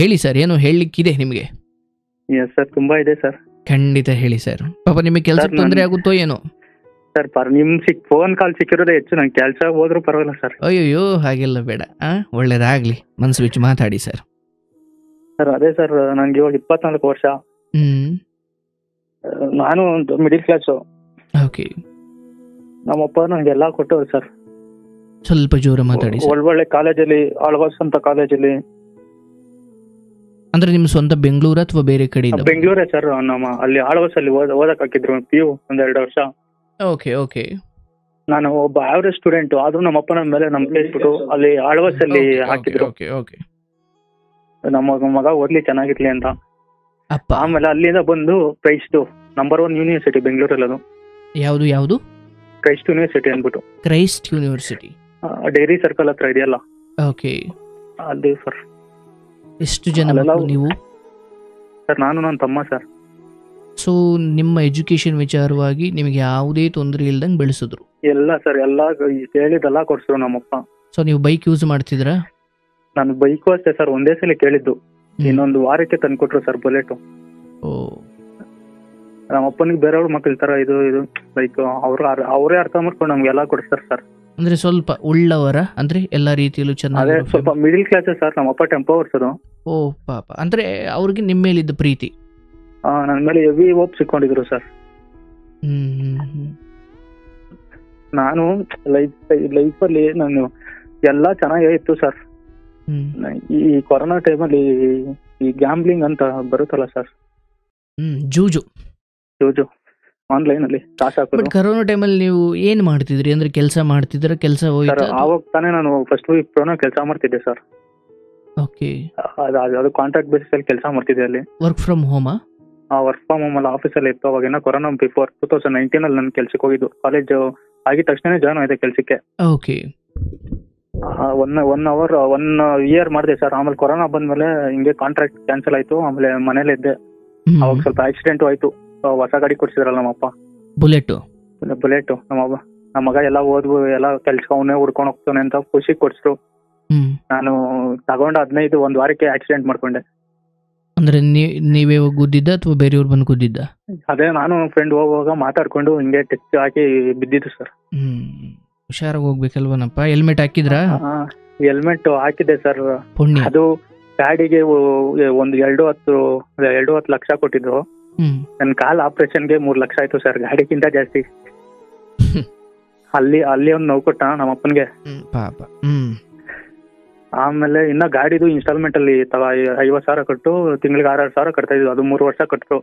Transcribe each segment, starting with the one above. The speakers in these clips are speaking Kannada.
ಹೇಳಿ ಸರ್, ಏನೋ ಹೇಳಲಿಕ್ಕಿದೆ ನಿಮಗೆ? ಎಸ್ ಸರ್, ತುಂಬಾ ಇದೆ ಸರ್. ಖಂಡಿತ ಹೇಳಿ ಸರ್. ಪಾಪ ನಿಮಗೆ ಕೆಲಸಕ್ಕೆ ತೊಂದರೆ ಆಗುತ್ತೋ ಏನೋ? ಸರ್ ಫೋನ್ ಕಾಲ್ ಸಿಕ್ಕಿರೋದೇ ಹೆಚ್ಚು, ನಂಗೆ ಕೆಲಸ ಹೋದ್ರೂ ಪರವಾಗಿಲ್ಲ ಸರ್. ಅಯ್ಯೋ, ಹಾಗೆಲ್ಲ ಬೇಡ. ಒಳ್ಳೇದಾಗ್ಲಿ, ಮನಸ್ಸು ಬಿಚ್ಚಿ ಮಾತಾಡಿ ಸರ್. ಸರ್ ಅದೇ ಸರ್, ನಂಗೆ ಇವಾಗ 24 ವರ್ಷ. ನಾನು ಒಂದು ಮಿಡಿಲ್ ಕ್ಲಾಸು. ಓಕೆ. ನಮ್ಮಪ್ಪ ನಂಗೆಲ್ಲ ಕೊಟ್ಟವ್ರು ಸರ್. ಸ್ವಲ್ಪ ಜೋರ ಮಾತಾಡಿ ಸರ್. ಒಳ್ಳೊಳ್ಳೆ ಕಾಲೇಜಲ್ಲಿ, ಆಳ್ವಾಸ್ ಅಂತ ಕಾಲೇಜಲ್ಲಿ. ಅಂದ್ರೆ ನಿಮ್ ಸ್ವಂತ ಬೆಂಗಳೂರು ಅಥವಾ ಬೇರೆ ಕಡೆ? ಬೆಂಗಳೂರೇ ಸರ್. ನಮ್ಮ ಅಲ್ಲಿ ಆಳ್ವಾಸ್ ಅಲ್ಲಿ ಓದಕ್ ಹಾಕಿದ್ರು PU 1-2 ವರ್ಷ. Okay okay. ನಾನು ಒಬ್ಬ ಆವರೇಜ್ ಸ್ಟೂಡೆಂಟ್, ಆದ್ರೂ ನಮ್ಮ ಅಪ್ಪನ ಮೇಲೆ ನಂಬಿಕೆ ಇಟ್ಬಿಟ್ಟು ಅಲ್ಲಿ ಆಳ್ವಾಸ್ ಅಲ್ಲಿ ಹಾಕಿದ್ರು. Okay okay. ನಮ್ಮ ಮಗ ಓದ್ಲಿ ಚೆನ್ನಾಗಿರ್ಲಿ ಅಂತ. ಅಪ್ಪ ಆಮೇಲೆ ಅಲ್ಲಿಂದ ಬಂದು ಕ್ರೈಸ್ಟ್ ನಂಬರ್ 1 ಯೂನಿವರ್ಸಿಟಿ ಬೆಂಗಳೂರಲ್ಲಿ. ಅದು ಯಾವುದು? ಕ್ರೈಸ್ಟ್ ಯೂನಿವರ್ಸಿಟಿ ಅಂದ್ಬಿಟ್ಟು. ಕ್ರೈಸ್ಟ್ ಯೂನಿವರ್ಸಿಟಿ ಡೈರಿ ಸರ್ಕಲ್ ಹತ್ರ ಇದೆಯಲ್ಲ, ಓಕೆ. ಅಲ್ಲಿ ಸರ್. ಎಷ್ಟು ಜನ ಮಕ್ಕಳು ನೀವು? ಸರ್ ನಾನು ನನ್ನ ತಮ್ಮ ಸರ್. ಸೊ ನಿಮ್ಮ ಎಜುಕೇಶನ್ ವಿಚಾರವಾಗಿ ನಿಮಗೆ ಯಾವುದೇ ತೊಂದರೆ ಇಲ್ದಂಗೆ ಬೆಳೆಸಿದ್ರು? ಎಲ್ಲ ಸರ್, ಎಲ್ಲ ಹೇಳಿದೆಲ್ಲ ಕೊಡ್ಸಿದ್ರು ನಮ್ಮಪ್ಪ. ಸೊ ನೀವು ಬೈಕ್ ಯೂಸ್ ಮಾಡ್ತಿದ್ರಾ? ನಾನು ಬೈಕು ಅಷ್ಟೇ ಸರ್, ಒಂದೇ ಸಲ ಕೇಳಿದ್ದು. ಇನ್ನೊಂದು ವಾರಕ್ಕೆ ತಂದ್ಕೊಟ್ರು ಸರ್ ಬುಲೆಟ್. ನಮ್ಮ ಅಪ್ಪನಿಗೆ ಬೇರೆಯವ್ರ ಮಕ್ಕಳ ತರ ಇದು ಬೈಕ್ ಅವರೇ ಅರ್ಥ ಮಾಡ್ಕೊಂಡು ನಮ್ಗೆಲ್ಲ ಕೊಡ್ತಾರೆ ಸರ್. ಅಂದ್ರೆ ಸ್ವಲ್ಪ ಉಳ್ಳವರ, ಅಂದ್ರೆ ಎಲ್ಲಾ ರೀತಿಯಲ್ಲೂ ಚೆನ್ನಾಗಿ. ಅದೇ ಸ್ವಲ್ಪ ಮಿಡಿಲ್ ಕ್ಲಾಸ್ ಸರ್. ನಮ್ಮಪ್ಪ ಟೆಂಪೋ ಓಡಿಸೋದು. ಓ ಪಾಪ, ಅಂದ್ರೆ ಅವ್ರಿಗೆ ನಿಮ್ಮ ಮೇಲಿದ್ದ ಪ್ರೀತಿ. ನನ್ನ ಮೇಲೆ ಹೆವಿ ಹೋಪ್ ಸಿಕ್ಕೊಂಡಿದ್ರು ಸರ್. ನಾನು ಲೈಫಲ್ಲಿ ನಾನು ಎಲ್ಲ ಚೆನ್ನಾಗೇ ಇತ್ತು ಸರ್. ಈ ಕೊರೋನಾ ಟೈಮಲ್ಲಿ ಈ ಗ್ಯಾಂಬ್ಲಿಂಗ್ ಅಂತ ಬರುತ್ತಲ್ಲ ಸರ್, ಜೂಜು ಆನ್ಲೈನ್ ಅಲ್ಲಿ ಕಾಸು ಹಾಕೋದು. ಕೊರೋನಾ ಟೈಮಲ್ಲಿ ನೀವು ಏನ್ ಮಾಡ್ತಿದ್ರಿ? ಅಂದ್ರೆ ಕೆಲಸ ಮಾಡ್ತಿದ್ರ? ಕೆಲಸ ಹೋಯ್ತಾ? ಆವಾಗ ತಾನೇ ನಾನು ಫಸ್ಟ್ ಪ್ರೋನ ಕೆಲಸ ಮಾಡ್ತಿದ್ದೆ ಸರ್. ಓಕೆ. ಅದು ಕಾಂಟ್ರಾಕ್ಟ್ ಬೇಸಿಸ್ ಅಲ್ಲಿ ಕೆಲಸ ಮಾಡ್ತಿದ್ದೆ. ಅಲ್ಲಿ ವರ್ಕ್ ಫ್ರಮ್ ಹೋಮಾ? ವರ್ಕ್ ಫ್ರಮ್ ಹೋಮ್ ಅಲ್ಲಿ ಆಫೀಸಲ್ಲಿ ಇತ್ತು. ಅವಾಗ ಕೊರೋನಾ ಬಿಫೋರ್ 2019 ಅಲ್ಲಿ ನಾನು ಕೆಲ್ಸಕ್ಕೆ ಹೋಗಿದ್ದು. ಕಾಲೇಜ್ ಆಗಿದ ತಕ್ಷಣ ಜಾಯ್ನ್ ಆಯ್ತು ಕೆಲ್ಸಕ್ಕೆ. ಓಕೆ. 1 ಇಯರ್ ಮಾಡಿದೆ ಸರ್. ಆಮೇಲೆ ಕೊರೋನಾ ಬಂದ್ಮೇಲೆ ಹಿಂಗೆ ಕಾಂಟ್ರಾಕ್ಟ್ ಕ್ಯಾನ್ಸಲ್ ಆಯ್ತು. ಆಮೇಲೆ ಮನೇಲಿ ಇದ್ದೆ. ಅವಾಗ ಸ್ವಲ್ಪ ಆಕ್ಸಿಡೆಂಟ್ ಆಯ್ತು. ಹೊಸ ಗಾಡಿ ಕೊಡ್ಸಿದ್ರಲ್ಲ ನಮ್ಮಪ್ಪ, ಬುಲೆಟ್. ನಮ್ಮ ಮಗ ಎಲ್ಲ ಓದ್ಬು ಎಲ್ಲ ಕೆಲ್ಸಕ್ಕೆ ಅವನೇ ಹುಡ್ಕೊಂಡು ಹೋಗ್ತಾನೆ ಅಂತ ಖುಷಿ ಕೊಡ್ಸಿದ್ರು. ನಾನು ತಗೊಂಡ 1 ವಾರಕ್ಕೆ ಆಕ್ಸಿಡೆಂಟ್ ಮಾಡ್ಕೊಂಡೆ. ಅಂದ್ರೆ ನೀವೇ ಗುದ್ದಿದ್ದ ಅಥವಾ ಬೇರೆಯವ್ರು ಬಂದು ಗುದ್ದಿದ್ದ? ಅದೇ ನಾನು ಫ್ರೆಂಡ್ ಹೋಗುವಾಗ ಮಾತಾಡ್ಕೊಂಡು ಹಿಂಗೆ ಟಚ್ ಹಾಕಿ ಬಿದ್ದಿದ್ದು ಸರ್. ಹುಷಾರಾಗಿ ಹೋಗ್ಬೇಕಲ್ವನಪ್ಪ. ಹೆಲ್ಮೆಟ್ ಹಾಕಿದ್ರಾ? ಹೆಲ್ಮೆಟ್ ಹಾಕಿದ್ದೆ ಸರ್. ಅದು ಗಾಡಿಗೆ ಒಂದು 2-10 ಲಕ್ಷ ಕೊಟ್ಟಿದ್ರು. ನನ್ನ ಕಾಲ್ ಆಪರೇಷನ್ಗೆ 3 ಲಕ್ಷ ಆಯ್ತು ಸರ್, ಗಾಡಿಗಿಂತ ಜಾಸ್ತಿ. ಅಲ್ಲಿ ಒಂದು ನೋವು ಕೊಟ್ಟ ನಮ್ಮ ಅಪ್ಪನ್ಗೆ ಪಾಪ. ಆಮೇಲೆ ಇನ್ನ ಗಾಡಿದು ಇನ್ಸ್ಟಾಲ್ಮೆಂಟ್ ಅಲ್ಲಿ 50,000 ಕಟ್ಟು, ತಿಂಗಳಿಗೆ 6,000 ಕಟ್ತಾ ಇದ್ವಿ. ಅದು 3 ವರ್ಷ ಕಟ್ಟಿದ್ರು.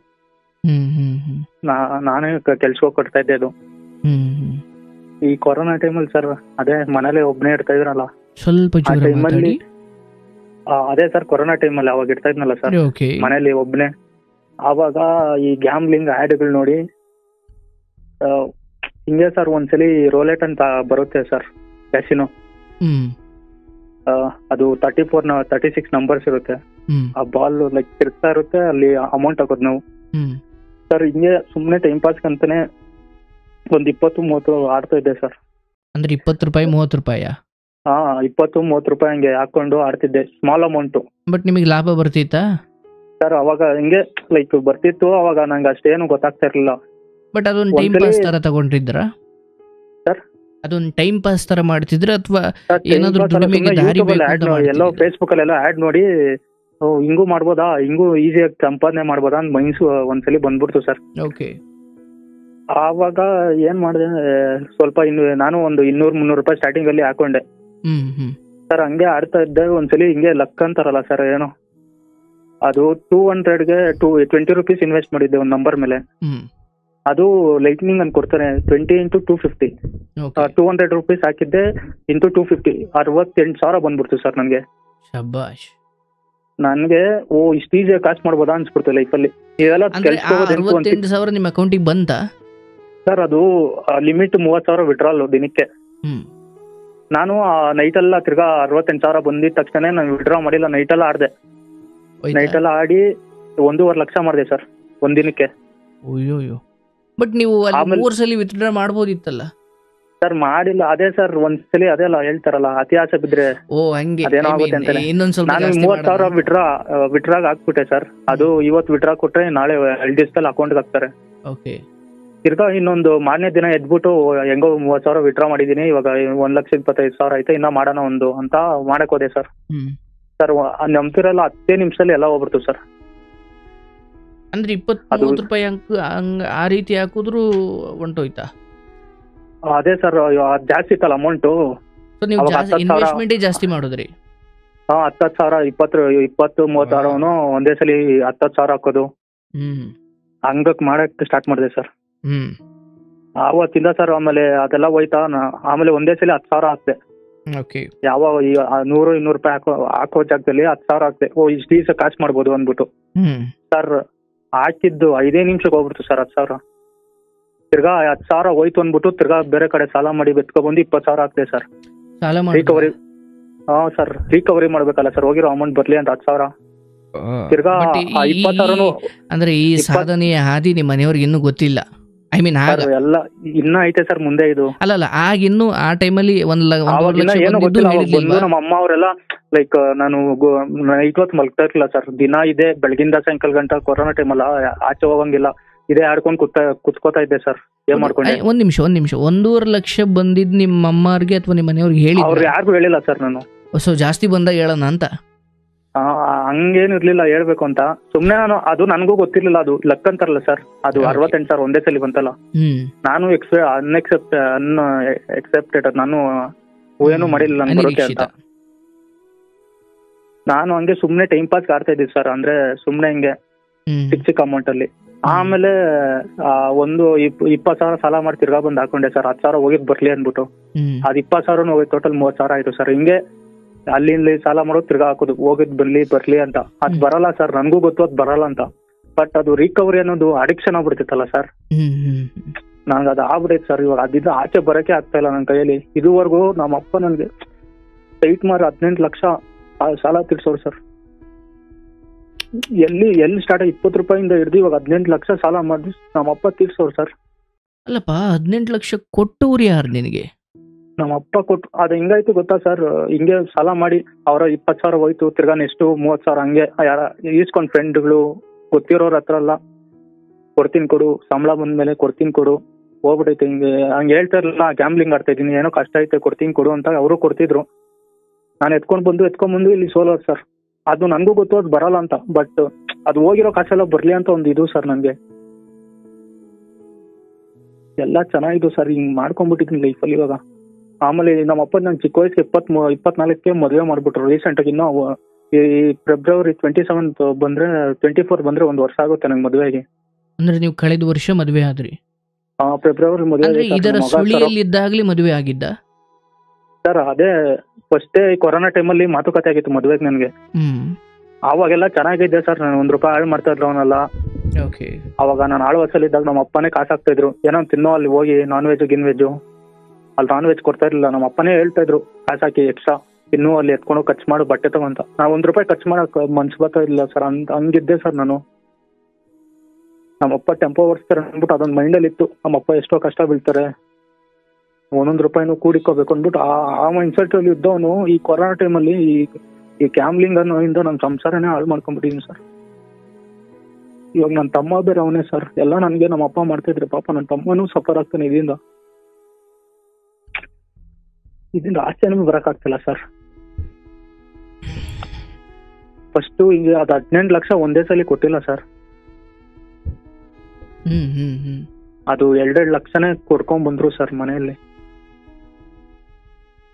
ನಾನೇ ಕೆಲ್ಸಕ್ಕೆ ಹೋಗಿ ಕಟ್ತಾ ಇದ್ದೆ ಅದು. ಈ ಕೊರೋನಾ ಟೈಮಲ್ಲಿ ಸರ್, ಅದೇ ಮನೇಲಿ ಒಬ್ನೇ ಇರ್ತಾ ಇದ್ರಲ್ಲ ಸ್ವಲ್ಪ ಟೈಮಲ್ಲಿ. ಅದೇ ಸರ್, ಕೊರೋನಾ ಟೈಮಲ್ಲಿ ಅವಾಗ ಇರ್ತಾ ಇದ್ನಲ್ಲ ಸರ್ ಮನೇಲಿ ಒಬ್ನೇ. ಆವಾಗ ಈ ಗ್ಯಾಮ್ಲಿಂಗ್ ಆಡ್ಗಳು ನೋಡಿ ಹಿಂಗೆ ಸರ್, ಒಂದ್ಸಲಿ ರೋಲೆಟ್ ಅಂತ ಬರುತ್ತೆ ಸರ್, ಕ್ಯಾಸಿನೋ. ಅದು 36 ನಂಬರ್ಸ್ ಇರುತ್ತೆ. ಆ ಬಾಲ್ ಲೈಕ್ ತಿರ್ಗ್ತಾ ಇರುತ್ತೆ, ಅಲ್ಲಿ ಅಮೌಂಟ್ ಹಾಕೋದು ನಾವು ಸರ್. ಹಿಂಗೆ ಸುಮ್ನೆ ಟೈಮ್ ಪಾಸ್ ಅಂತಾನೆ ಒಂದು 20-30 ಆಡ್ತಾ ಇದ್ದೆ ಸರ್. ಅಂದ್ರೆ 20 ರೂಪಾಯಿ 30 ರೂಪಾಯಿ? 20-30 ರೂಪಾಯಿ ಹಂಗೆ ಹಾಕೊಂಡು ಆಡ್ತಿದ್ದೆ, ಸ್ಮಾಲ್ ಅಮೌಂಟ್. ಬಟ್ ನಿಮಗೆ ಲಾಭ ಬರ್ತಿತ್ತಾ ಸರ್? ಅವಾಗ ಹಿಂಗೆ ಲೈಕ್ ಬರ್ತಿತ್ತು. ಅವಾಗ ನಂಗೆ ಅಷ್ಟೇನು ಗೊತ್ತಾಗ್ತಾ ಇರ್ಲಿಲ್ಲ. ಬಟ್ ಅದೊಂದು ಟೈಮ್ ಪಾಸ್ ತರ ತಗೊಂಡಿದ್ರ ಸರ್? ಅದೊಂದು ಟೈಮ್ ಪಾಸ್ ತರ ಮಾಡ್ತಿದ್ರ ಅಥವಾ ಏನಾದ್ರು ಎಲ್ಲೋ ಫೇಸ್ಬುಕ್ ಅಲ್ಲೆಲ್ಲ ಆಡ್ ನೋಡಿ ಹಿಂಗೂ ಮಾಡ್ಬೋದಾ, ಹಿಂಗೂ ಈಸಿಯಾಗಿ ಸಂಪಾದನೆ ಮಾಡ್ಬೋದಾ ಅಂತ ಮೈನ್ಸು ಒಂದ್ಸಲಿ ಬಂದ್ಬಿಡ್ತು ಸರ್. ಓಕೆ. ಆವಾಗ ಏನ್ ಮಾಡಿದೆ, ಸ್ವಲ್ಪ ನಾನು ಒಂದು 200-300 ರೂಪಾಯಿ ಸ್ಟಾರ್ಟಿಂಗ್ ಅಲ್ಲಿ ಹಾಕೊಂಡೆ ಸರ್. ಹಂಗೆ ಆಡ್ತಾ ಇದ್ದೆ. ಒಂದ್ಸಲಿ ಹಿಂಗೆ ಲಕ್ ಅಂತಾರಲ್ಲ ಸರ್, ಏನೋ ಅದು 200ಗೆ 20 ರೂಪೀಸ್ ಇನ್ವೆಸ್ಟ್ ಮಾಡಿದ್ದೆ ಒಂದು ನಂಬರ್ ಮೇಲೆ. ಅದು ಲೈಟ್ನಿಂಗ್ ಅಂತ ಕೊಡ್ತಾರೆ, 20 × 250. 200 ರೂಪೀಸ್ ಹಾಕಿದ್ದೆ ಇಂಟು 250, 68,000 ಬಂದ್ಬಿಡ್ತು ಸರ್ ನನಗೆ. ನನ್ಗೆ ಇಷ್ಟು ಈಸಿಯಾಗಿ ಕಾಸು ಮಾಡ್ಬೋದಾ ಅನ್ಸ್ಬಿಡ್ತು ಲೈಫಲ್ಲಿ. ಇದೆಲ್ಲ 68,000 ನಿಮ್ಮ ಅಕೌಂಟಿಗೆ ಬಂತ ಸರ್? ಅದು ಲಿಮಿಟ್ 30,000 ವಿಡ್ರಾಲ್ ದಿನಕ್ಕೆ. ನಾನು ನೈಟ್ ಎಲ್ಲ ತಿರ್ಗಾ 68,000 ಬಂದಿದ ತಕ್ಷಣ ನಾನು ವಿಡ್ರಾ ಮಾಡಿಲ್ಲ. ನೈಟ್ ಎಲ್ಲ ಆಡ್ದೆ. ನೈಟ್ ಎಲ್ಲ ಆಡಿ 1.5 ಲಕ್ಷ ಮಾಡಿದೆ ಸರ್ ಒಂದಿನಕ್ಕೆ. ಬಟ್ ನೀವು 3 ಸಲ ವಿತ್ಡ್ರಾ ಮಾಡ್ಬೋದಿತ್ತಲ್ಲ? ಸರ್ ಮಾಡಿಲ್ಲ. ಅದೇ ಸರ್ ಒಂದ್ಸಲಿ ಅದೇ ಅಲ್ಲ ಹೇಳ್ತಾರಲ್ಲ, ಅತಿ ಆಸೆ ಬಿದ್ರೆ ಓ ಹಂಗೆ ಅದೇನೋ ಆಗುತ್ತೆ ಅಂತಾನೆ. ಇನ್ನೊಂದ್ ಸ್ವಲ್ಪ ನಾನು ಜಾಸ್ತಿ 30,000 ಮಾಡೋಣ. ವಿಡ್ರಾಗ್ ಹಾಕ್ಬಿಟ್ಟೆ ಸರ್. ಅದು ಇವತ್ತು ವಿಡ್ರಾ ಕೊಟ್ರೆ ನಾಳೆ 2 ದಿವಸದಲ್ಲಿ ಅಕೌಂಟ್ಗೆ ಹಾಕ್ತಾರೆ. ಓಕೆ. ತಿರ್ಗಾ ಇನ್ನೊಂದು ಮಾರನೇ ದಿನ ಎದ್ಬಿಟ್ಟು ಹೆಂಗೋ 30,000 ವಿಡ್ರಾ ಮಾಡಿದೀನಿ, ಇವಾಗ 1,25,000 ಐತೆ, ಇನ್ನ ಮಾಡೋಣ ಒಂದು ಅಂತ ಮಾಡಕ್ ಹೋದೆ ಸರ್. ಹ್ಮ್. ಸರ್ ನಂಬ್ತಿರಲ್ಲ 10 ನಿಮಿಷದಲ್ಲಿ ಎಲ್ಲ ಹೋಗ್ಬಿಡ್ತು ಸರ್. ಅಂದ್ರೆ 20-30 ರೂಪಾಯಿ ಆ ರೀತಿ ಹಾಕಿದ್ರು ಹೊಂಟೋಯ್ತಾ? ಅದೇ ಸರ್ ಜಾಸ್ತಿ ಇತ್ತಲ್ಲ ಅಮೌಂಟು. ಸೊ ನೀವು ಅವಾಗ 10,000 ಇನ್ವೆಸ್ಟ್ಮೆಂಟೇ ಜಾಸ್ತಿ ಮಾಡಿದ್ರಿ. 10,000 20,30,000 ಒಂದೇ ಸಲ 10,000 ಹಾಕೋದು, ಹ್ಮ್ ಹಂಗಕ್ ಮಾಡಕ್ ಸ್ಟಾರ್ಟ್ ಮಾಡಿದೆ ಸರ್. ಹ್ಮ್ ಆವತ್ತಿಂದ ಸರ್ ಆಮೇಲೆ ಅದೆಲ್ಲ ಹೋಯ್ತಾ, ಆಮೇಲೆ ಒಂದೇ ಸಲ 10,000 ಹಾಕ್ದೆ. ಓಕೆ. ಯಾವ 100-200 ರೂಪಾಯಿ ಹಾಕೋ ಜಾಗದಲ್ಲಿ 10,000 ಹಾಕ್ದೆ. ಓ ಇಷ್ಟು ದಿವಸ ಕಾಸು ಮಾಡ್ಬೋದು ಅಂದ್ಬಿಟ್ಟು ಹ್ಮ್ ಸರ್ ಹಾಕಿದ್ದು 5 ನಿಮಿಷಕ್ಕೆ ಹೋಗ್ಬಿಡ್ತು ಸರ್ 10,000. ತಿರ್ಗಾ 10,000 ಹೋಯ್ತು ಅಂದ್ಬಿಟ್ಟು ತಿರ್ಗಾ ಬೇರೆ ಕಡೆ ಸಾಲ ಮಾಡಿ ಬೆತ್ಕೊಬಂದು 20,000 ಹಾಕ್ದೆ ಸರ್. ಸಾಲ ಮಾಡಿ ರಿಕವರಿ. ಸರ್ ರಿಕವರಿ ಮಾಡ್ಬೇಕಲ್ಲ ಸರ್, ಹೋಗಿರೋ ಅಮೌಂಟ್ ಬರ್ಲಿ ಅಂತ 10,000. ತಿರ್ಗಾ 20,000 ಅಂದ್ರೆ ಈ ಸಾಧನೆಯ ಹಾದಿ ನಿಮ್ಮ ಮನೆಯವ್ರಿಗೆ ಇನ್ನೂ ಗೊತ್ತಿಲ್ಲ. ಐ ಮೀನ್ ಎಲ್ಲ ಇನ್ನ ಐತೆ ಸರ್ ಮುಂದೆ ಇದು. ಅಲ್ಲ ಆಗ ಇನ್ನು ಆ ಟೈಮಲ್ಲಿ ಏನು ಗೊತ್ತಿಲ್ಲ. ಬಂದು ನಮ್ಮ ಅಮ್ಮ ಅವರೆಲ್ಲ ಲೈಕ್ ನಾನು ನೈಟ್ ಹೊತ್ತು ಮಲ್ಗ್ತಾ ಇರ್ಲಿಲ್ಲ ಸರ್. ದಿನ ಇದೆ ಬೆಳಗಿಂದ ಸಾಯಂಕಾಲ ಗಂಟ. ಕೊರೋನಾ ಟೈಮಲ್ಲ ಆಚೆ ಹೋಗಂಗಿಲ್ಲ, ಇದೇ ಆಡ್ಕೊಂಡು ಕುತ್ಕೋತಾ ಇದ್ದೆ ಸರ್. ಏನ್ ಮಾಡ್ಕೊಂಡೆ. ಒಂದ್ ನಿಮಿಷ 1.5 ಲಕ್ಷ ಬಂದಿದ್ ನಿಮ್ಮ ಅಮ್ಮವ್ರಿಗೆ ಅಥವಾ ನಿಮ್ಮ ಮನೆಯವ್ರಿಗೆ ಹೇಳಿ? ಅವ್ರು ಯಾರಿಗೂ ಹೇಳಿಲ್ಲ ಸರ್ ನಾನು. ಸೊ ಜಾಸ್ತಿ ಬಂದಾಗ ಹೇಳೋಣ ಅಂತ? ಹಂಗೇನು ಇರ್ಲಿಲ್ಲ ಹೇಳ್ಬೇಕು ಅಂತ. ಸುಮ್ನೆ ನಾನು ಅದು ನನಗೂ ಗೊತ್ತಿರ್ಲಿಲ್ಲ. ಅದು ಲಕ್ ಅಂತಾರಲ್ಲ ಸರ್, ಅದು 68,000 ಒಂದೇ ಸಲ ಬಂತಲ್ಲ. ನಾನು ಅನ್ಎಕ್ಸೆಪ್ಟೆಡ್ ನಾನು ಏನು ಮಾಡಿಲ್ಲ ನನ್ ಬರೋಕೆ ಅಂತ. ನಾನು ಹಂಗೆ ಸುಮ್ನೆ ಟೈಮ್ ಪಾಸ್ ಆಡ್ತಾ ಇದ್ದೀವಿ ಸರ್. ಅಂದ್ರೆ ಸುಮ್ನೆ ಹಿಂಗೆ ಚಿಕ್ಕ ಅಮೌಂಟ್ ಅಲ್ಲಿ. ಆಮೇಲೆ ಒಂದು 20,000 ಸಾಲ ಮಾಡಿ ತಿರ್ಗಾ ಬಂದು ಹಾಕೊಂಡೆ ಸರ್. 10,000 ಹೋಗಿದ್ ಬರ್ಲಿ ಅಂದ್ಬಿಟ್ಟು ಅದ್ 20,000 ಹೋಗಿ ಟೋಟಲ್ 30,000 ಆಯ್ತು ಸರ್. ಹಿಂಗೆ ಅಲ್ಲಿ ಸಾಲ ಮಾಡೋದು ತಿರ್ಗಾ ಹಾಕೋದು, ಹೋಗಿದ್ ಬರ್ಲಿ ಅಂತ. ಅದ್ ಬರಲ್ಲ ಸರ್, ನನ್ಗೂ ಗೊತ್ತು ಅದ್ ಬರಲ್ಲ ಅಂತ. ಬಟ್ ಅದು ರಿಕವರಿ ಅನ್ನೋದು ಅಡಿಕ್ಷನ್ ಆಗ್ಬಿಡ್ತಿತ್ತಲ್ಲ ಸರ್. ನನ್ಗೆ ಅದು ಆಗ್ಬಿಡೈತೆ ಸರ್. ಇವಾಗ ಅದಿದ್ದು ಆಚೆ ಬರಕ್ಕೆ ಆಗ್ತಾ ಇಲ್ಲ ನನ್ನ ಕೈಯಲ್ಲಿ. ಇದುವರೆಗೂ ನಮ್ಮ ಅಪ್ಪ ನನ್ಗೆ ಟೈಟ್ ಮಾರಿ 18 ಲಕ್ಷ ಸಾಲ ತೀರ್ಸೋರು ಸರ್. ಎಲ್ಲಿ ಸ್ಟಾರ್ಟ್ 20 ರೂಪಾಯಿಂದ ಹಿಡಿದು ಇವಾಗ 18 ಲಕ್ಷ ಸಾಲ ಮಾಡಿ ನಮ್ಮ ಅಪ್ಪ ತೀರ್ಸೋರು ಸರ್. ಅಲ್ಲಪ್ಪ, 18 ಲಕ್ಷ ಕೊಟ್ಟವ್ರು ಯಾರು ನಿನಗೆ? ನಮ್ಮ ಅಪ್ಪ ಕೊಟ್ಟು. ಅದು ಹೆಂಗಾಯ್ತು ಗೊತ್ತಾ ಸರ್, ಹಿಂಗೆ ಸಾಲ ಮಾಡಿ ಅವರ 20,000 ಹೋಯ್ತು. ತಿರ್ಗಾ ನೆಕ್ಸ್ಟ್ 30,000 ಹಂಗೆ ಯಾರ ಈಸ್ಕೊಂಡ್ ಫ್ರೆಂಡ್ಗಳು ಗೊತ್ತಿರೋರ ಹತ್ರ ಎಲ್ಲ ಕೊಡ್ತೀನಿ ಕೊಡು, ಸಂಬಳ ಬಂದ್ಮೇಲೆ ಕೊಡ್ತೀನಿ ಕೊಡು, ಹೋಗ್ಬಿಟ್ಟೈತೆ ಹಿಂಗೆ ಹಂಗೆ ಹೇಳ್ತಾ ಇರಲಿಲ್ಲ. ಗ್ಯಾಮ್ಲಿಂಗ್ ಆಡ್ತಾ ಇದ್ದೀನಿ, ಏನೋ ಕಷ್ಟ ಐತೆ ಕೊಡ್ತೀನಿ ಕೊಡು ಅಂತ ಅವರು ಕೊಡ್ತಿದ್ರು. ನಾನು ಎತ್ಕೊಂಡ್ ಬಂದು ಇಲ್ಲಿ ಸೋಲೋದು ಸರ್. ಅದು ನನಗೂ ಗೊತ್ತು ಅದು ಬರಲ್ಲ ಅಂತ. ಬಟ್ ಅದು ಹೋಗಿರೋ ಕಾಸೆಲ್ಲ ಬರ್ಲಿ ಅಂತ ಒಂದು ಇದು ಸರ್. ನನಗೆ ಎಲ್ಲ ಚೆನ್ನಾಗಿದ್ದು ಸರ್. ಹಿಂಗ್ ಮಾಡ್ಕೊಂಡ್ಬಿಟ್ಟಿದ್ದೀನಿ ಲೈಫಲ್ಲಿ ಇವಾಗ. ಆಮೇಲೆ ನಮ್ಮ ಅಪ್ಪ ನಂಗೆ ಚಿಕ್ಕ ವಯಸ್ಸು 24ಕ್ಕೆ ಮದುವೆ ಮಾಡ್ಬಿಟ್ರು ರೀಸೆಂಟ್ ಆಗಿ. ಇನ್ನೂ ಈ ಫೆಬ್ರವರಿ 27 ಬಂದ್ರೆ 24 ಬಂದ್ರೆ 1 ವರ್ಷ ಆಗುತ್ತೆ ನಂಗೆ ಮದುವೆಗೆ. ಅಂದ್ರೆ ನೀವು ಕಳೆದ ವರ್ಷ ಮದುವೆ ಆದ್ರಿ? ಫೆಬ್ರವರಿ ಮದುವೆ. ಇದರ ಸುಳಿಯಲ್ಲಿದ್ದಾಗ್ಲಿ ಮದುವೆ ಆಗಿದ್ದ ಸರ್? ಅದೇ ಫಸ್ಟೇ ಕೊರೋನಾ ಟೈಮಲ್ಲಿ ಮಾತುಕತೆ ಆಗಿತ್ತು ಮದುವೆಗೆ ನನಗೆ. ಅವಾಗೆಲ್ಲ ಚೆನ್ನಾಗಿದ್ದೆ ಸರ್. ನಾನು 1 ರೂಪಾಯಿ ಹಾಳು ಮಾಡ್ತಾ ಇದ್ರು ಅವನೆಲ್ಲ. ಅವಾಗ ನಾನು ಆಳು ವರ್ಷಲಿದ್ದಾಗ ನಮ್ಮ ಅಪ್ಪನೇ ಕಾಸು ಹಾಕ್ತಾ ಇದ್ರು. ಏನೋ ತಿನ್ನೋ ಅಲ್ಲಿ ಹೋಗಿ ನಾನ್ ವೆಜ್ ಅಲ್ಲಿ ನಾನ್ ವೆಜ್ ಕೊಡ್ತಾ ಇರ್ಲಿಲ್ಲ. ನಮ್ಮ ಅಪ್ಪನೇ ಹೇಳ್ತಾ ಇದ್ರು ಕಾಸು ಹಾಕಿ ಎಕ್ಸ್ಟ್ರಾ ಇನ್ನೂ ಅಲ್ಲಿ ಎತ್ಕೊಂಡು ಖರ್ಚು ಮಾಡು ಬಟ್ಟೆ ತಗೊಂತ. ನಾವು 1 ರೂಪಾಯಿ ಖರ್ಚು ಮಾಡಕ್ ಮನ್ಸು ಬರ್ತಾ ಇಲ್ಲ ಸರ್. ಹಂಗಿದ್ದೆ ಸರ್ ನಾನು. ನಮ್ಮಪ್ಪ ಟೆಂಪೋ ಓಡಿಸ್ತಾರೆ ಅಂದ್ಬಿಟ್ಟು ಅದೊಂದು ಮೈಂಡಲ್ಲಿ ಇತ್ತು. ನಮ್ಮಪ್ಪ ಎಷ್ಟೋ ಕಷ್ಟ ಬೀಳ್ತಾರೆ, 1 ರೂಪಾಯಿನೂ ಕೂಡಿಕೋಬೇಕು ಅಂದ್ಬಿಟ್ಟು ಆ ಮೈಂಡ್ ಸೆಟ್ ಅಲ್ಲಿ ಇದ್ದವನು ಈ ಕೊರೋನಾ ಟೈಮಲ್ಲಿ ಈ ಕ್ಯಾಮ್ಲಿಂಗ್ ಅನ್ನೋದ್ರಿಂದ ನನ್ನ ಸಂಸಾರನೇ ಹಾಳು ಮಾಡ್ಕೊಂಡ್ಬಿಟ್ಟಿದ್ದೀನಿ ಸರ್. ಇವಾಗ ನನ್ನ ತಮ್ಮ ಬೇರೆ ಅವನೇ ಸರ್. ಎಲ್ಲ ನನಗೆ ನಮ್ಮ ಅಪ್ಪ ಮಾಡ್ತಾ ಇದ್ರೆ ಪಾಪ ನನ್ನ ತಮ್ಮನೂ ಸಫರ್ ಆಗ್ತಾನೆ ಇದರಿಂದ ಆಚೆನೂ ಬರಕ್ಕಾಗ್ತಿಲ್ಲ ಸರ್. ಫಸ್ಟ್ ಈಗ ಅದು 18 ಲಕ್ಷ ಒಂದೇ ಸಲ ಕೊಟ್ಟಿಲ್ಲ ಸರ್. ಅದು 2 ಲಕ್ಷನೇ ಕೊಡ್ಕೊಂಡ್ ಬಂದ್ರು ಸರ್ ಮನೆಯಲ್ಲಿ.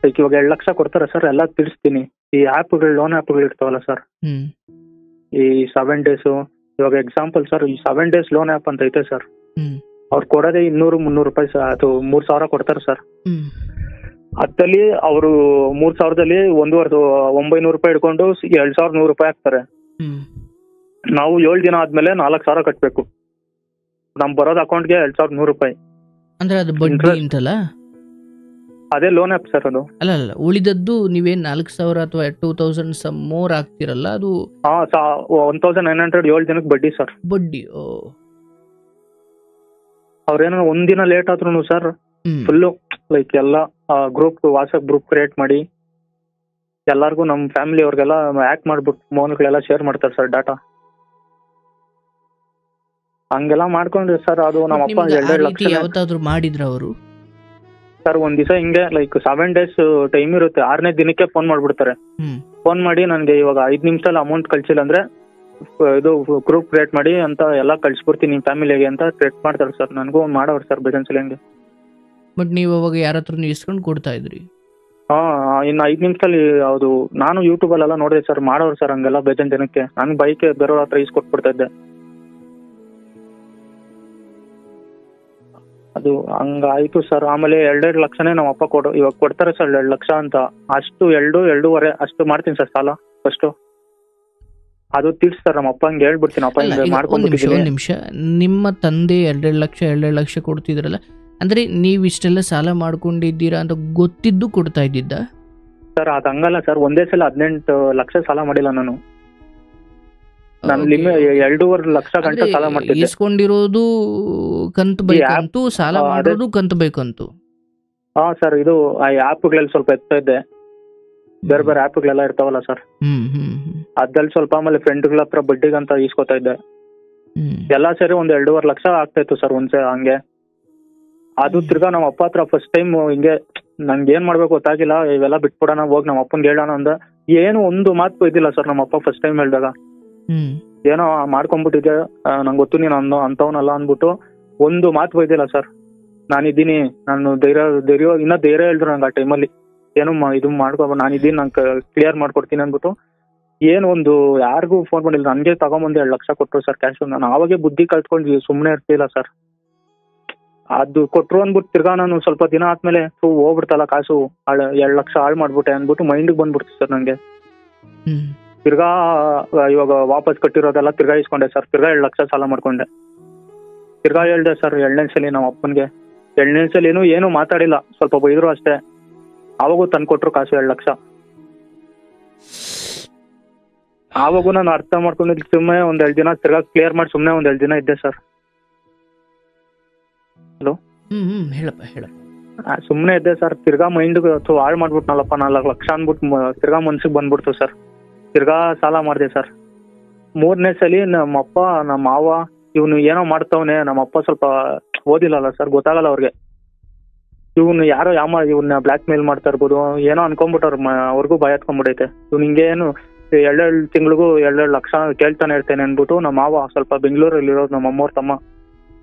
ಇವಾಗ 2 ಲಕ್ಷ ಕೊಡ್ತಾರೆ ಸರ್, ಎಲ್ಲ ತಿಳಿಸ್ತೀನಿ. ಈ ಆ್ಯಪ್ಗಳು, ಲೋನ್ ಆ್ಯಪ್ಗಳು ಇರ್ತಾವಲ್ಲ ಸರ್, ಈ 7 days. ಇವಾಗ ಎಕ್ಸಾಂಪಲ್ ಸರ್, ಈ 7 days ಲೋನ್ ಆ್ಯಪ್ ಅಂತ ಐತೆ ಸರ್. ಅವ್ರು ಕೊಡೋದೇ 200-300 ರೂಪಾಯಿ ಸರ್. ಅದು 3,000 ಕೊಡ್ತಾರೆ ಸರ್. ಅದಲ್ಲಿ ಅವರು 3,000ದಲ್ಲಿ 1,900 ರೂಪಾಯಿ ಇಟ್ಕೊಂಡು 2,100 ರೂಪಾಯಿ ಹಾಕ್ತಾರೆ. ನಾವು 7 ದಿನ ಆದ್ಮೇಲೆ 4,000 ಕಟ್ಬೇಕು. ನಮ್ ಬರೋದ್ ಅಕೌಂಟ್ಗೆ 2,100 ರೂಪಾಯಿ. ಅಂದ್ರೆ ಅದು ಬಡ್ಡಿ ಅಂತಲ್ಲ? ಅದೇ ಲೋನ್ ಆ್ಯಪ್ ಸರ್ ಅದು. ಅಲ್ಲ ಉಳಿದದ್ದು ನೀವೇನ್ 4,000 ಅಥವಾ 2,000 ಸಮ್ ಮೋರ್ ಆಗ್ತಿರಲ್ಲ, ಅದು 1,900 7 ದಿನಕ್ಕೆ ಬಡ್ಡಿ ಸರ್. ಬಡ್ಡಿ. ಅವ್ರೇನೋ 1 ದಿನ ಲೇಟ್ ಆದ್ರೂ ಸರ್ ಫುಲ್ಲು ಲೈಕ್ ಎಲ್ಲ ಗ್ರೂಪ್ ವಾಟ್ಸಪ್ ಗ್ರೂಪ್ ಕ್ರಿಯೇಟ್ ಮಾಡಿ ಎಲ್ಲಾರ್ಗು ನಮ್ಮ ಫ್ಯಾಮಿಲಿ ಅವ್ರಿಗೆಲ್ಲ ಹ್ಯಾಕ್ ಮಾಡ್ಬಿಟ್ಟು ಫೋನ್ಗಳೆಲ್ಲ ಶೇರ್ ಮಾಡ್ತಾರೆ ಸರ್ ಡಾಟಾ. ಹಂಗೆಲ್ಲ ಮಾಡ್ಕೊಂಡ್ರಿ ಸರ್. ಅದು ನಮ್ಮ ಅಪ್ಪ ನಿಮ್ಗೆ ಆ 2.5 ರೀತಿ ಲಕ್ಷ ಯಾವತ್ತಾದ್ರೂ ಮಾಡಿದ್ರ ಅವರು? ಸರ್. ಒಂದ್ ದಿವಸ ಹಿಂಗೆ ಲೈಕ್ 7 days ಟೈಮ್ ಇರುತ್ತೆ. 6ನೇ ದಿನಕ್ಕೆ ಫೋನ್ ಮಾಡ್ಬಿಡ್ತಾರೆ. ಫೋನ್ ಮಾಡಿ ನನಗೆ ಇವಾಗ 5 ನಿಮಿಷದಲ್ಲಿ ಅಮೌಂಟ್ ಕಳ್ಸಿಲ್ಲ ಅಂದ್ರೆ ಇದು ಗ್ರೂಪ್ ಕ್ರಿಯೇಟ್ ಮಾಡಿ ಅಂತ ಎಲ್ಲ ಕಳ್ಸಿಬಿಡ್ತೀನಿ ನಿಮ್ಮ ಫ್ಯಾಮಿಲಿಗೆ ಅಂತ ಥ್ರೆಟ್ ಮಾಡ್ತಾರೆ ಸರ್. ನನಗೂ ಮಾಡೋರು ಸರ್ ಬೇಜಾನ್ಸಲಿ ಹಂಗೆ. ಬಟ್ ನೀವು ಅವಾಗ ಯಾರ ಹತ್ರನೂ ಇಸ್ಕೊಂಡು ಕೊಡ್ತಾ ಇದ್ರಿ? ಇನ್ನು 5 ನಿಮಿಷದಲ್ಲಿ ಅದು ನಾನು ಯೂಟ್ಯೂಬಲ್ಲೆಲ್ಲ ನೋಡಿದೆ ಸರ್, ಮಾಡೋರು ಸರ್ ಹಂಗೆಲ್ಲ ಬೇಜಾನ್ ಜನಕ್ಕೆ. ನಾನು ಬೈಕ್ ಬೇರೆಯವ್ರ ಹತ್ರ ಇಸ್ಕೊಟ್ಬಿಡ್ತಾ ಇದ್ದೆ. ಅದು ಹಂಗಾಯ್ತು ಸರ್. ಆಮೇಲೆ 2.5 ಲಕ್ಷನೇ ನಮ್ಮ ಅಪ್ಪ ಇವಾಗ ಕೊಡ್ತಾರೆ ಸರ್ 2 ಲಕ್ಷ ಅಂತ. ಅಷ್ಟು 2.5 ಅಷ್ಟು ಮಾಡ್ತೀನಿ ಸರ್ ಸಾಲ ಫಸ್ಟು. ಅದು ತೀರ್ಸ್ತಾರೆ ನಮ್ಮ ಅಪ್ಪ. ಹಂಗೆ ಹೇಳ್ಬಿಡ್ತೀನಿ, ಅಪ್ಪ ಹಿಂಗೆ ಮಾಡ್ಕೊಂಡ್ಬಿಟ್ಟಿದ್ದೀನಿ. ಒಂದು ನಿಮಿಷ, ನಿಮ್ಮ ತಂದೆ 2.5 ಲಕ್ಷ ಕೊಡ್ತಿದ್ರಲ್ಲ, ಅಂದ್ರೆ ನೀವು ಇಷ್ಟೆಲ್ಲ ಸಾಲ ಮಾಡ್ಕೊಂಡಿದ್ದೀರಾ ಅಂತ ಗೊತ್ತಿದ್ದು ಕೊಡ್ತಾ ಇದ್ದಿದ್ದ? ಸರ್ ಅದು ಹಂಗಲ್ಲ ಸರ್, ಒಂದೇ ಸಲ 18 ಲಕ್ಷ ಸಾಲ ಮಾಡಿಲ್ಲ ನಾನು. ನಾನು 2.5 ಲಕ್ಷ ಗಂಟೆ ಸಾಲ ಮಾಡ್ತಿದ್ದೆ. ಇಸ್ಕೊಂಡಿರೋದು ಕಂತು ಬೇಕಂತೂ, ಸಾಲ ಮಾಡೋದು ಕಂತು ಬೇಕಂತೂ. ಸರ್ ಇದು ಆ ಆ್ಯಪ್ಗಳಲ್ಲಿ ಸ್ವಲ್ಪ ಎತ್ತಾ ಇದ್ದೆ. ಬೇರೆ ಬೇರೆ ಆ್ಯಪ್ಗಳೆಲ್ಲ ಇರ್ತಾವಲ್ಲ ಸರ್, ಅದ್ರಲ್ಲಿ ಸ್ವಲ್ಪ. ಆಮೇಲೆ ಫ್ರೆಂಡ್ಗಳ ಹತ್ರ ಬಡ್ಡಿಗಂತ ಈಸ್ಕೊತಾ ಇದ್ದೆ. ಎಲ್ಲ ಸೇರಿ ಒಂದು 2.5 ಲಕ್ಷ ಆಗ್ತಾ ಇತ್ತು ಸರ್ ಒಂದ್ಸೆ ಹಂಗೆ. ಅದು ತಿರ್ಗಾ ನಮ್ಮ ಅಪ್ಪ ಹತ್ರ ಫಸ್ಟ್ ಟೈಮ್ ಹಿಂಗೆ ನನ್ಗೆ ಏನ್ ಮಾಡ್ಬೇಕು ಗೊತ್ತಾಗಿಲ್ಲ, ಇವೆಲ್ಲ ಬಿಟ್ಬಿಡೋಣ ಹೋಗಿ ನಮ್ಮ ಅಪ್ಪನ್ಗೆ ಹೇಳೋಣ ಅಂದ. ಏನು ಒಂದು ಮಾತು ಇದ್ದಿಲ್ಲ ಸರ್ ನಮ್ಮ ಅಪ್ಪ ಫಸ್ಟ್ ಟೈಮ್ ಹೇಳಿದಾಗ. ಏನೋ ಮಾಡ್ಕೊಂಡ್ಬಿಟ್ಟಿದ್ದೆ, ನಂಗೆ ಗೊತ್ತು ನೀನು ಅಂತವನಲ್ಲ ಅಂದ್ಬಿಟ್ಟು ಒಂದು ಮಾತು ಬೈದಿಲ್ಲ ಸರ್. ನಾನಿದ್ದೀನಿ, ನಾನು ಧೈರ್ಯವಾಗಿ ಇನ್ನೂ ಧೈರ್ಯ ಹೇಳಿದ್ರು ನಂಗೆ ಆ ಟೈಮಲ್ಲಿ. ಏನು ಇದು ಮಾಡ್ಕೊ, ನಾನಿದ್ದೀನಿ, ನಂಗೆ ಕ್ಲಿಯರ್ ಮಾಡ್ಕೊಡ್ತೀನಿ ಅಂದ್ಬಿಟ್ಟು ಏನು ಒಂದು ಯಾರಿಗೂ ಫೋನ್ ಮಾಡಿಲ್ಲ. ನನಗೆ ತಗೊಂಬಂದು 2 ಲಕ್ಷ ಕೊಟ್ಟರು ಸರ್ ಕ್ಯಾಶ್. ನಾನು ಆವಾಗೇ ಬುದ್ಧಿ ಕಲ್ತ್ಕೊಂಡು ಸುಮ್ಮನೆ ಇರ್ತಿಲ್ಲ ಸರ್. ಅದು ಕೊಟ್ಟರು ಅಂದ್ಬಿಟ್ಟು ತಿರ್ಗಾ ನಾನು ಸ್ವಲ್ಪ ದಿನ ಆದ್ಮೇಲೆ ಹೋಗ್ಬಿಡ್ತಲ್ಲ ಕಾಸು, 2 ಲಕ್ಷ ಹಾಳು ಮಾಡ್ಬಿಟ್ಟೆ ಅಂದ್ಬಿಟ್ಟು ಮೈಂಡಿಗೆ ಬಂದ್ಬಿಡ್ತು ಸರ್ ನನಗೆ. ತಿರ್ಗಾ ಇವಾಗ ವಾಪಸ್ ಕಟ್ಟಿರೋದೆಲ್ಲ ತಿರ್ಗಾ ಇಸ್ಕೊಂಡೆ ಸರ್. ತಿರ್ಗಾ 2 ಲಕ್ಷ ಸಾಲ ಮಾಡ್ಕೊಂಡೆ. ತಿರ್ಗಾ ಹೇಳ್ದೆ ಸರ್ 2ನೇ ಸಲ ನಮ್ಮ ಅಪ್ಪನಿಗೆ. 2ನೇ ಸಲ ಏನು ಮಾತಾಡಿಲ್ಲ, ಸ್ವಲ್ಪ ಬೈದ್ರು ಅಷ್ಟೇ. ಆವಾಗೂ ತಂದು ಕೊಟ್ರು ಕಾಸು 2 ಲಕ್ಷ. ಆವಾಗೂ ನಾನು ಅರ್ಥ ಮಾಡ್ಕೊಂಡಿದ್ದು ಸುಮ್ಮನೆ ಒಂದ್ 2 ದಿನ ತಿರ್ಗಾ ಕ್ಲಿಯರ್ ಮಾಡಿ ಸುಮ್ಮನೆ ಒಂದ್ 2 ದಿನ ಇದ್ದೆ ಸರ್. ಹಲೋ, ಸುಮ್ಮನೆ ಇದ್ದೆ ಸರ್. ತಿರ್ಗಾ ಮೈಂಡ್ ಹಾಳು ಮಾಡ್ಬಿಟ್ನಲ್ಲಪ್ಪ 4 ಲಕ್ಷ ಅಂದ್ಬಿಟ್ಟು ತಿರ್ಗಾ ಮನ್ಸಿಗೆ ಬಂದ್ಬಿಡ್ತು ಸರ್. ತಿರ್ಗಾ ಸಾಲ ಮಾಡಿದೆ ಸರ್. 3ನೇ ಸಲ ನಮ್ಮ ಅಪ್ಪ ನಮ್ಮ ಮಾವ ಇವನು ಏನೋ ಮಾಡ್ತಾವನೆ. ನಮ್ಮ ಅಪ್ಪ ಸ್ವಲ್ಪ ಓದಿಲ್ಲಲ್ಲ ಸರ್, ಗೊತ್ತಾಗಲ್ಲ ಅವ್ರಿಗೆ. ಇವನು ಯಾರೋ ಇವನ್ನ ಬ್ಲಾಕ್ ಮೇಲ್ ಮಾಡ್ತಾ ಇರ್ಬೋದು ಏನೋ ಅನ್ಕೊಂಡ್ಬಿಟ್ಟವ್ರು. ಅವ್ರಿಗೂ ಭಯ ಎತ್ಕೊಂಡ್ಬಿಟ್ಟೈತೆ. ಇವ್ನು ಹಿಂಗೇನು 2 ತಿಂಗಳಿಗೂ 2 ಲಕ್ಷ ಕೇಳ್ತಾನೆ ಇರ್ತೇನೆ ಅಂದ್ಬಿಟ್ಟು ನಮ್ಮ ಮಾವ ಸ್ವಲ್ಪ ಬೆಂಗಳೂರಲ್ಲಿ ಇರೋದು ನಮ್ಮ ಅಮ್ಮವ್ರ ತಮ್ಮ,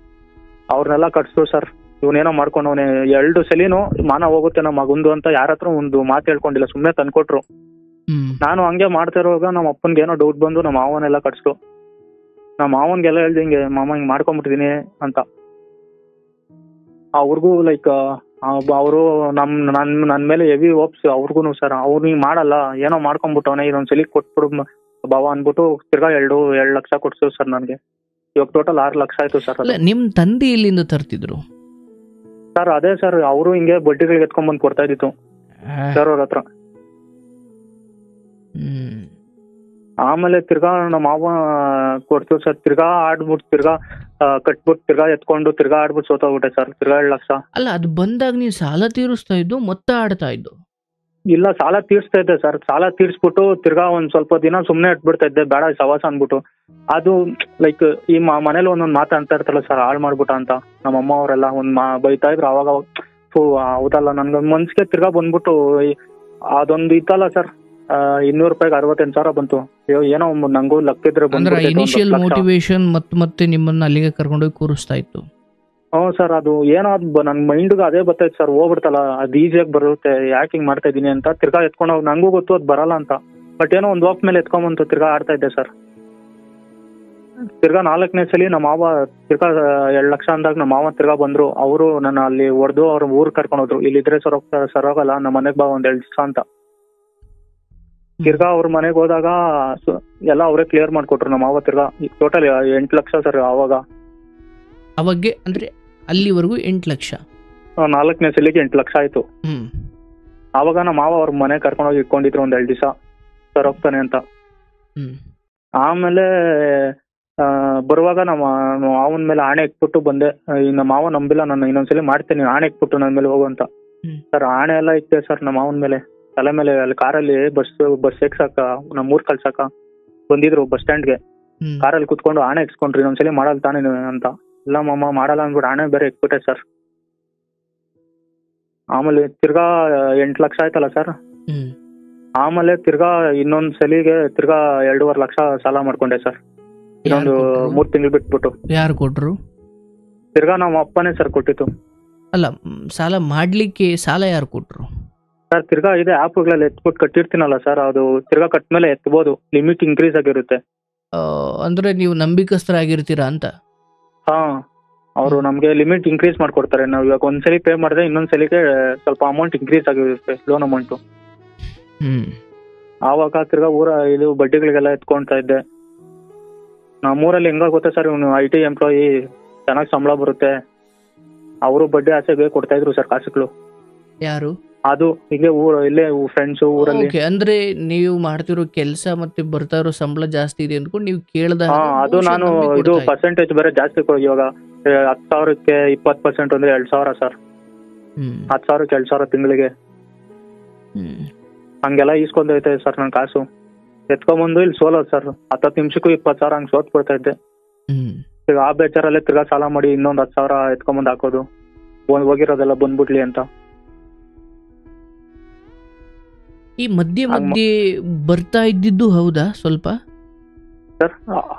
ಅವ್ರನ್ನೆಲ್ಲ ಕಟ್ಸಿದ್ರು ಸರ್. ಇವನೇನೋ ಮಾಡ್ಕೊಂಡವನೆ. 2 ಸಲಿನೂ ಮಾನ ಹೋಗುತ್ತೆ ನಮ್ಮ ಮಗುಂದು ಅಂತ ಯಾರ ಹತ್ರ ಒಂದು ಮಾತು ಹೇಳ್ಕೊಂಡಿಲ್ಲ, ಸುಮ್ಮನೆ ತಂದ್ಕೊಟ್ರು. ನಾನು ಹಂಗೆ ಮಾಡ್ತಾ ಇರುವಾಗ ನಮ್ಮ ಅಪ್ಪನ್ಗೆ ಏನೋ ಡೌಟ್ ಬಂದು ನಮ್ಮ ಮಾವನೆಲ್ಲ ಕಟ್ಸಿದ್ರು. ನಮ್ಮ ಮಾವನ್ಗೆಲ್ಲ ಹೇಳ್ದೆ ಹಿಂಗೆ ಮಾಮ ಹಿಂಗೆ ಮಾಡ್ಕೊಂಡ್ಬಿಟ್ಟಿದೀನಿ ಅಂತ. ಅವ್ರಿಗೂ ಲೈಕ್ ಅವರು ನನ್ನ ಮೇಲೆ ಹೆವಿ ಹೋಪ್ಸ್ ಅವ್ರಿಗೂ ಸರ್. ಅವ್ರು ಹಿಂಗೆ ಮಾಡಲ್ಲ, ಏನೋ ಮಾಡ್ಕೊಂಡ್ಬಿಟ್ಟವನೆ, ಇದೊಂದ್ಸಲಿ ಕೊಟ್ಬಿಡು ಬಾವ ಅಂದ್ಬಿಟ್ಟು ತಿರ್ಗಾ 2 ಲಕ್ಷ ಕೊಡ್ಸಿದ್ರು ಸರ್ ನನಗೆ. ಇವಾಗ ಟೋಟಲ್ 6 ಲಕ್ಷ ಆಯ್ತು ಸರ್. ನಿಮ್ ತಂದೆ ಎಲ್ಲಿಂದ ತರ್ತಿದ್ರು ಸರ್? ಅದೇ ಸರ್, ಅವರು ಹಿಂಗೆ ಬಡ್ಡಿಗಳಿಗೆ ಎತ್ಕೊಂಡ್ಬಂದು ಕೊಡ್ತಾ ಇದ್ದಿತ್ತು ಸರ್ ಅವ್ರ ಹತ್ರ. ಆಮೇಲೆ ತಿರ್ಗಾ ನಮ್ಮ ಮಾವ ಕೊಡ್ತೀವಿ ಸರ್. ತಿರ್ಗಾ ಆಡ್ಬಿಟ್ಟು ತಿರ್ಗಾ ಕಟ್ಬಿಟ್ಟು ತಿರ್ಗಾ ಎತ್ಕೊಂಡು ತಿರ್ಗಾ ಆಡ್ಬಿಟ್ಟು ಸೋತೋಗ್ಬಿಟ್ಟೆ ಸರ್. ತಿರ್ಗಾ 2 ಲಕ್ಷ. ಅಲ್ಲ, ಅದು ಬಂದಾಗ ನೀವು ಸಾಲ ತೀರಿಸ್ತಾ ಇದ್ದು ಮೊತ್ತ ಆಡ್ತಾ ಇದ್ದು? ಇಲ್ಲ, ಸಾಲ ತೀರ್ಸ್ತಾ ಇದ್ದೆ ಸರ್. ಸಾಲ ತೀರ್ಸ್ಬಿಟ್ಟು ತಿರ್ಗಾ ಒಂದ್ ಸ್ವಲ್ಪ ದಿನ ಸುಮ್ನೆ ಇಟ್ಬಿಡ್ತಾ ಇದ್ದೆ, ಬೇಡ ಸವಾಸ ಅನ್ಬಿಟ್ಟು. ಅದು ಲೈಕ್ ಈ ಮನೇಲಿ ಒಂದೊಂದು ಮಾತು ಅಂತ ಇರ್ತಲ್ಲ ಸರ್, ಹಾಳು ಮಾಡ್ಬಿಟ್ಟ ಅಂತ. ನಮ್ಮ ಅಮ್ಮ ಅವರೆಲ್ಲ ಬೈತಾ ಇದ್ರು ಅವಾಗ. ಹೌದಲ್ಲ, ನನ್ಗೊಂದ್ ಮನ್ಸಿಗೆ ತಿರ್ಗಾ ಬಂದ್ಬಿಟ್ಟು ಅದೊಂದು ಇತ್ತಲ್ಲ ಸರ್, 200 ರೂಪಾಯಿಗೆ 68,000 ಬಂತು. ಏನೋ ನಂಗೂ ಲಕ್ಕಿದ್ರೆ ಇನಿಷಿಯಲ್ ಮೋಟಿವೇಶನ್ ಮತ್ತೆ ನಿಮ್ಮನ್ನ ಅಲ್ಲಿಗೆ ಕರ್ಕೊಂಡೋಗಿ ಕೂರಿಸ್ತಾ ಇತ್ತು. ಹ್ಞೂ ಸರ್, ಅದು ಏನೋ ನನ್ ಮೈಂಡ್ಗೆ ಅದೇ ಬರ್ತೈತೆ ಸರ್. ಹೋಗ್ಬಿಡ್ತಲ್ಲ, ಅದು ಈಸಿಯಾಗಿ ಬರುತ್ತೆ, ಯಾಕೆ ಹಿಂಗ್ ಮಾಡ್ತಾ ಇದೀನಿ ಅಂತ ತಿರ್ಗಾ ಎತ್ಕೊಂಡೋಗಿ. ನಂಗೂ ಗೊತ್ತು ಅದು ಬರಲ್ಲ ಅಂತ, ಬಟ್ ಏನೋ ಒಂದು ಹೋಪ್ ಮೇಲೆ ಎತ್ಕೊಂಡ್ಬಂತು ತಿರ್ಗಾ ಆಡ್ತಾ ಇದ್ದೆ ಸರ್. ತಿರ್ಗಾ 4ನೇ ಸಲ ನಮ್ಮ ಮಾವ ತಿರ್ಗಾ 2 ಲಕ್ಷ ಅಂದಾಗ ನಮ್ಮ ಮಾವ ತಿರ್ಗಾ ಬಂದ್ರು. ಅವರು ನನ್ನ ಅಲ್ಲಿ ಹೊಡೆದು ಅವ್ರ ಊರಿಗೆ ಕರ್ಕೊಂಡೋದ್ರು. ಇಲ್ಲಿದ್ರೆ ಸರೋಗಲ್ಲ, ನಮ್ಮ ಮನೆಗೆ ಬಾ ಒಂದ್ 2 ದಿವಸ ಅಂತ. ತಿರ್ಗಾ ಅವ್ರ ಮನೆಗೆ ಹೋದಾಗ ಎಲ್ಲ ಅವರೇ ಕ್ಲಿಯರ್ ಮಾಡ್ಕೊಟ್ರು ನಮ್ಮ ಮಾವ. ತಿರ್ಗಾ ಟೋಟಲ್ 8 ಲಕ್ಷ ಸರ್ ಅವಾಗ. ಅಂದ್ರೆ ಅಲ್ಲಿವರೆಗೂ 8 ಲಕ್ಷ. 4ನೇ ಸಲಿಗೆ 8 ಲಕ್ಷ ಆಯ್ತು. ಆವಾಗ ನಮ್ಮ ಮಾವ ಅವ್ರ ಮನೆ ಕರ್ಕೊಂಡೋಗಿ ಇಟ್ಕೊಂಡಿದ್ರು ಒಂದ್ 2 ದಿವಸ ಸರ್ ಹೋಗ್ತಾನೆ ಅಂತ. ಆಮೇಲೆ ಬರುವಾಗ ನಮ್ಮ ಮಾವನ ಮೇಲೆ ಆಣೆ ಇಟ್ಬಿಟ್ಟು ಬಂದೆ. ನಮ್ಮ ಮಾವ ನಂಬಿಲ್ಲ, ನಾನು ಇನ್ನೊಂದ್ಸಲಿ ಮಾಡ್ತೀನಿ ಆಣೆ ಇಟ್ಬಿಟ್ಟು ನನ್ನ ಮೇಲೆ ಹೋಗು ಅಂತ. ಸರ್ ಆಣೆ ಎಲ್ಲ ಇತ್ತೆ ಸರ್ ನಮ್ಮ ಮಾವನ ಮೇಲೆ, ತಲೆ ಮೇಲೆ. ಅಲ್ಲಿ ಕಾರಲ್ಲಿ ಬಸ್ ಎಕ್ಸಾಕ, ನಮ್ಮ ಊರ್ ಕಳ್ಸಾಕ ಬಂದಿದ್ರು ಬಸ್ ಸ್ಟ್ಯಾಂಡ್ಗೆ. ಕಾರಲ್ಲಿ ಕುತ್ಕೊಂಡು ಆಣೆ ಇಟ್ಸ್ಕೊಂಡ್ರಿ ಇನ್ನೊಂದ್ಸಲಿ ಮಾಡಲ್ ತಾನೇ ಅಂತ. ಇಲ್ಲ ಮಾಮ ಮಾಡಲ್ಲ ಅಂದ್ಬಿಟ್ಟು ಆಣೆ ಬೇರೆ ಇಟ್ಬಿಟ್ಟೆ ಸರ್. ಆಮೇಲೆ ತಿರ್ಗಾ 8 ಲಕ್ಷ ಆಯ್ತಲ್ಲ ಸರ್. ಆಮೇಲೆ ತಿರ್ಗಾ ಇನ್ನೊಂದ್ ಸಲಿಗೆ ತಿರ್ಗಾ 2.5 ಲಕ್ಷ ಸಾಲ ಮಾಡ್ಕೊಂಡೆ ಸರ್. ಇನ್ನೊಂದು 3 ತಿಂಗಳು ಬಿಟ್ಬಿಟ್ಟು. ಯಾರು ಕೊಟ್ರು? ತಿರ್ಗಾ ನಮ್ಮ ಅಪ್ಪನೇ ಸರ್ ಕೊಟ್ಟಿತ್ತು. ಅಲ್ಲ, ಸಾಲ ಮಾಡ್ಲಿಕ್ಕೆ ಸಾಲ ಯಾರು ಕೊಟ್ರು ಸರ್? ತಿರ್ಗಾ ಇದೆ ಆಪ್ಗಳಲ್ಲಿ ಎತ್ಬಿಟ್ಟು ಕಟ್ಟಿರ್ತೀನಲ್ಲ ಸರ್, ಅದು ತಿರ್ಗಾ ಕಟ್ಮೇಲೆ ಎತ್ಬೋದು, ಲಿಮಿಟ್ ಇನ್ಕ್ರೀಸ್ ಆಗಿರುತ್ತೆ. ಅಂದ್ರೆ ನೀವು ನಂಬಿಕಸ್ಥರಾಗಿರ್ತೀರಾ ಅಂತ? ಹಾ, ಅವರು ನಮ್ಗೆ ಲಿಮಿಟ್ ಇನ್ಕ್ರೀಸ್ ಮಾಡ್ಕೊಡ್ತಾರೆ. ನಾವು ಇವಾಗ ಒಂದ್ಸಲಿ ಪೇ ಮಾಡಿದ್ರೆ ಇನ್ನೊಂದ್ಸಲಿಗೆ ಸ್ವಲ್ಪ ಅಮೌಂಟ್ ಇನ್ಕ್ರೀಸ್ ಆಗಿರುತ್ತೆ, ಲೋನ್ ಅಮೌಂಟು. ಆವಾಗ ತಿರ್ಗಾ ಇದು ಬಡ್ಡಿಗಳಿಗೆಲ್ಲ ಎತ್ಕೊಂತಾ ಇದ್ದೆ. ನಮ್ಮೂರಲ್ಲಿ ಹೆಂಗ ಗೊತ್ತಾ ಸರ್, ಇವನು IT ಎಂಪ್ಲಾಯಿ, ಚೆನ್ನಾಗಿ ಸಂಬಳ ಬರುತ್ತೆ, ಅವರು ಬಡ್ಡಿ ಆಸೆಗೆ ಕೊಡ್ತಾ ಇದ್ರು ಸರ್ ಕಾಸುಗಳು. ಯಾರು? ಅದು ಹೀಗೆ ಇಲ್ಲೇ ಫ್ರೆಂಡ್ಸ್ ಊರಲ್ಲಿ. ಅಂದ್ರೆ ನೀವು ಮಾಡ್ತಿರೋ ಕೆಲಸ ಮತ್ತೆ ಬರ್ತಾ ಇರೋ ಸಂಬಳ ಜಾಸ್ತಿ ಇದೆ ಅಂದ್ಕೊಂಡು ನೀವು ಕೇಳ್ದ. ಅದು ನಾನು ಇದು ಪರ್ಸೆಂಟೇಜ್ ಬೇರೆ ಜಾಸ್ತಿ ಇವಾಗ 10,000ಕ್ಕೆ 20% ಅಂದ್ರೆ 2,000 ಸರ್. 10,000ಕ್ಕೆ 2,000 ತಿಂಗಳಿಗೆ. ಹಂಗೆಲ್ಲ ಈಸ್ಕೊಂಡೈತೆ ಸರ್ ನನ್ ಕಾಸು. ಎತ್ಕೊಂಬಂದು ಇಲ್ಲಿ ಸೋಲೋದು ಸರ್. 10 ನಿಮಿಷಕ್ಕೂ 20,000 ಹಂಗೆ ಸೋತ್ ಬಿಡ್ತಾ ಇದ್ದೆ. ಈಗ ಆ ಬೇಚಾರಲ್ಲೇ ತಿರ್ಗಾ ಸಾಲ ಮಾಡಿ ಇನ್ನೊಂದು 10,000 ಎತ್ಕೊಂಬಂದು ಹಾಕೋದು, ಹೋಗಿರೋದೆಲ್ಲ ಬಂದ್ಬಿಡ್ಲಿ ಅಂತ. ಈ ಮಧ್ಯೆ ಬರ್ತಾ ಇದ್ದಿದ್ದು ಹೌದಾ ಸ್ವಲ್ಪ ಸರ್?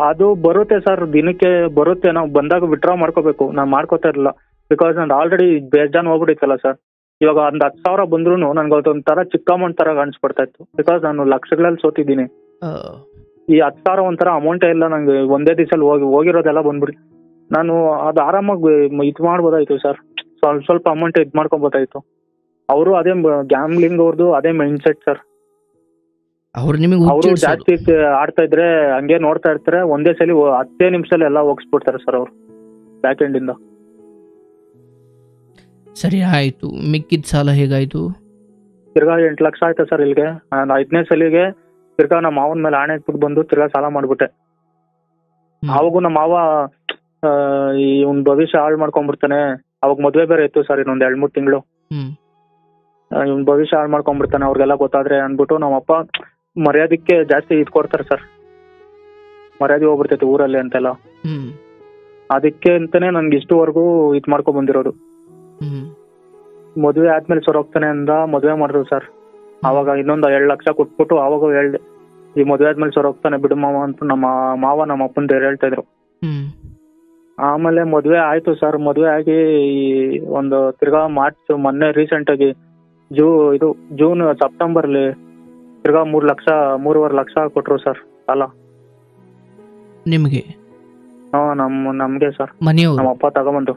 ಅದು ಬರುತ್ತೆ ಸರ್, ದಿನಕ್ಕೆ ಬರುತ್ತೆ. ನಾವು ಬಂದಾಗ ವಿಡ್ರಾ ಮಾಡ್ಕೋಬೇಕು. ನಾನು ಮಾಡ್ಕೋತಾ ಇರಲಿಲ್ಲ, ಬಿಕಾಸ್ ನಂದು ಆಲ್ರೆಡಿ ಬೇಜಾನ್ ಹೋಗ್ಬಿಟ್ಟಿತ್ತಲ್ಲ ಸರ್. ಇವಾಗ ಒಂದು 10,000 ಬಂದ್ರು ನನ್ಗೆ ಅದೊಂಥರ ಚಿಕ್ಕ ಅಮೌಂಟ್ ತರ ಕಾಣಿಸ್ಬಿಡ್ತಾ ಇತ್ತು, ಬಿಕಾಸ್ ನಾನು ಲಕ್ಷಗಳಲ್ಲಿ ಸೋತಿದ್ದೀನಿ. ಈ 10,000 ಒಂಥರ ಅಮೌಂಟೇ ಇಲ್ಲ ನಂಗೆ. ಒಂದೇ ದಿವಸಲ್ಲಿ ಹೋಗಿರೋದೆಲ್ಲ ಬಂದ್ಬಿಡಿ. ನಾನು ಅದು ಆರಾಮಾಗಿ ಇದು ಮಾಡ್ಬೋದಾಯ್ತು ಸರ್, ಸ್ವಲ್ಪ ಅಮೌಂಟ್ ಇದು ಮಾಡ್ಕೊಬೋದಾಯ್ತು. ಅವರು ಅದೇ ಗ್ಯಾಮ್ಲಿಂಗ್, ಅವ್ರದ್ದು ಅದೇ ಮೈಂಡ್ ಸೆಟ್ ಸರ್. ಅವರು ಜಾಸ್ತಿ ಆಡ್ತಾ ಇದ್ರೆ ಹಂಗೆ ನೋಡ್ತಾ ಇರ್ತಾರೆ, ಒಂದೇ ಸಲ 10 ನಿಮಿಷದಲ್ಲಿ ಎಲ್ಲ ಹೋಗಿಸ್ಬಿಡ್ತಾರೆ ಸರ್ ಅವ್ರು ಬ್ಯಾಕ್ ಎಂಡ್ ಇಂದ. ಸರಿ ಆಯ್ತು, ಮಿಕ್ಕಿದ ಸಾಲ ಹೇಗಾಯ್ತು? ತಿರ್ಗಾ 8 ಲಕ್ಷ ಆಯ್ತಾ ಸರ್ ಇಲ್ಲಿಗೆ. 5ನೇ ಸಲಿಗೆ ತಿರ್ಗಾ ನಮ್ಮ ಮಾವನ ಮೇಲೆ ಆಣೆ ಇಟ್ಬಿಟ್ಟು ಬಂದು ತಿರ್ಗಾ ಸಾಲ ಮಾಡ್ಬಿಟ್ಟೆ. ಅವಾಗೂ ನಮ್ಮ ಮಾವ ಈ ಒಂದು ಭವಿಷ್ಯ ಹಾಳು ಮಾಡ್ಕೊಂಡ್ಬಿಡ್ತಾನೆ. ಅವಾಗ ಮದ್ವೆ ಬೇರೆ ಇತ್ತು ಸರ್, ಇನ್ನೊಂದು 2-3 ತಿಂಗಳು. ಇವ್ನ ಭವಿಷ್ಯ ಹಾಳು ಮಾಡ್ಕೊಂಡ್ಬಿಡ್ತಾನೆ ಅವ್ರಿಗೆಲ್ಲ ಗೊತ್ತಾದ್ರೆ ಅನ್ಬಿಟ್ಟು ನಮ್ಮಪ್ಪ ಮರ್ಯಾದಕ್ಕೆ ಜಾಸ್ತಿ ಇದ್ ಕೊಡ್ತಾರೆ ಸರ್. ಮರ್ಯಾದೆ ಹೋಗ್ಬಿಡ್ತೈತೆ ಊರಲ್ಲಿ ಅಂತೆಲ್ಲ. ಅದಕ್ಕೆ ಅಂತಾನೆ ನನ್ಗೆ ಇಷ್ಟುವರೆಗೂ ಇದ್ ಮಾಡ್ಕೊಂಡ್ ಬಂದಿರೋದು. ಮದ್ವೆ ಆದ್ಮೇಲೆ ಸರ್ ಹೋಗ್ತಾನೆ ಅಂದ, ಮದ್ವೆ ಮಾಡಿದ್ರು ಸರ್. ಅವಾಗ ಇನ್ನೊಂದು 2 ಲಕ್ಷ ಕೊಟ್ಬಿಟ್ಟು ಅವಾಗ ಹೇಳ್ದೆ, ಈ ಮದ್ವೆ ಆದ್ಮೇಲೆ ಸರ್ ಹೋಗ್ತಾನೆ ಬಿಡು ಮಾವ ಅಂತ ನಮ್ಮ ಮಾವ ನಮ್ಮ ಅಪ್ಪನ ಹೇಳ್ತಾ ಇದ್ರು. ಆಮೇಲೆ ಮದ್ವೆ ಆಯ್ತು ಸರ್. ಮದ್ವೆ ಆಗಿ ಒಂದು ತಿರ್ಗಾ ಮಾರ್ಚ್ ಮೊನ್ನೆ ರೀಸೆಂಟ್ ಆಗಿ ಜೂನ್ ಸೆಪ್ಟೆಂಬರ್ ಅಲ್ಲಿ ತಿರ್ಗಾ 3.5 ಲಕ್ಷ ಕೊಟ್ರು ಸರ್ ಸಾಲ ನಿಮಗೆ. ನಮ್ಗೆ ಸರ್, ನಮ್ಮ ಅಪ್ಪ ತಗೊಂಬಂದು.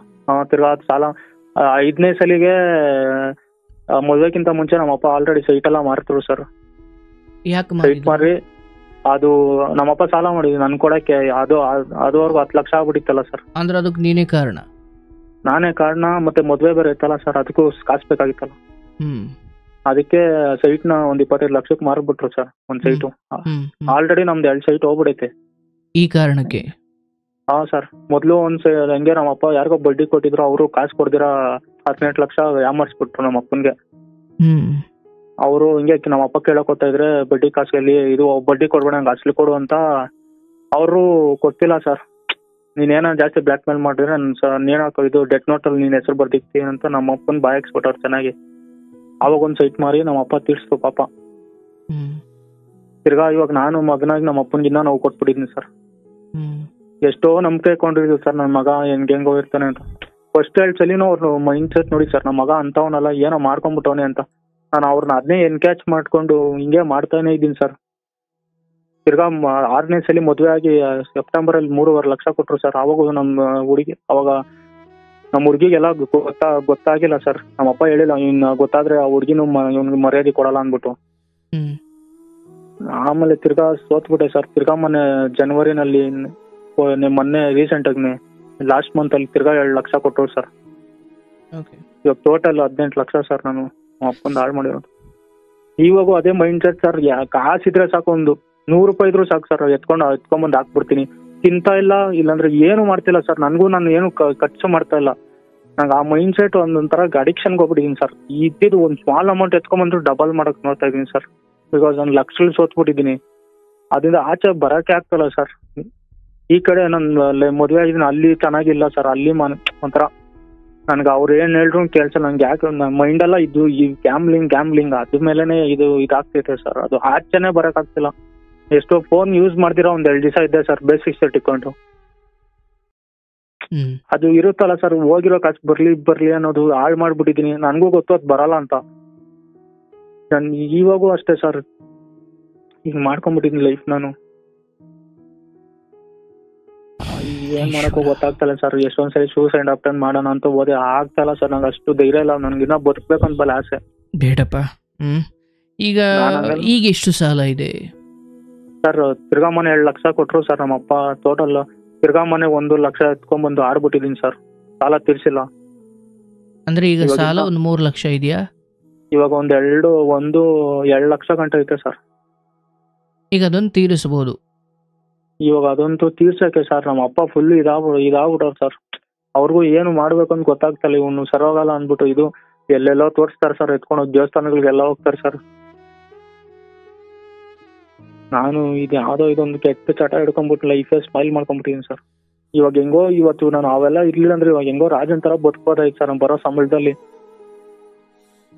ತಿರ್ಗಾ ಸಾಲ 5ನೇ ಸಲಿಗೆ ಮದ್ವೆಕ್ಕಿಂತ ಮುಂಚೆ ನಮ್ಮ ಅಪ್ಪ ಆಲ್ರೆಡಿ ಸೈಟ್ ಎಲ್ಲ ಮಾರ್ತಿದ್ರು ಸರ್. ಸೈಟ್ ಮಾರಿ ಅದು ನಮ್ಮಪ್ಪ ಸಾಲ ಮಾಡಿದ್ವಿ ನನ್ ಕೊಡಕ್ಕೆ. ಅದುವರೆಗೂ 10 ಲಕ್ಷ ಆಗ್ಬಿಟ್ಟಿತ್ತಲ್ಲ ಸರ್. ಅಂದ್ರೆ ಅದಕ್ಕೆ ನೀನೇ ಕಾರಣ? ನಾನೇ ಕಾರಣ, ಮತ್ತೆ ಮದ್ವೆ ಬೇರೆ ಇತ್ತಲ್ಲ ಸರ್, ಅದಕ್ಕೂ ಕಾಸು ಬೇಕಾಗಿತ್ತಲ್ಲ. ಅದಕ್ಕೆ ಸೈಟ್ ನ ಒಂದ್ 25 ಲಕ್ಷಕ್ಕೆ ಮಾರ್ಬಿಟ್ರು ಸರ್ ಒಂದ್ ಸೈಟು. ಆಲ್ರೆಡಿ ನಮ್ದು 2 ಸೈಟ್ ಹೋಗ್ಬಿಡೈತೆ ಈ ಕಾರಣಕ್ಕೆ. ಹಾ ಸರ್, ಮೊದ್ಲು ಹಂಗೆ ನಮ್ಮ ಅಪ್ಪ ಯಾರಿಗೋ ಬಡ್ಡಿ ಕೊಟ್ಟಿದ್ರು, ಅವರು ಕಾಸು ಕೊಡ್ದಿರಾ 18 ಲಕ್ಷ ಯಾಮರ್ಸ್ಬಿಟ್ರು ನಮ್ಮ ಅಪ್ಪನ್ಗೆ. ಅವರು ಹಿಂಗೆ ನಮ್ಮ ಅಪ್ಪ ಕೇಳಕ್ ಹೋಗ್ತಾ ಇದ್ರೆ ಬಡ್ಡಿ ಕಾಸಲ್ಲಿ ಇದು ಬಡ್ಡಿ ಕೊಡ್ಬೇಡ ನಂಗೆ ಅಸಲಿ ಕೊಡು ಅಂತ. ಅವರು ಕೊಡ್ತಿಲ್ಲ ಸರ್. ನೀನೇನ ಜಾಸ್ತಿ ಬ್ಲಾಕ್ ಮೇಲ್ ಮಾಡಿದ್ರೆ ನೀನಾಕ ಇದು ಡೆತ್ ನೋಟ್ ಅಲ್ಲಿ ನೀನ್ ಹೆಸರು ಬರ್ದಿಕ್ತೀನಿ ಅಂತ ನಮ್ಮ ಅಪ್ಪನ್ ಬಾಯಕ್ಸ್ಬಿಟ್ಟವ್ರು ಚೆನ್ನಾಗಿ. ಅವಾಗ ಒಂದ್ ಸೈಟ್ ಮಾರಿ ನಮ್ಮ ಅಪ್ಪ ತೀರ್ಸ್ತು ಪಾಪ. ತಿರ್ಗಾ ಇವಾಗ ನಾನು ಮಗನಾಗಿ ನಮ್ಮ ಅಪ್ಪನ್ಗಿನ್ನ ನಾವು ಕೊಟ್ಬಿಟ್ಟಿದ್ನಿ ಸರ್. ಎಷ್ಟೋ ನಂಬಿಕೆ ಕೊಂಡಿದ್ವಿ ಸರ್, ನನ್ನ ಮಗ ಹೆಂಗೋ ಇರ್ತಾನೆ ಅಂತ. ಫಸ್ಟ್ 2 ಸಲಿನೂ ಅವ್ರು ಮೈಂಡ್ ಸೆಟ್ ನೋಡಿ ಸರ್, ನಮ್ಮ ಮಗ ಅಂತವನಲ್ಲ ಏನೋ ಮಾಡ್ಕೊಂಡ್ಬಿಟ್ಟವನೆ ಅಂತ. ನಾನು ಅವ್ರನ್ನ ಅದನ್ನೇ ಎನ್ಕ್ಯಾಚ್ ಮಾಡ್ಕೊಂಡು ಹಿಂಗೆ ಮಾಡ್ತಾನೆ ಇದ್ದೀನಿ ಸರ್. ತಿರ್ಗಾ 6ನೇ ಸಲ ಮದುವೆ ಆಗಿ ಸೆಪ್ಟೆಂಬರ್ ಅಲ್ಲಿ 3.5 ಲಕ್ಷ ಕೊಟ್ರು ಸರ್. ಅವಾಗ ನಮ್ಮ ಹುಡುಗಿಗೆಲ್ಲ ಗೊತ್ತಾಗಿಲ್ಲ ಸರ್. ನಮ್ಮಪ್ಪ ಹೇಳಿಲ್ಲ, ಇನ್ನು ಗೊತ್ತಾದ್ರೆ ಆ ಹುಡುಗಿನೂ ಇವ್ನಿಗೆ ಮರ್ಯಾದೆ ಕೊಡಲ್ಲ ಅಂದ್ಬಿಟ್ಟು. ಆಮೇಲೆ ತಿರ್ಗಾ ಸೋತ್ಬಿಟ್ಟೆ ಸರ್. ತಿರ್ಗಾ ಮೊನ್ನೆ ಜನವರಿನಲ್ಲಿ ಮೊನ್ನೆ ರೀಸೆಂಟ್ ಆಗಿ ಲಾಸ್ಟ್ ಮಂತ್ ಅಲ್ಲಿ ತಿರ್ಗಾ 2 ಲಕ್ಷ ಕೊಟ್ಟರು ಸರ್. ಇವಾಗ ಟೋಟಲ್ 18 ಲಕ್ಷ ಸರ್ ನಾನು ಅಪ್ಪಂದು ಹಾಳು ಮಾಡಿರೋದು. ಇವಾಗೂ ಅದೇ ಮೈಂಡ್ ಸೆಟ್ ಸರ್. ಕಾಸಿದ್ರೆ ಸಾಕು, ಒಂದು 100 ರೂಪಾಯಿ ಇದ್ರು ಸಾಕು ಸರ್, ಎತ್ಕೊಂಡ್ಬಂದು ಹಾಕ್ಬಿಡ್ತೀನಿ. ತಿಂತಾ ಇಲ್ಲ, ಇಲ್ಲಾಂದ್ರೆ ಏನು ಮಾಡ್ತಿಲ್ಲ ಸರ್. ನನಗೂ ನಾನು ಏನು ಖರ್ಚು ಮಾಡ್ತಾ ಇಲ್ಲ. ನಂಗೆ ಆ ಮೈಂಡ್ ಸೆಟ್ ಒಂದೊಂಥರ ಅಡಿಕ್ಷನ್ಗೆ ಹೋಗ್ಬಿಟ್ಟಿದ್ದೀನಿ ಸರ್. ಇದ್ದಿದ್ದು ಒಂದು ಸ್ಮಾಲ್ ಅಮೌಂಟ್ ಎತ್ಕೊಂಡ್ಬಂದ್ರು ಡಬಲ್ ಮಾಡಕ್ ನೋಡ್ತಾ ಇದೀನಿ ಸರ್. ಬಿಕಾಸ್ ನಾನು ಲಕ್ಷಗಳು ಸೋತ್ಬಿಟ್ಟಿದ್ದೀನಿ. ಅದರಿಂದ ಆಚೆ ಬರಕ್ಕೆ ಆಗ್ತಲ್ಲ ಸರ್. ಈ ಕಡೆ ನನ್ನ ಮದುವೆ ಆಗಿದ್ದೀನಿ, ಅಲ್ಲಿ ಚೆನ್ನಾಗಿಲ್ಲ ಸರ್. ಅಲ್ಲಿ ಒಂಥರ ನನ್ಗೆ ಅವ್ರು ಏನ್ ಹೇಳ್ರು ಕೇಳ್ಸಲ್ಲ. ನಂಗೆ ಯಾಕೆ ಮೈಂಡ್ ಎಲ್ಲ ಇದು ಈ ಗ್ಯಾಮ್ಲಿಂಗ್ ಅದ್ರ ಮೇಲೆನೆ ಇದಾಗ್ತೈತೆ ಸರ್. ಅದು ಆಚೆನೆ ಬರಕ್ ಆಗ್ತಿಲ್ಲ. ಎಷ್ಟೋ ಫೋನ್ ಯೂಸ್ ಮಾಡ್ದಿರೋ ಒಂದ್ 2 ದಿವಸ ಇದ್ದೆ ಸರ್, ಬೇಸಿಕ್ ಸೆಟ್ ಇಟ್ಕೊಂಡು. ಅದು ಇರುತ್ತಲ್ಲ ಸರ್, ಹೋಗಿರೋ ಕಾಸು ಬರ್ಲಿ ಅನ್ನೋದು ಹಾಳು ಮಾಡ್ಬಿಟ್ಟಿದೀನಿ. ನನ್ಗೂ ಗೊತ್ತು ಅದ್ ಬರಲ್ಲ ಅಂತ. ನಾನು ಇವಾಗೂ ಅಷ್ಟೇ ಸರ್, ಈಗ ಮಾಡ್ಕೊಂಡ್ಬಿಟ್ಟಿದೀನಿ ಲೈಫ್ ನಾನು. ಏನ್ ಮಾಡಕ್ಕೂ ಗೊತ್ತಾಗ್ತಲ್ಲ ಸರ್. ಎಷ್ಟೊಂದ್ಸರಿ ಸೂಸೈಡ್ ಅಟೆಂಪ್ಟ್ ಮಾಡೋಣ ಅಂತ ಹೋದೆ, ಆಗ್ತಲ್ಲ ಸರ್. ನಂಗೆ ಅಷ್ಟು ಧೈರ್ಯ ಇಲ್ಲ. ನನ್ಗಿನ್ನ ಬದುಕ್ಬೇಕಂತ ಬಲ ಆಸೆ. ಬೇಡಪ್ಪ. ಈಗ ಎಷ್ಟು ಸಾಲ ಇದೆ ಸರ್? ತಿರ್ಗಾ ಮನೆ 2 ಲಕ್ಷ ಕೊಟ್ರು ಸರ್ ನಮ್ಮಪ್ಪ. ಟೋಟಲ್ ತಿರ್ಗಾ ಮನೆ 1 ಲಕ್ಷ ಎತ್ಕೊಂಡ್ಬಂದು ಆಡ್ಬಿಟ್ಟಿದೀನಿ ಸರ್. ಸಾಲ ತೀರ್ಸಿಲ್ಲ. ಅಂದ್ರೆ ಈಗ ಸಾಲ ಒಂದು 3 ಲಕ್ಷ ಇದೆಯಾ? ಇವಾಗ 2 ಲಕ್ಷ ಗಂಟೆ ಐತೆ ಸರ್. ಈಗ ಅದೊಂದು ತೀರಿಸಬಹುದು. ಇವಾಗ ಅದಂತೂ ತೀರ್ಸಕ್ಕೆ ಸರ್ ನಮ್ಮ ಅಪ್ಪ ಫುಲ್ ಇದಾಗ್ಬಿಟ್ಟವ್ರು ಸರ್. ಅವ್ರಿಗೂ ಏನು ಮಾಡ್ಬೇಕು ಅಂತ ಗೊತ್ತಾಗ್ತಲ್ಲ. ಇವನು ಸರೋಗಲ್ಲ ಅಂದ್ಬಿಟ್ಟು ಇದು ಎಲ್ಲೆಲ್ಲೋ ತೋರಿಸ್ತಾರೆ ಸರ್. ಎತ್ಕೊಂಡು ದೇವಸ್ಥಾನಗಳಿಗೆಲ್ಲ ಹೋಗ್ತಾರೆ ಸರ್. ನಾನು ಇದು ಯಾವ್ದೋ ಇದೊಂದು ಕೆಟ್ಟ ಚಟ ಹಿಡ್ಕೊಂಡ್ಬಿಟ್ಟು ಲೈಫೇ ಸ್ಮೈಲ್ ಮಾಡ್ಕೊಂಡ್ಬಿಟ್ಟಿದ್ದೀನಿ ಸರ್. ಇವಾಗ ಹೆಂಗೋ ಇವತ್ತು ನಾನು ಅವೆಲ್ಲ ಇರ್ಲಿಲ್ಲ ಅಂದ್ರೆ ಇವಾಗ ಹೆಂಗೋ ರಾಜನ್ ತರ ಬದುಕೋದಾಯ್ತು ಸರ್ ಬರೋ ಸಂಬಳದಲ್ಲಿ.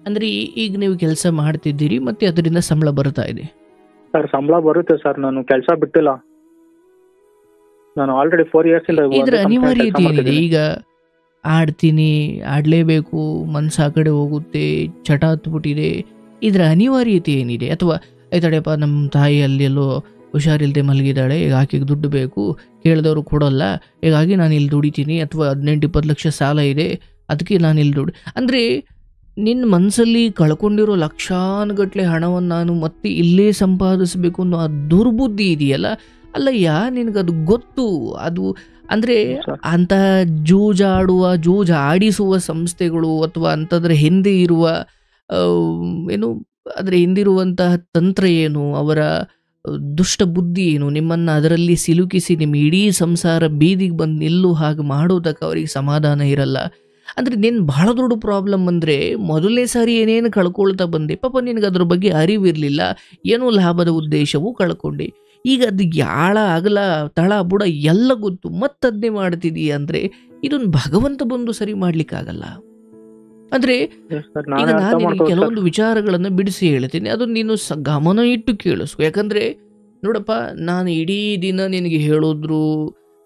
ಅಂದ್ರೆ ಈಗ ನೀವು ಕೆಲಸ ಮಾಡ್ತಿದ್ದೀರಿ ಮತ್ತೆ ಅದರಿಂದ ಸಂಬಳ ಬರ್ತಾ ಇದೆ? ಸರ್ ಸಂಬಳ ಬರುತ್ತೆ ಸರ್. ನಾನು ಕೆಲಸ ಬಿಟ್ಟಿಲ್ಲ. ನಾನು ಆಲ್ರೆಡಿ 4 years ಇಂದ ಇದ್ರ ಅನಿವಾರ್ಯತೆ ಏನಿದೆ? ಈಗ ಆಡ್ತೀನಿ, ಆಡ್ಲೇಬೇಕು, ಮನ್ಸು ಆ ಕಡೆ ಹೋಗುತ್ತೆ, ಚಟ ಹತ್ಬಿಟ್ಟಿದೆ. ಇದ್ರ ಅನಿವಾರ್ಯತೆ ಏನಿದೆ? ಅಥವಾ ಆಯ್ತಡೆಯಪ್ಪ ನಮ್ಮ ತಾಯಿ ಅಲ್ಲೆಲ್ಲೋ ಹುಷಾರಿಲ್ಲದೆ ಮಲಗಿದ್ದಾಳೆ, ಈಗ ಆಕೆಗೆ ದುಡ್ಡು ಬೇಕು, ಕೇಳಿದವರು ಕೊಡೋಲ್ಲ, ಹೀಗಾಗಿ ನಾನು ಇಲ್ಲಿ ದುಡಿತೀನಿ, ಅಥವಾ 18-20 ಲಕ್ಷ ಸಾಲ ಇದೆ ಅದಕ್ಕೆ ನಾನು ಇಲ್ಲಿ ಅಂದರೆ ನಿನ್ನ ಮನಸ್ಸಲ್ಲಿ ಕಳ್ಕೊಂಡಿರೋ ಲಕ್ಷಾನುಗಟ್ಟಲೆ ಹಣವನ್ನು ನಾನು ಮತ್ತೆ ಇಲ್ಲೇ ಸಂಪಾದಿಸಬೇಕು ಅನ್ನೋ ಆ ದುರ್ಬುದ್ಧಿ ಇದೆಯಲ್ಲ, ಅಲ್ಲಯ್ಯ ನಿನಗದು ಗೊತ್ತು. ಅದು ಅಂದರೆ ಅಂಥ ಜೂಜಾಡಿಸುವ ಸಂಸ್ಥೆಗಳು ಅಥವಾ ಅಂಥದ್ರ ಹಿಂದೆ ಇರುವ ಅದರ ಹಿಂದಿರುವಂತಹ ತಂತ್ರ ಏನು, ಅವರ ದುಷ್ಟ ಬುದ್ಧಿ ಏನು, ನಿಮ್ಮನ್ನು ಅದರಲ್ಲಿ ಸಿಲುಕಿಸಿ ನಿಮ್ಮ ಇಡೀ ಸಂಸಾರ ಬೀದಿಗೆ ಬಂದು ನಿಲ್ಲು ಹಾಗೆ ಮಾಡೋದಕ್ಕೆ ಅವರಿಗೆ ಸಮಾಧಾನ ಇರಲ್ಲ. ಅಂದರೆ ನಿನ್ನ ಭಾಳ ದೊಡ್ಡ ಪ್ರಾಬ್ಲಮ್ ಅಂದರೆ ಮೊದಲನೇ ಸಾರಿ ಏನೇನು ಕಳ್ಕೊಳ್ತಾ ಬಂದೆ, ಪಾಪ ನಿನಗೆ ಅದ್ರ ಬಗ್ಗೆ ಅರಿವಿರಲಿಲ್ಲ, ಏನೋ ಲಾಭದ ಉದ್ದೇಶವೂ ಕಳ್ಕೊಂಡೆ. ಈಗ ಅದು ಯಾಳ ಅಗಲ ತಳ ಬುಡ ಎಲ್ಲ ಗೊತ್ತು, ಮತ್ತದನ್ನೇ ಮಾಡ್ತಿದೀಯ ಅಂದರೆ ಇದನ್ನು ಭಗವಂತ ಬಂದು ಸರಿ ಮಾಡಲಿಕ್ಕಾಗಲ್ಲ. ಅಂದರೆ ಈಗ ನಾನು ಕೆಲವೊಂದು ವಿಚಾರಗಳನ್ನು ಬಿಡಿಸಿ ಹೇಳ್ತೀನಿ, ಅದನ್ನು ನೀನು ಗಮನ ಇಟ್ಟು ಕೇಳಿಸು. ಯಾಕಂದರೆ ನೋಡಪ್ಪ, ನಾನು ಇಡೀ ದಿನ ನಿನಗೆ ಹೇಳಿದ್ರು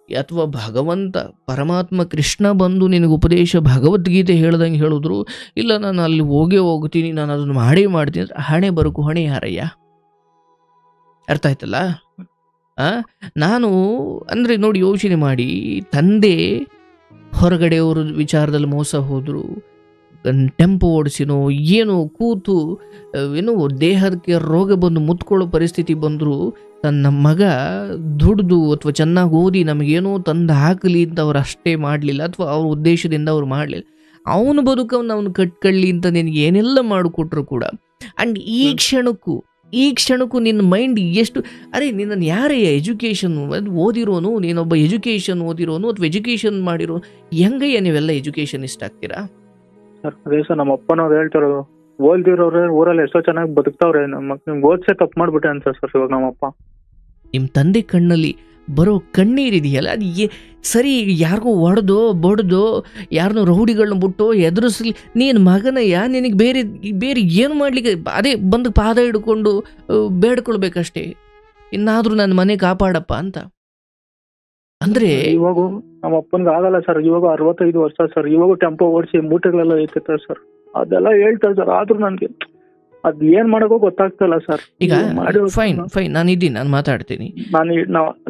ಅಥವಾ ಭಗವಂತ ಪರಮಾತ್ಮ ಕೃಷ್ಣ ಬಂದು ನಿನಗೆ ಉಪದೇಶ ಭಗವದ್ಗೀತೆ ಹೇಳ್ದಂಗೆ ಹೇಳಿದ್ರು, ಇಲ್ಲ ನಾನು ಅಲ್ಲಿ ಹೋಗ್ತೀನಿ, ನಾನು ಅದನ್ನು ಮಾಡ್ತೀನಿ ಅಂದರೆ ಹಣೆ ಬರಕು ಹೊಣೆ ಯಾರಯ್ಯ? ಅರ್ಥ ಆಯ್ತಲ್ಲ? ನಾನು ಅಂದರೆ ನೋಡಿ, ಯೋಚನೆ ಮಾಡಿ, ತಂದೆ ಹೊರಗಡೆಯವರು ವಿಚಾರದಲ್ಲಿ ಮೋಸ ಹೋದರು, ಟೆಂಪೋ ಓಡಿಸಿನೋ ಏನೋ ಕೂತು ಏನೋ ದೇಹಕ್ಕೆ ರೋಗ ಬಂದು ಮುತ್ಕೊಳ್ಳೋ ಪರಿಸ್ಥಿತಿ ಬಂದರೂ ತನ್ನ ಮಗ ದುಡ್ದು ಅಥವಾ ಚೆನ್ನಾಗಿ ಓದಿ ನಮಗೇನೋ ತಂದು ಹಾಕಲಿ ಅಂತ ಅವ್ರು ಅಷ್ಟೇ ಮಾಡಲಿಲ್ಲ, ಅಥವಾ ಅವ್ರ ಉದ್ದೇಶದಿಂದ ಅವ್ರು ಮಾಡಲಿಲ್ಲ. ಅವನು ಬದುಕವನ್ನ ಅವನು ಕಟ್ಕೊಳ್ಳಿ ಅಂತ ನಿನಗೆ ಏನೆಲ್ಲ ಮಾಡಿಕೊಟ್ರು ಕೂಡ. ಆ್ಯಂಡ್ ಈ ಕ್ಷಣಕ್ಕೂ ನಿನ್ನ ಮೈಂಡ್ ಎಷ್ಟು, ಅರೆ ನಿನ್ನನ್ನು ಯಾರೇ ಎಜುಕೇಷನ್ ಓದಿರೋನು, ನೀನೊಬ್ಬ ಎಜುಕೇಷನ್ ಓದಿರೋನು ಅಥವಾ ಎಜುಕೇಷನ್ ಮಾಡಿರೋ, ಹೆಂಗಯ್ಯ ನೀವೆಲ್ಲ ಎಜುಕೇಷನ್ ಇಷ್ಟ ಆಗ್ತೀರಾ? ಸರ್ ಅದೇ ಸರ್ ನಮ್ಮ ಅಪ್ಪನವ್ರು ಹೇಳ್ತಾರೋ, ಓಲ್ದಿರೋರೇ ಊರಲ್ಲಿ ಎಷ್ಟೋ ಚೆನ್ನಾಗಿ ಬದುಕ್ತಾವ್ರೆ, ನಮ್ಮ ಮಕ್ಳಿಗೆ ಓದ್ಸೇ ತಪ್ಪು ಮಾಡ್ಬಿಟ್ಟೆ ಅಂತ ಸರ್ ಇವಾಗ ನಮ್ಮಪ್ಪ. ನಿಮ್ಮ ತಂದೆ ಕಣ್ಣಲ್ಲಿ ಬರೋ ಕಣ್ಣೀರಿದೆಯಲ್ಲ, ಅದು ಸರಿ, ಯಾರಿಗೋ ಹೊಡೆದೋ ಬಡ್ದೋ ಯಾರನ್ನೋ ರೌಡಿಗಳನ್ನ ಬಿಟ್ಟೋ ಎದುರಿಸ್ಲಿ, ನೀನು ಮಗನಯ್ಯ, ನಿನಗೆ ಬೇರೆ ಏನು ಮಾಡಲಿಕ್ಕೆ, ಅದೇ ಬಂದು ಪಾದ ಹಿಡ್ಕೊಂಡು ಬೇಡ್ಕೊಳ್ಬೇಕಷ್ಟೇ, ಇನ್ನಾದರೂ ನನ್ನ ಮನೆ ಕಾಪಾಡಪ್ಪ ಅಂತ. ಅಂದ್ರೆ ಇವಾಗ ನಮ್ಮ ಅಪ್ಪನಿಗೆ ಆಗಲ್ಲ ಸರ್. ಇವಾಗ 65 ವರ್ಷ ಸರ್. ಇವಾಗ ಟೆಂಪೋ ಓಡಿಸಿ ಮೂಟೆಗಳೆಲ್ಲ ಐತೆ ಸರ್. ಅದೆಲ್ಲ ಹೇಳ್ತಾರೆ ಸರ್. ಆದ್ರೂ ನನ್ಗೆ ಅದ್ ಏನ್ ಮಾಡಕೋ ಗೊತ್ತಾಗ್ತಲ್ಲ ಸರ್. ಈಗ ಫೈನ್ ನಾನು ಇದ್ದೀನಿ, ನಾನು ಮಾತಾಡ್ತೀನಿ.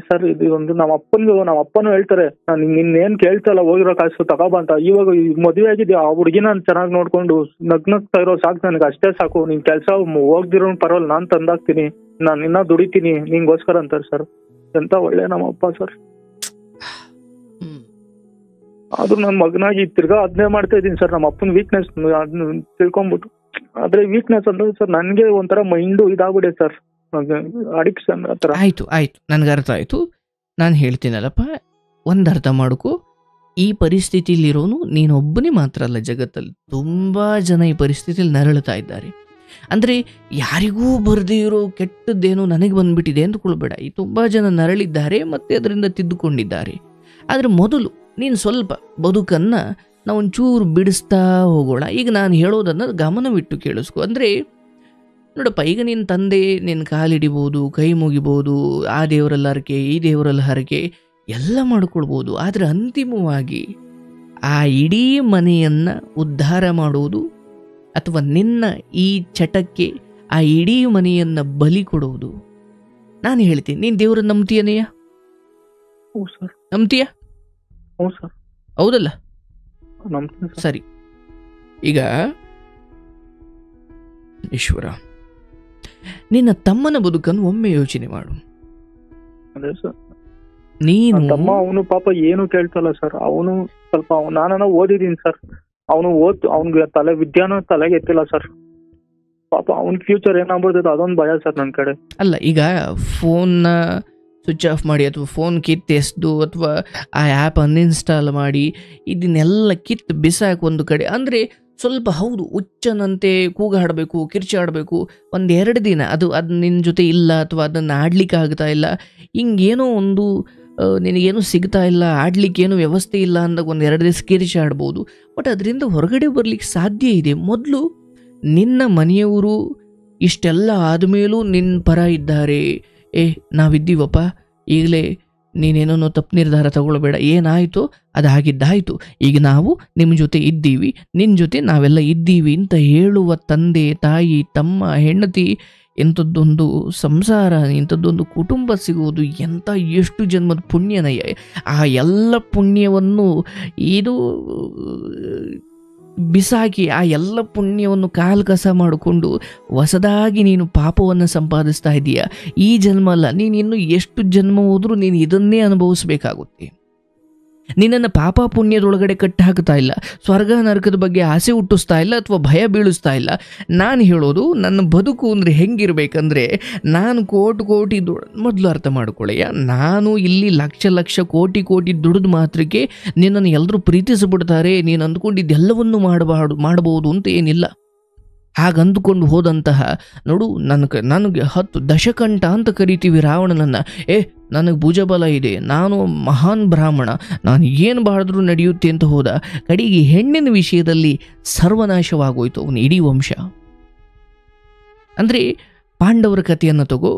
ಸರ್ ಇದು ಒಂದು ನಮ್ಮ ಅಪ್ಪನೂ ಹೇಳ್ತಾರೆ, ನಾನು ನಿನ್ನೇನ್ ಕೇಳ್ತಲ್ಲ, ಹೋಗಿರೋ ಕಾಸು ತಗೋಬ ಅಂತ. ಇವಾಗ ಮದುವೆ ಆಗಿದ್ಯಾ, ಆ ಹುಡುಗಿನ ಚೆನ್ನಾಗಿ ನೋಡ್ಕೊಂಡು ನಗ್ನಗ್ತಾ ಇರೋ ಸಾಕು, ನನಗೆ ಅಷ್ಟೇ ಸಾಕು. ನಿನ್ ಕೆಲ್ಸ ಹೋಗ್ದಿರೋ ಪರವಾಗಿಲ್ಲ, ನಾನ್ ತಂದಾಕ್ತೀನಿ, ನಾನು ಇನ್ನ ದುಡಿತೀನಿ ನಿಂಗೋಸ್ಕರ ಅಂತಾರೆ ಸರ್. ಎಂತ ಒಳ್ಳೆ ನಮ್ಮ ಅಪ್ಪ ಸರ್. ಆದ್ರೂ ನನ್ನ ಮಗನಾಗಿ ತಿರ್ಗಾ ಅದನ್ನೇ ಮಾಡ್ತಾ ಇದ್ದೀನಿ ಸರ್. ನಮ್ಮ ಅಪ್ಪನ ವೀಕ್ನೆಸ್ ಅದನ್ನ ತಿಳ್ಕೊಂಡ್ಬಿಟ್ಟು, ಆದ್ರೆ ವೀಕ್ನೆಸ್ ಅಂದ್ರೆ ಸರ್ ನನ್ಗೆ ಒಂಥರ ಮೈಂಡು ಇದಾಗ್ಬಿಡೆ ಸರ್, ಅಡಿಕ್ಷನ್ ಆತರ. ಆಯ್ತು ನನ್ಗೆ ಅರ್ಥ ಆಯ್ತು. ನಾನು ಹೇಳ್ತೀನಲ್ಲಪ್ಪ, ಒಂದು ಅರ್ಥ ಮಾಡ್ಕೊ, ಈ ಪರಿಸ್ಥಿತಿಲಿರೋನು ನೀನೊಬ್ಬನೇ ಮಾತ್ರ ಅಲ್ಲ, ಜಗತ್ತಲ್ಲಿ ತುಂಬ ಜನ ಈ ಪರಿಸ್ಥಿತಿಯಲ್ಲಿ ನರಳುತ್ತಾ ಇದ್ದಾರೆ. ಅಂದರೆ ಯಾರಿಗೂ ಬರದೇ ಇರೋ ಕೆಟ್ಟದ್ದೇನೋ ನನಗೆ ಬಂದ್ಬಿಟ್ಟಿದೆ ಅಂದ್ಕೊಳ್ಬೇಡ. ಈ ತುಂಬ ಜನ ನರಳಿದ್ದಾರೆ ಮತ್ತು ಅದರಿಂದ ತಿದ್ದುಕೊಂಡಿದ್ದಾರೆ. ಆದರೆ ಮೊದಲು ನೀನು ಸ್ವಲ್ಪ ಬದುಕನ್ನು ನಾವು ಒಂಚೂರು ಬಿಡಿಸ್ತಾ ಹೋಗೋಣ. ಈಗ ನಾನು ಹೇಳೋದನ್ನು ಗಮನವಿಟ್ಟು ಕೇಳಿಸ್ಕೊ. ಅಂದರೆ ನೋಡಪ್ಪ, ಈಗ ನಿನ್ನ ತಂದೆ ನಿನ್ನ ಕಾಲಿಡಿಬೋದು, ಕೈ ಮುಗಿಬೋದು, ಆ ದೇವರಲ್ಲಿ ಹರಕೆ, ಈ ದೇವರಲ್ಲಿ ಹರಕೆ ಎಲ್ಲ ಮಾಡ್ಕೊಳ್ಬೋದು. ಆದರೆ ಅಂತಿಮವಾಗಿ ಆ ಇಡೀ ಮನೆಯನ್ನು ಉದ್ಧಾರ ಮಾಡುವುದು ಅಥವಾ ನಿನ್ನ ಈ ಚಟಕ್ಕೆ ಆ ಇಡೀ ಮನೆಯನ್ನು ಬಲಿ ಕೊಡುವುದು. ನಾನು ಹೇಳ್ತೀನಿ, ನೀನು ದೇವರನ್ನು ನಂಬ್ತೀಯನೆಯ? ಹ್ಞೂ ಸರ್. ನಂಬ್ತೀಯ? ಹ್ಞೂ ಸರ್. ಹೌದಲ್ಲ? ನಂಬ್ತೀನಿ ಸರ್. ಸರಿ, ಈಗ ಈಶ್ವರ, ನಿನ್ನ ತಮ್ಮನ ಬದುಕನ್ನು ಒಮ್ಮೆ ಯೋಚನೆ ಮಾಡು. ಅದೇ ಸರ್, ನೀನು ತಮ್ಮ ಅವನು ಪಾಪ ಏನು ಕೇಳ್ತಲ್ಲ ಸರ್. ಅವನು ಸ್ವಲ್ಪ ನಾನು ಓದಿದೀನಿ ಸರ್. ಅವನು ಅವ್ನಿಗೆ ವಿದ್ಯಾನ ತಲೆಗೆ ಎತ್ತಿಲ್ಲ ಸರ್. ಪಾಪ ಅವ್ನ ಫ್ಯೂಚರ್ ಏನಾಗ್ಬಿಡ್ತದೆ ಅದೊಂದು ಭಯ ಸರ್ ನನ್ನ ಕಡೆ. ಅಲ್ಲ, ಈಗ ಫೋನ್ನ ಸ್ವಿಚ್ ಆಫ್ ಮಾಡಿ ಅಥವಾ ಫೋನ್ ಕಿತ್ತೆಸ್ದು ಅಥವಾ ಆ ಆ್ಯಪ್ ಅನ್ಇನ್ಸ್ಟಾಲ್ ಮಾಡಿ ಇದನ್ನೆಲ್ಲ ಕಿತ್ತು ಬಿಸಾಕಿ ಒಂದು ಕಡೆ. ಅಂದರೆ ಸ್ವಲ್ಪ ಹೌದು, ಹುಚ್ಚನಂತೆ ಕೂಗಾಡಬೇಕು, ಕಿರ್ಚಾಡಬೇಕು, 1-2 ದಿನ ಅದು ನಿನ್ನ ಜೊತೆ ಇಲ್ಲ ಅಥವಾ ಅದನ್ನು ಆಡ್ಲಿಕ್ಕೆ ಆಗ್ತಾ ಇಲ್ಲ, ಹಿಂಗೇನೋ ಒಂದು ನಿನಗೇನು ಸಿಗ್ತಾ ಇಲ್ಲ, ಆಡ್ಲಿಕ್ಕೇನು ವ್ಯವಸ್ಥೆ ಇಲ್ಲ ಅಂದಾಗ 1-2 ದಿವಸ ಕಿರ್ಚಾಡ್ಬೋದು. ಬಟ್ ಅದರಿಂದ ಹೊರಗಡೆ ಬರಲಿಕ್ಕೆ ಸಾಧ್ಯ ಇದೆ. ಮೊದಲು ನಿನ್ನ ಮನೆಯವರು ಇಷ್ಟೆಲ್ಲ ಆದಮೇಲೂ ನಿನ್ನ ಪರ ಇದ್ದಾರೆ. ನಾವಿದ್ದೀವಪ್ಪ, ಈಗಲೇ ನೀನೇನೋ ತಪ್ಪು ನಿರ್ಧಾರ ತಗೊಳ್ಬೇಡ, ಏನಾಯಿತು ಅದಾಗಿದ್ದಾಯಿತು, ಈಗ ನಾವು ನಿಮ್ಮ ಜೊತೆ ಇದ್ದೀವಿ, ನಿನ್ನ ಜೊತೆ ನಾವೆಲ್ಲ ಇದ್ದೀವಿ ಅಂತ ಹೇಳುವ ತಂದೆ, ತಾಯಿ, ತಮ್ಮ, ಹೆಂಡತಿ, ಇಂಥದ್ದೊಂದು ಸಂಸಾರ, ಇಂಥದ್ದೊಂದು ಕುಟುಂಬ ಸಿಗುವುದು ಎಂಥ ಎಷ್ಟು ಜನ್ಮದ ಪುಣ್ಯನಯ್ಯ. ಆ ಎಲ್ಲ ಪುಣ್ಯವನ್ನು ಇದು ಬಿಸಾಕಿ ಆ ಎಲ್ಲ ಪುಣ್ಯವನ್ನು ಕಾಲು ಕಸ ಮಾಡಿಕೊಂಡು ಹೊಸದಾಗಿ ನೀನು ಪಾಪವನ್ನು ಸಂಪಾದಿಸ್ತಾ ಇದೀಯ. ಈ ಜನ್ಮ ಅಲ್ಲ, ನೀನು ಇನ್ನು ಎಷ್ಟು ಜನ್ಮ ಹೋದರೂ ನೀನು ಇದನ್ನೇ ಅನುಭವಿಸ್ಬೇಕಾಗುತ್ತೆ. ನಿನ್ನನ್ನು ಪಾಪ ಪುಣ್ಯದೊಳಗಡೆ ಕಟ್ಟಿ ಹಾಕ್ತಾ ಇಲ್ಲ, ಸ್ವರ್ಗ ನರಕದ ಬಗ್ಗೆ ಆಸೆ ಹುಟ್ಟಿಸ್ತಾ ಇಲ್ಲ ಅಥವಾ ಭಯ ಬೀಳಿಸ್ತಾ ಇಲ್ಲ. ನಾನು ಹೇಳೋದು ನನ್ನ ಬದುಕು ಅಂದರೆ ಹೆಂಗಿರ್ಬೇಕಂದ್ರೆ, ನಾನು ಕೋಟಿ ಮೊದಲು ಅರ್ಥ ಮಾಡ್ಕೊಳ್ಳಯ್ಯ, ನಾನು ಇಲ್ಲಿ ಲಕ್ಷ ಕೋಟಿ ದುಡಿದು ಮಾತ್ರಕ್ಕೆ ನಿನ್ನನ್ನು ಎಲ್ಲರೂ ಪ್ರೀತಿಸಿಬಿಡ್ತಾರೆ, ನೀನು ಅಂದ್ಕೊಂಡಿದ್ದೆಲ್ಲವನ್ನೂ ಮಾಡಬಹುದು ಅಂತ ಏನಿಲ್ಲ. ಹಾಗಂದುಕೊಂಡು ಹೋದಂತಹ ನೋಡು, ನನಗೆ 10 ದಶಕಂಠ ಅಂತ ಕರಿತೀವಿ ರಾವಣನನ್ನು. ನನಗೆ ಭುಜಬಲ ಇದೆ, ನಾನು ಮಹಾನ್ ಬ್ರಾಹ್ಮಣ, ನಾನು ಏನು ಮಾಡಿದ್ರೂ ನಡೆಯುತ್ತೆ ಅಂತ ಹೋದ. ಕಡೆಗೆ ಹೆಣ್ಣಿನ ವಿಷಯದಲ್ಲಿ ಸರ್ವನಾಶವಾಗೋಯ್ತು ಅವನ ಇಡೀ ವಂಶ. ಅಂದರೆ ಪಾಂಡವರ ಕಥೆಯನ್ನು ತಗೋ,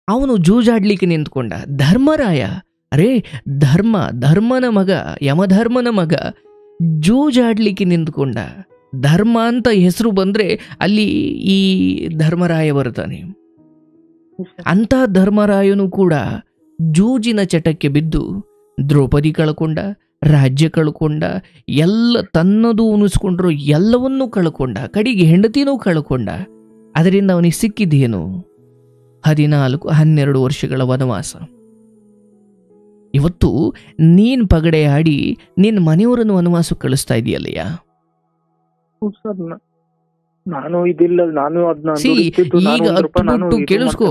ಅವನು ಜೂಜಾಡ್ಲಿಕ್ಕೆ ನಿಂತ್ಕೊಂಡ. ಧರ್ಮರಾಯ, ಧರ್ಮನ ಮಗ, ಯಮಧರ್ಮನ ಮಗ, ಜೂಜಾಡ್ಲಿಕ್ಕೆ ನಿಂತ್ಕೊಂಡ. ಧರ್ಮ ಅಂತ ಹೆಸರು ಬಂದರೆ ಅಲ್ಲಿ ಈ ಧರ್ಮರಾಯ ಬರ್ತಾನೆ. ಅಂಥ ಧರ್ಮರಾಯನು ಕೂಡ ಜೂಜಿನ ಚಟಕ್ಕೆ ಬಿದ್ದು ದ್ರೌಪದಿ ಕಳ್ಕೊಂಡ, ರಾಜ್ಯ ಕಳ್ಕೊಂಡ, ಎಲ್ಲ ತನ್ನದು ಉಣಿಸ್ಕೊಂಡ್ರು ಎಲ್ಲವನ್ನೂ ಕಳ್ಕೊಂಡ, ಕಡೆಗೆ ಹೆಂಡತಿನೂ ಕಳ್ಕೊಂಡ. ಅದರಿಂದ ಅವನಿಗೆ ಸಿಕ್ಕಿದ್ದೇನು? 14-12 ವರ್ಷಗಳ ವನವಾಸ. ಇವತ್ತು ನೀನು ಪಗಡೆ ಆಡಿ ನಿನ್ನ ಮನೆಯವರನ್ನು ವನವಾಸಕ್ಕೆ ಕಳಿಸ್ತಾ ಇದೆಯಲ್ಲಯ್ಯ. ನಾನು ಇದಿಲ್ಲ, ನಾನು ಈಗ ಕೇಳಿಸ್ಕೊ,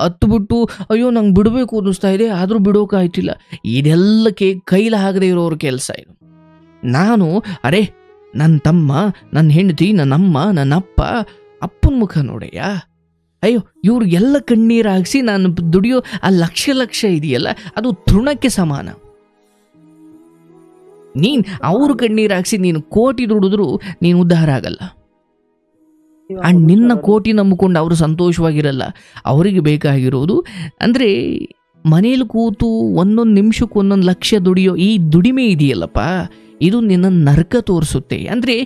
ಹತ್ಬಿಟ್ಟು ಅಯ್ಯೋ ನಂಗೆ ಬಿಡಬೇಕು ಅನ್ನಿಸ್ತಾ ಇದೆ, ಆದರೂ ಬಿಡೋಕಾಯ್ತಿಲ್ಲ, ಇದೆಲ್ಲ ಕೈಲಿ ಆಗದೆ ಇರೋರ ಕೆಲಸ ಇದು. ನಾನು ನನ್ನ ತಮ್ಮ, ನನ್ನ ಹೆಂಡತಿ, ನನ್ನಮ್ಮ, ನನ್ನಪ್ಪ, ಅಪ್ಪನ ಮುಖ ನೋಡಯ್ಯ, ಅಯ್ಯೋ ಇವ್ರಿಗೆಲ್ಲ ಕಣ್ಣೀರು ಹಾಕ್ಸಿ ನಾನು ದುಡಿಯೋ ಆ ಲಕ್ಷ ಇದೆಯಲ್ಲ, ಅದು ತೃಣಕ್ಕೆ ಸಮಾನ. ನೀನು ಅವ್ರ ಕಣ್ಣೀರು ಹಾಕ್ಸಿ ನೀನು ಕೋಟಿ ದುಡಿದ್ರು ನೀನು ಉದ್ಧಾರ ಆಗಲ್ಲ. ಆ್ಯಂಡ್ ನಿನ್ನ ಕೋಟಿ ನಂಬಿಕೊಂಡು ಅವರು ಸಂತೋಷವಾಗಿರಲ್ಲ. ಅವರಿಗೆ ಬೇಕಾಗಿರೋದು ಅಂದರೆ ಮನೇಲಿ ಕೂತು 1 ನಿಮಿಷಕ್ಕೆ 1 ಲಕ್ಷ ದುಡಿಯೋ ಈ ದುಡಿಮೆ ಇದೆಯಲ್ಲಪ್ಪ, ಇದು ನಿನ್ನ ನರಕ ತೋರಿಸುತ್ತೆ. ಅಂದರೆ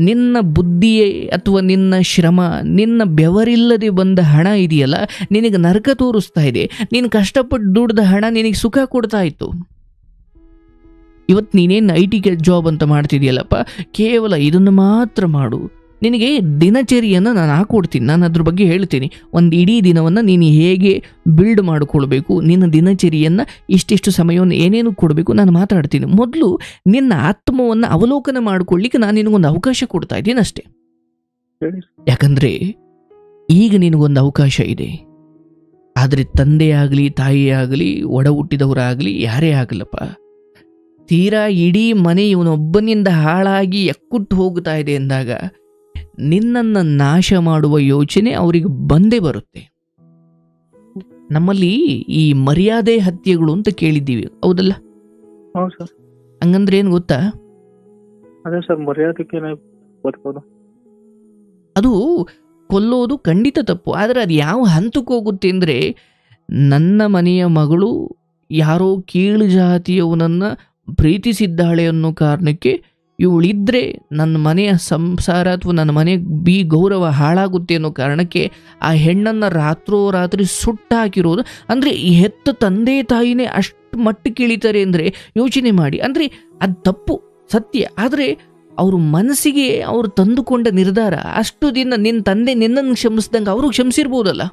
ನಿನ್ನ ಬುದ್ಧಿಯೇ ಅಥವಾ ನಿನ್ನ ಶ್ರಮ, ನಿನ್ನ ಬೆವರಿಲ್ಲದೆ ಬಂದ ಹಣ ಇದೆಯಲ್ಲ, ನಿನಗೆ ನರಕ ತೋರಿಸ್ತಾ ಇದೆ. ನೀನು ಕಷ್ಟಪಟ್ಟು ದುಡ್ದ ಹಣ ನಿನಗೆ ಸುಖ ಕೊಡ್ತಾ ಇತ್ತು. ಇವತ್ತು ನೀನೇನು IT ಜಾಬ್ ಅಂತ ಮಾಡ್ತಿದೆಯಲ್ಲಪ್ಪ, ಕೇವಲ ಇದನ್ನು ಮಾತ್ರ ಮಾಡು. ನಿನಗೆ ದಿನಚರಿಯನ್ನು ನಾನು ಹಾಕ್ಕೊಡ್ತೀನಿ, ನಾನು ಅದ್ರ ಬಗ್ಗೆ ಹೇಳ್ತೀನಿ. ಒಂದು ಇಡೀ ದಿನವನ್ನು ನೀನು ಹೇಗೆ ಬಿಲ್ಡ್ ಮಾಡಿಕೊಳ್ಬೇಕು, ನಿನ್ನ ದಿನಚರಿಯನ್ನು ಇಷ್ಟಿಷ್ಟು ಸಮಯವನ್ನು ಏನೇನು ಕೊಡಬೇಕು ನಾನು ಮಾತಾಡ್ತೀನಿ. ಮೊದಲು ನಿನ್ನ ಆತ್ಮವನ್ನು ಅವಲೋಕನ ಮಾಡ್ಕೊಳ್ಳಿಕ್ಕೆ ನಾನು ನಿನಗೊಂದು ಅವಕಾಶ ಕೊಡ್ತಾ ಇದ್ದೀನಿ ಅಷ್ಟೇ. ಯಾಕಂದರೆ ಈಗ ನಿನಗೊಂದು ಅವಕಾಶ ಇದೆ. ಆದರೆ ತಂದೆ ಆಗಲಿ ತಾಯಿ ಆಗಲಿ ಒಡ ಹುಟ್ಟಿದವರಾಗಲಿ ಯಾರೇ ಆಗಲಪ್ಪ, ತೀರಾ ಇಡೀ ಮನೆ ಇವನೊಬ್ಬನಿಂದ ಹಾಳಾಗಿ ಎಕ್ಕುಟ್ಟು ಹೋಗ್ತಾ ಇದೆ ಎಂದಾಗ ನಿನ್ನನ್ನು ನಾಶ ಮಾಡುವ ಯೋಚನೆ ಅವರಿಗೆ ಬಂದೇ ಬರುತ್ತೆ. ನಮ್ಮಲ್ಲಿ ಈ ಮರ್ಯಾದೆ ಹತ್ಯೆಗಳು ಅಂತ ಕೇಳಿದ್ದೀವಿ, ಹೌದಲ್ಲ? ಹೌದು ಸರ್. ಹಂಗಂದ್ರೆ ಏನು ಗೊತ್ತಾ? ಅದೇ ಸರ್, ಮರ್ಯಾದಕ್ಕೆ ಬದುಕೋದು. ಅದು ಕೊಲ್ಲೋದು ಖಂಡಿತ ತಪ್ಪು. ಆದರೆ ಅದು ಯಾವ ಹಂತಕ್ಕೆ ಹೋಗುತ್ತೆ ಅಂದರೆ, ನನ್ನ ಮನೆಯ ಮಗಳು ಯಾರೋ ಕೀಳು ಜಾತಿಯವನನ್ನು ಪ್ರೀತಿಸಿದ್ದಾಳೆ ಅನ್ನೋ ಕಾರಣಕ್ಕೆ ಇವಳಿದ್ರೆ ನನ್ನ ಮನೆಯ ಸಂಸಾರ ಅಥವಾ ನನ್ನ ಮನೆ ಗೌರವ ಹಾಳಾಗುತ್ತೆ ಅನ್ನೋ ಕಾರಣಕ್ಕೆ ಆ ಹೆಣ್ಣನ್ನು ರಾತ್ರೋರಾತ್ರಿ ಸುಟ್ಟಾಕಿರೋದು. ಅಂದರೆ ಹೆತ್ತ ತಂದೆ ತಾಯಿನೇ ಅಷ್ಟು ಮಟ್ಟಕ್ಕೆ ಇಳಿತಾರೆ ಅಂದರೆ ಯೋಚನೆ ಮಾಡಿ. ಅಂದರೆ ಅದು ತಪ್ಪು, ಸತ್ಯ. ಆದರೆ ಅವ್ರ ಮನಸ್ಸಿಗೆ ಅವರು ತಂದುಕೊಂಡ ನಿರ್ಧಾರ. ಅಷ್ಟು ದಿನ ನಿನ್ನ ತಂದೆ ನಿನ್ನನ್ನು ಕ್ಷಮಿಸ್ದಂಗೆ ಅವರು ಕ್ಷಮಿಸಿರ್ಬೋದಲ್ಲ.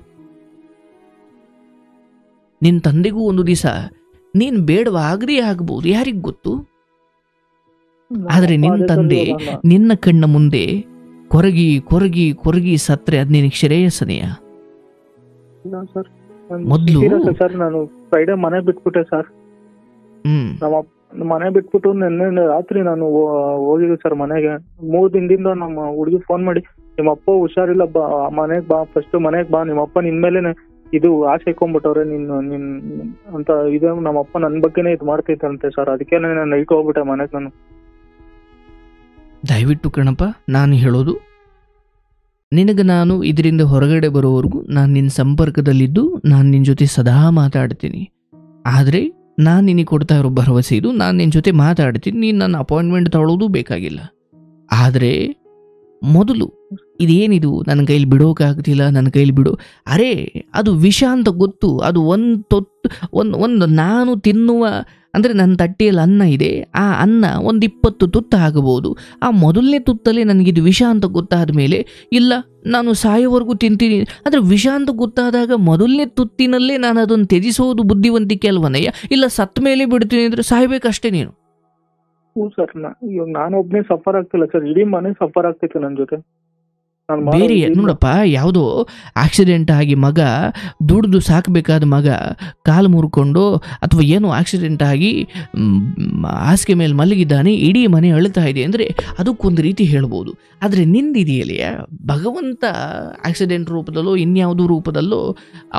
ನಿನ್ನ ತಂದೆಗೂ ಒಂದು ದಿವಸ ನೀನು ಬೇಡವಾಗದೇ ಆಗ್ಬೋದು, ಯಾರಿಗೆ ಗೊತ್ತು? ಆದರೆ ನಿನ್ನ ತಂದೆ ನಿನ್ನ ಕಣ್ಣ ಮುಂದೆ ಕೊರಗಿ ಕೊರಗಿ ಕೊರಗಿ ಸತ್ರೆ ಅದು ನಿನಗೆ ಶ್ರೇಯಸ್ಸನೆಯ? ಮೊದಲು ಸರ್ ನಾನು ಫ್ರೈಡೆ ಮನೆ ಬಿಟ್ಬಿಟ್ಟೆ ಸರ್. ಮನೆ ಬಿಟ್ಬಿಟ್ಟು ನಿನ್ನೆ ರಾತ್ರಿ ನಾನು ಹೋಗಿದ್ದೆ ಸರ್ ಮನೆಗೆ. 3 ದಿನದಿಂದ ನಮ್ಮ ಹುಡುಗಿ ಫೋನ್ ಮಾಡಿ, ನಿಮ್ಮ ಅಪ್ಪ ಹುಷಾರಿಲ್ಲ, ಬಾ ಮನೆಗ್ ಬಾ, ಫಸ್ಟ್ ಮನೆಗ್ ಬಾ, ನಿಮ್ಮ ಅಪ್ಪ ನಿನ್ ಮೇಲೆ ಇದು ಆಸೆ ಇಟ್ಕೊಂಡ್ಬಿಟ್ಟವ್ರೆ ನಿನ್ ಅಂತ ಇದೆ. ನಮ್ಮ ಅಪ್ಪ ನನ್ ಬಗ್ಗೆನೇ ಇದು ಮಾಡ್ತೈತಂತೆ ಸರ್, ಅದಕ್ಕೆ ನಾನು ನೈಟ್ ಹೋಗ್ಬಿಟ್ಟೆ ಮನೆಗೆ. ನಾನು ದಯವಿಟ್ಟು ಕಣಪ್ಪ, ನಾನು ಹೇಳೋದು ನಿನಗೆ, ನಾನು ಇದರಿಂದ ಹೊರಗಡೆ ಬರೋವರೆಗೂ ನಾನು ನಿನ್ನ ಸಂಪರ್ಕದಲ್ಲಿದ್ದು ನಾನು ನಿನ್ನ ಜೊತೆ ಸದಾ ಮಾತಾಡ್ತೀನಿ. ಆದರೆ ನಾನು ನಿನಗೆ ಕೊಡ್ತಾ ಇರೋ ಭರವಸೆ ಇದು, ನಾನು ನಿನ್ನ ಜೊತೆ ಮಾತಾಡ್ತೀನಿ, ನೀನು ನನ್ನ ಅಪಾಯಿಂಟ್ಮೆಂಟ್ ತಗೊಳ್ಳೋದು ಬೇಕಾಗಿಲ್ಲ. ಆದರೆ ಮೊದಲು ಇದೇನಿದು ನನ್ನ ಕೈಲಿ ಬಿಡೋಕ್ಕಾಗ್ತಿಲ್ಲ, ನನ್ನ ಕೈಲಿ ಬಿಡು, ಅರೇ ಅದು ವಿಷ ಅಂತ ಗೊತ್ತು. ಅದು ಒಂದು ನಾನು ತಿನ್ನುವ, ಅಂದರೆ ನನ್ನ ತಟ್ಟೆಯಲ್ಲಿ ಅನ್ನ ಇದೆ, ಆ ಅನ್ನ 20 ತುತ್ತು ಆಗಬಹುದು. ಆ ಮೊದಲನೇ ತುತ್ತಲ್ಲೇ ನನಗಿದು ವಿಷ ಅಂತ ಗೊತ್ತಾದ ಮೇಲೆ ಇಲ್ಲ ನಾನು ಸಾಯೋವರೆಗೂ ತಿಂತೀನಿ. ಆದರೆ ವಿಷ ಅಂತ ಗೊತ್ತಾದಾಗ ಮೊದಲನೇ ತುತ್ತಿನಲ್ಲೇ ನಾನು ಅದನ್ನು ತ್ಯಜಿಸೋದು ಬುದ್ಧಿವಂತಿಕೆ ಅಲ್ವನಯ್ಯ? ಇಲ್ಲ ಸತ್ತ ಮೇಲೆ ಬಿಡ್ತೀನಿ ಅಂದರೆ ಸಾಯ್ಬೇಕಷ್ಟೇ ನೀನು. ಹ್ಞೂ ಸರ್, ಇವಾಗ ನಾನು ಒಬ್ಬನೇ ಸಫರ್ ಆಗ್ತಿಲ್ಲ ಸರ್, ಇಡೀ ಮನೆ ಸಫರ್ ಆಗ್ತೈತೆ ನನ್ನ ಜೊತೆ. ಬೇರೆ ನೋಡಪ್ಪ, ಯಾವುದೋ ಆಕ್ಸಿಡೆಂಟ್ ಆಗಿ ಮಗ ದುಡ್ದು ಸಾಕಬೇಕಾದ ಮಗ ಕಾಲು ಮುರ್ಕೊಂಡು ಅಥವಾ ಏನೋ ಆಕ್ಸಿಡೆಂಟ್ ಆಗಿ ಹಾಸಿಗೆ ಮೇಲೆ ಮಲಗಿದ್ದಾನೆ, ಇಡೀ ಮನೆ ಅಳ್ತಾ ಇದೆ ಅಂದರೆ ಅದಕ್ಕೊಂದು ರೀತಿ ಹೇಳ್ಬೋದು. ಆದರೆ ನಿಂದಿದೆಯಲ್ಲಿಯ ಭಗವಂತ ಆಕ್ಸಿಡೆಂಟ್ ರೂಪದಲ್ಲೋ ಇನ್ಯಾವುದೋ ರೂಪದಲ್ಲೋ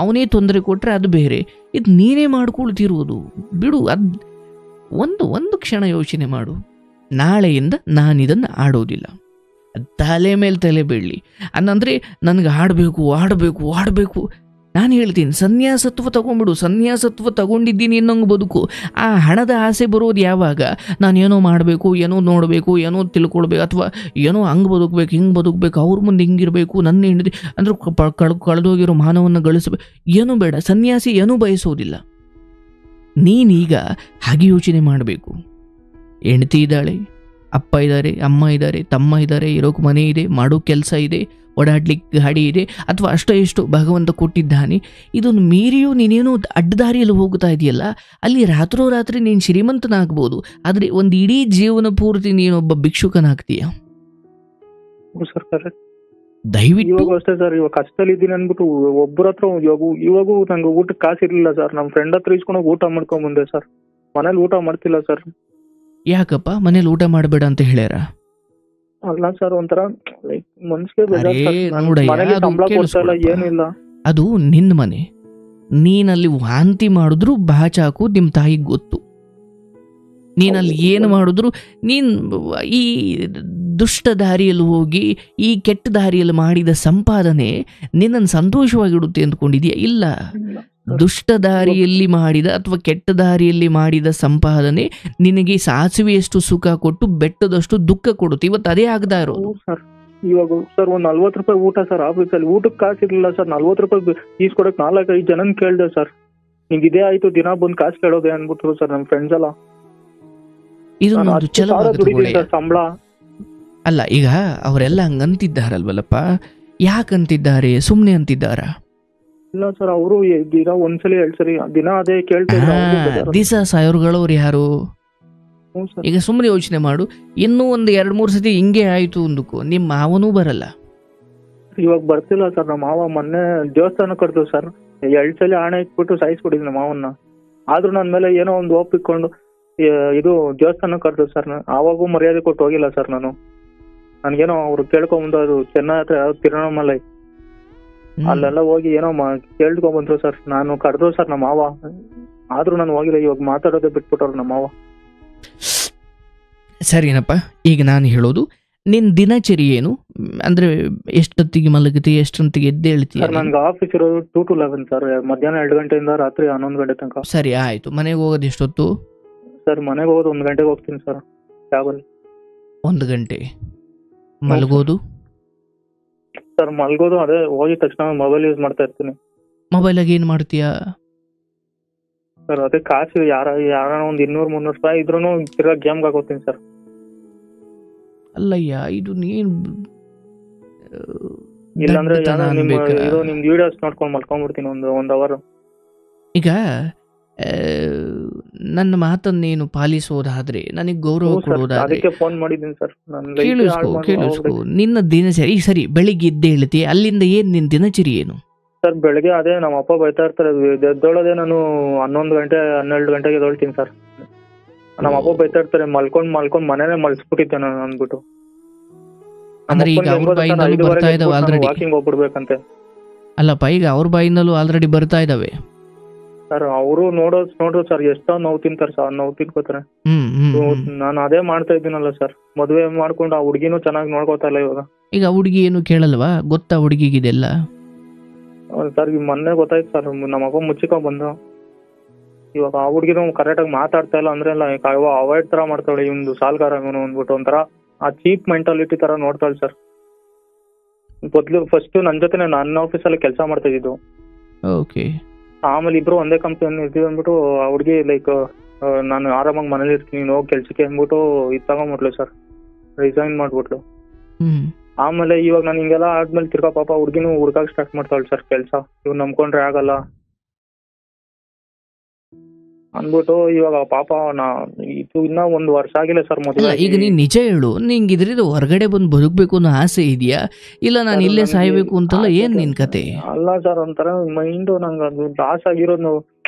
ಅವನೇ ತೊಂದರೆ ಕೊಟ್ಟರೆ ಅದು ಬೇರೆ. ಇದು ನೀನೇ ಮಾಡ್ಕೊಳ್ತಿರೋದು ಬಿಡು. ಅದು ಒಂದು ಕ್ಷಣ ಯೋಚನೆ ಮಾಡು, ನಾಳೆಯಿಂದ ನಾನಿದನ್ನು ಆಡೋದಿಲ್ಲ. ತಲೆ ಮೇಲೆ ತಲೆ ಬೀಳಲಿ ಅನ್ನಂದರೆ ನನಗೆ ಆಡಬೇಕು. ನಾನು ಹೇಳ್ತೀನಿ, ಸನ್ಯಾಸತ್ವ ತಗೊಂಡ್ಬಿಡು. ಸನ್ಯಾಸತ್ವ ತಗೊಂಡಿದ್ದೀನಿ ಅನ್ನೋಂಗೆ ಬದುಕು. ಆ ಹಣದ ಆಸೆ ಬರೋದು ಯಾವಾಗ? ನಾನು ಏನೋ ಮಾಡಬೇಕು, ಏನೋ ನೋಡಬೇಕು, ಏನೋ ತಿಳ್ಕೊಳ್ಬೇಕು, ಅಥವಾ ಏನೋ ಹಂಗೆ ಬದುಕಬೇಕು, ಹಿಂಗೆ ಬದುಕಬೇಕು, ಅವ್ರ ಮುಂದೆ ಹಿಂಗಿರಬೇಕು, ನನ್ನ ಹೆಂಡತಿ ಅಂದ್ರೆ ಕಳೆದೋಗಿರೋ ಮಾನವನ್ನು ಗಳಿಸಬೇಕು, ಏನೂ ಬೇಡ. ಸನ್ಯಾಸಿ ಏನೂ ಬಯಸೋದಿಲ್ಲ. ನೀನೀಗ ಹಾಗೆ ಯೋಚನೆ ಮಾಡಬೇಕು. ಹೆಂಡತಿ ಇದ್ದಾಳೆ, ಅಪ್ಪ ಇದ್ದಾರೆ, ಅಮ್ಮ ಇದ್ದಾರೆ, ತಮ್ಮ ಇದ್ದಾರೆ, ಇರೋಕೆ ಮನೆ ಇದೆ, ಮಾಡೋ ಕೆಲಸ ಇದೆ, ಓಡಾಡ್ಲಿಕ್ಕೆ ಗಾಡಿ ಇದೆ, ಅಥವಾ ಅಷ್ಟೋ ಇಷ್ಟು ಭಗವಂತ ಕೊಟ್ಟಿದ್ದಾನೆ. ಇದನ್ನು ಮೀರಿಯೂ ನೀನೇನೋ ಅಡ್ಡದಾರಿಯಲ್ಲಿ ಹೋಗ್ತಾ ಇದೆಯಲ್ಲ, ಅಲ್ಲಿ ರಾತ್ರೋರಾತ್ರಿ ನೀನು ಶ್ರೀಮಂತನಾಗ್ಬೋದು, ಆದರೆ ಒಂದು ಇಡೀ ಜೀವನ ಪೂರ್ತಿ ನೀನೊಬ್ಬ ಭಿಕ್ಷುಕನಾಗ್ತೀಯ. ದಯವಿಟ್ಟು ಇವಾಗ ಅಷ್ಟೇ ಸರ್, ಇವಾಗ ಕಷ್ಟದಲ್ಲಿ ಇದ್ದೀನಿ ಅಂದ್ಬಿಟ್ಟು ಒಬ್ಬರ ಹತ್ರ ಇವಾಗೂ ನಂಗೆ ಊಟಕ್ಕೆ ಕಾಸಿರ್ಲಿಲ್ಲ ಸರ್. ನಮ್ಮ ಫ್ರೆಂಡ್ ಹತ್ರ ಇಸ್ಕೊಂಡು ಊಟ ಮಾಡ್ಕೊಂಡ್ ಬಂದೆ ಸರ್. ಮನೇಲಿ ಊಟ ಮಾಡ್ತಿಲ್ಲ ಸರ್. ಯಾಕಪ್ಪ ಮನೇಲಿ ಊಟ ಮಾಡಬೇಡ ಅಂತ ಹೇಳ್ಯಾರ? ಅಲ್ಲ ಸರ್, ಒಂಥರ ಮನ್ಸಿಗೆ ಸಂಬಳ ಕೊಡ್ತಾ ಏನಿಲ್ಲ. ಅದು ನಿನ್ನ ಮನೆ, ನೀನಲ್ಲಿ ವಾಂತಿ ಮಾಡಿದ್ರು ಬಾಚಾಕು ನಿಮ್ಮ ತಾಯಿಗೆ ಗೊತ್ತು. ನೀನಲ್ಲಿ ಏನು ಮಾಡಿದ್ರು ನೀನು ಈ ದುಷ್ಟ ದಾರಿಯಲ್ಲಿ ಹೋಗಿ ಈ ಕೆಟ್ಟ ದಾರಿಯಲ್ಲಿ ಮಾಡಿದ ಸಂಪಾದನೆ ನಿನ್ನನ್ನು ಸಂತೋಷವಾಗಿಡುತ್ತೆ ಅಂದ್ಕೊಂಡಿದೆಯಾ? ಇಲ್ಲ. ದುಷ್ಟ ದಾರಿಯಲ್ಲಿ ಮಾಡಿದ ಅಥವಾ ಕೆಟ್ಟ ದಾರಿಯಲ್ಲಿ ಮಾಡಿದ ಸಂಪಾದನೆ ನಿನಗೆ ಸಾಸಿವೆಯಷ್ಟು ಸುಖ ಕೊಟ್ಟು ಬೆಟ್ಟದಷ್ಟು ದುಃಖ ಕೊಡುತ್ತೆ. ಇವತ್ತು ಅದೇ ಆಗದ ಇರೋದು ಸರ್. ಇವಾಗ ಸರ್ ಒಂದು 40 ರೂಪಾಯಿ ಊಟ ಸರ್ ಆಫೀಸಲ್ಲಿ, ಊಟಕ್ಕೆ ಕಾಸಿರ್ಲಿಲ್ಲ ಸರ್. 40 ರೂಪಾಯಿ ಈಸ್ಕೊಡಕ್ 4-5 ಜನನ್ ಕೇಳ್ದೆ ಸರ್. ನಿಂಗೆ ಇದೇ ಆಯ್ತು, ದಿನ ಬಂದು ಕಾಸು ಕೇಳೋದೆ ಅನ್ಬಿಟ್ರು ಸರ್ ನಮ್ಮ ಫ್ರೆಂಡ್ಸ್ ಎಲ್ಲ. ಇದು ಸಂಬಳ ಅಲ್ಲ. ಈಗ ಅವರೆಲ್ಲ ಹಂಗಂತಿದ್ದಾರಲ್ವಲ್ಲಪ್ಪ, ಯಾಕಂತಿದ್ದಾರೆ? ಸುಮ್ಮನೆ ಅಂತಿದ್ದಾರ? ಇಲ್ಲ ಸರ್, ಅವರು ದಿನ ಒಂದ್ಸಲಿ 2 ಸರಿ ದಿನ ಅದೇ ಕೇಳ್ತಾರೆ. ದಿವಸ ಸಾವಿರಗಳವ್ರು ಯಾರು? ಈಗ ಸುಮ್ಮನೆ ಯೋಚನೆ ಮಾಡು, ಇನ್ನೂ ಒಂದು 2-3 ಸತಿ ಹಿಂಗೆ ಆಯ್ತು ಅಂದಕ್ಕೂ ನಿಮ್ಮ ಮಾವನೂ ಬರಲ್ಲ. ಇವಾಗ ಬರ್ತಿಲ್ಲ ಸರ್ ನಮ್ಮ ಮಾವ. ಮೊನ್ನೆ ದೇವಸ್ಥಾನ ಕಟ್ತು ಸರ್, 2 ಸಲ ಆಣೆ ಇಟ್ಬಿಟ್ಟು ಸಾಯಿಸ್ಬಿಟ್ಟಿದ್ದೆ ನಮ್ಮ ಮಾವನ್ನ. ಆದ್ರೂ ನನ್ನ ಮೇಲೆ ಏನೋ ಒಂದು ಒಪ್ಪಿಕೊಂಡು ಇದು ದೇವಸ್ಥಾನ ಕರೆದ್ರು ಸರ್. ಆವಾಗೂ ಮರ್ಯಾದೆ ಕೊಟ್ಟು ಹೋಗಿಲ್ಲ ಸರ್ ನಾನು. ನನ್ಗೇನೋ ಅವ್ರು ಕೇಳ್ಕೊಂಬಂದು ಅದು ಚೆನ್ನೈ ಹತ್ರ ಯಾವ್ದು ತಿರುವಣ್ಣಾಮಲೈ ಅಲ್ಲೆಲ್ಲ ಹೋಗಿ ಏನೋ ಕೇಳ್ಕೊಂಬಂದ್ರು ಸರ್. ನಾನು ಕರೆದ್ರು ಸರ್ ನಮ್ಮ ಮಾವ, ಆದ್ರೂ ನಾನು ಹೋಗಿಲ್ಲ. ಇವಾಗ ಮಾತಾಡೋದೇ ಬಿಟ್ಬಿಟ್ಟವ್ರು ನಮ್ಮ ಮಾವ. ಸರಿನಪ್ಪ, ಈಗ ನಾನು ಹೇಳೋದು ನಿನ್ನ ದಿನಚರಿ ಏನು ಅಂದ್ರೆ ಎಷ್ಟೊತ್ತಿಗೆ ಮಲಗುತ್ತೆ, ಎಷ್ಟೊತ್ತಿಗೆ ಎದ್ದೇಳ್ತೀಯ? ಸರ್ ನನ್ಗೆ ಆಫೀಸ್ ಇರೋದು 2 to 11 ಸರ್. ಮಧ್ಯಾಹ್ನ 2 ಗಂಟೆಯಿಂದ ರಾತ್ರಿ 11 ಗಂಟೆ ತನಕ. ಸರಿ ಆಯ್ತು. ಮನೆಗೆ ಹೋಗೋದು ಎಷ್ಟೊತ್ತು? ಸರ್ ಮನೆಗೆ ಹೋಗೋದು 1 ಗಂಟೆಗೆ ಹೋಗ್ತೀನಿ ಸರ್ ಕ್ಯಾಬಲ್ಲಿ. 1 ಗಂಟೆ. ಮಲಗೋದು? ಸರ್ ಮಲ್ಗೋದು ಅದೇ ಹೋಗಿದ ತಕ್ಷಣ ಮೊಬೈಲ್ ಯೂಸ್ ಮಾಡ್ತಾ ಇರ್ತೀನಿ. ಮೊಬೈಲಾಗ ಏನು ಮಾಡ್ತೀಯಾ? ಸರ್ ಅದೇ ಕಾಸು ಯಾರ ಒಂದು 200-300 ರೂಪಾಯಿ ಇದ್ರೂ ತಿರ್ಗಾ ಗೇಮ್ಗೆ ಹಾಕೋತೀನಿ ಸರ್. ಅಲ್ಲಯ್ಯ, ಇದು ನೀನು ಇಲ್ಲಾಂದ್ರೆ ನಿಮ್ ವಿಡಿಯೋಸ್ ನೋಡ್ಕೊಂಡು ಮಲ್ಕೊಂಡ್ಬಿಡ್ತೀನಿ ಒಂದು ಅವರ್. ಈಗ ನನ್ನ ಮಾತನ್ನೇನು ಪಾಲಿಸೋದಾದ್ರೆ ನನಗೆ ಗೌರವ ಕೊಡೋದಾದ್ರೆ ಅದಕ್ಕೆ ಫೋನ್ ಮಾಡಿದ್ದೀನಿ ಸರ್. ಕೇಳಿಸ್ಕೊ ನಿನ್ನ ದಿನಚರಿ. ಈಗ ಸರಿ, ಬೆಳಿಗ್ಗೆ ಎದ್ದು ಹೇಳ್ತಿ, ಅಲ್ಲಿಂದ ಏನ್ ನಿನ್ನ ದಿನಚರಿ ಏನು? ಸರ್ ಬೆಳಗ್ಗೆ ಅದೇ ನಮ್ಮ ಅಪ್ಪ ಬೈತಾ ಇರ್ತಾರೆ, ಎದ್ದೊಳೋದೇ ನಾನು 11 ಗಂಟೆ 12 ಗಂಟೆಗೆ ಎದ್ದೊಳ್ತೀನಿ ಸರ್. ನಮ್ಮ ಅಪ್ಪ ಬೈತಾ ಇರ್ತಾರೆ, ಮಲ್ಕೊಂಡ್ ಮನೇನೆ ಮಲ್ಸ್ಬಿಟ್ಟಿದ್ದೆ ನಾನು ಅಂದ್ಬಿಟ್ಟು. ಅಂದ್ರೆ ಈಗ ಅವ್ರ ಬಾಯಿಂದಲೂ ಬರ್ತಾ ಇದಾವೆ ಆಲ್ರೆಡಿ. ವಾಕಿಂಗ್ ಹೋಗ್ಬಿಡ್ಬೇಕಂತೆ. ಅಲ್ಲಪ್ಪ, ಈಗ ಅವ್ರ ಬಾಯಿಂದಲೂ ಆಲ್ರೆಡಿ ಬರ್ತಾ ಇದಾವೆ ಸರ್. ಅವರು ನೋಡ್ರು ಸರ್, ಎಷ್ಟೋ ನೋವು ತಿಂತಾರೆ ಸರ್, ನೋವು ತಿನ್ಕೋತಾರೆ. ನಾನು ಅದೇ ಮಾಡ್ತಾ ಇದ್ದೀನಲ್ಲ ಸರ್. ಮದುವೆ ಮಾಡ್ಕೊಂಡು ಆ ಹುಡುಗಿನೂ ಚೆನ್ನಾಗಿ ನೋಡ್ಕೋತಾ ಇಲ್ಲ ಇವಾಗ. ಈಗ ಹುಡುಗಿ ಏನು ಕೇಳಲ್ವಾ? ಗೊತ್ತಾ ಹುಡುಗಿಗಿದೆಲ್ಲ? ಸರ್ ಈಗ ಮೊನ್ನೆ ಗೊತ್ತಾಯ್ತು ಸರ್, ನಮ್ಮ ಅಪ್ಪ ಮುಚ್ಚಿಕೊಂಡ್ ಬಂದು. ಇವಾಗ ಆ ಹುಡುಗಿನೂ ಕರೆಕ್ಟಾಗಿ ಮಾತಾಡ್ತಾ ಇಲ್ಲ ಅಂದ್ರೆ ಅವಾಯ್ಡ್ ತರ ಮಾಡ್ತಾಳೆ. ಇವ್ನು ಸಾಲ್ಗಾರ ಇವನು ಅಂದ್ಬಿಟ್ಟು ಒಂಥರ ಆ ಚೀಪ್ ಮೆಂಟಾಲಿಟಿ ತರ ನೋಡ್ತಾಳೆ ಸರ್. ಫಸ್ಟ್ ನನ್ನ ಜೊತೆ ನನ್ನ ಆಫೀಸಲ್ಲಿ ಕೆಲಸ ಮಾಡ್ತಾ ಇದ್ದು. ಓಕೆ. ಆಮೇಲೆ ಇಬ್ರು ಒಂದೇ ಕಂಪ್ನಿ ಇರ್ತೀವಿ ಅಂದ್ಬಿಟ್ಟು ಆ ಹುಡುಗಿ ಲೈಕ್ ನಾನು ಆರಾಮಾಗಿ ಮನೇಲಿ ಇರ್ತೀನಿ, ನೀನು ಹೋಗಿ ಕೆಲ್ಸಕ್ಕೆ ಅಂದ್ಬಿಟ್ಟು ಇದು ತಗೊಂಡ್ಬಿಟ್ಲು ಸರ್. ರಿಸೈನ್ ಮಾಡ್ಬಿಟ್ಲು. ಆಮೇಲೆ ಇವಾಗ ನಾನು ಹಿಂಗೆಲ್ಲ ಆದ್ಮೇಲೆ ತಿರ್ಗಾ ಪಾಪ ಹುಡುಗಿನೂ ಹುಡ್ಕಾಕ್ ಸ್ಟಾರ್ಟ್ ಮಾಡ್ತಾಳೆ ಸರ್ ಕೆಲಸ. ಇವ್ ನಂಬ್ಕೊಂಡ್ರೆ ಆಗಲ್ಲ ಅಂದ್ಬಿಟ್ಟು ಇವಾಗ ಪಾಪ ಇದು ಇನ್ನ 1 ವರ್ಷ ಆಗಿಲ್ಲ ಸರ್ ಮದುವೆ. ಈಗ ನೀನ್ ನಿಜ ಹೇಳು, ನಿಂಗೆ ಇದ್ರಿಂದ ಹೊರಗಡೆ ಬಂದು ಬದುಕ್ಬೇಕು ಅನ್ನೋ ಆಸೆ ಇದೆಯಾ, ಇಲ್ಲ ನಾನು ಇಲ್ಲೇ ಸಾಯ್ಬೇಕು ಅಂತಲ್ಲ? ಏನ್ ನಿನ್ ಕತೆ? ಅಲ್ಲ ಸರ್, ಒಂಥರ ಮೈಂಡ್ ನಂಗೆ ಅದು ಲಾಸ್ ಆಗಿರೋದು,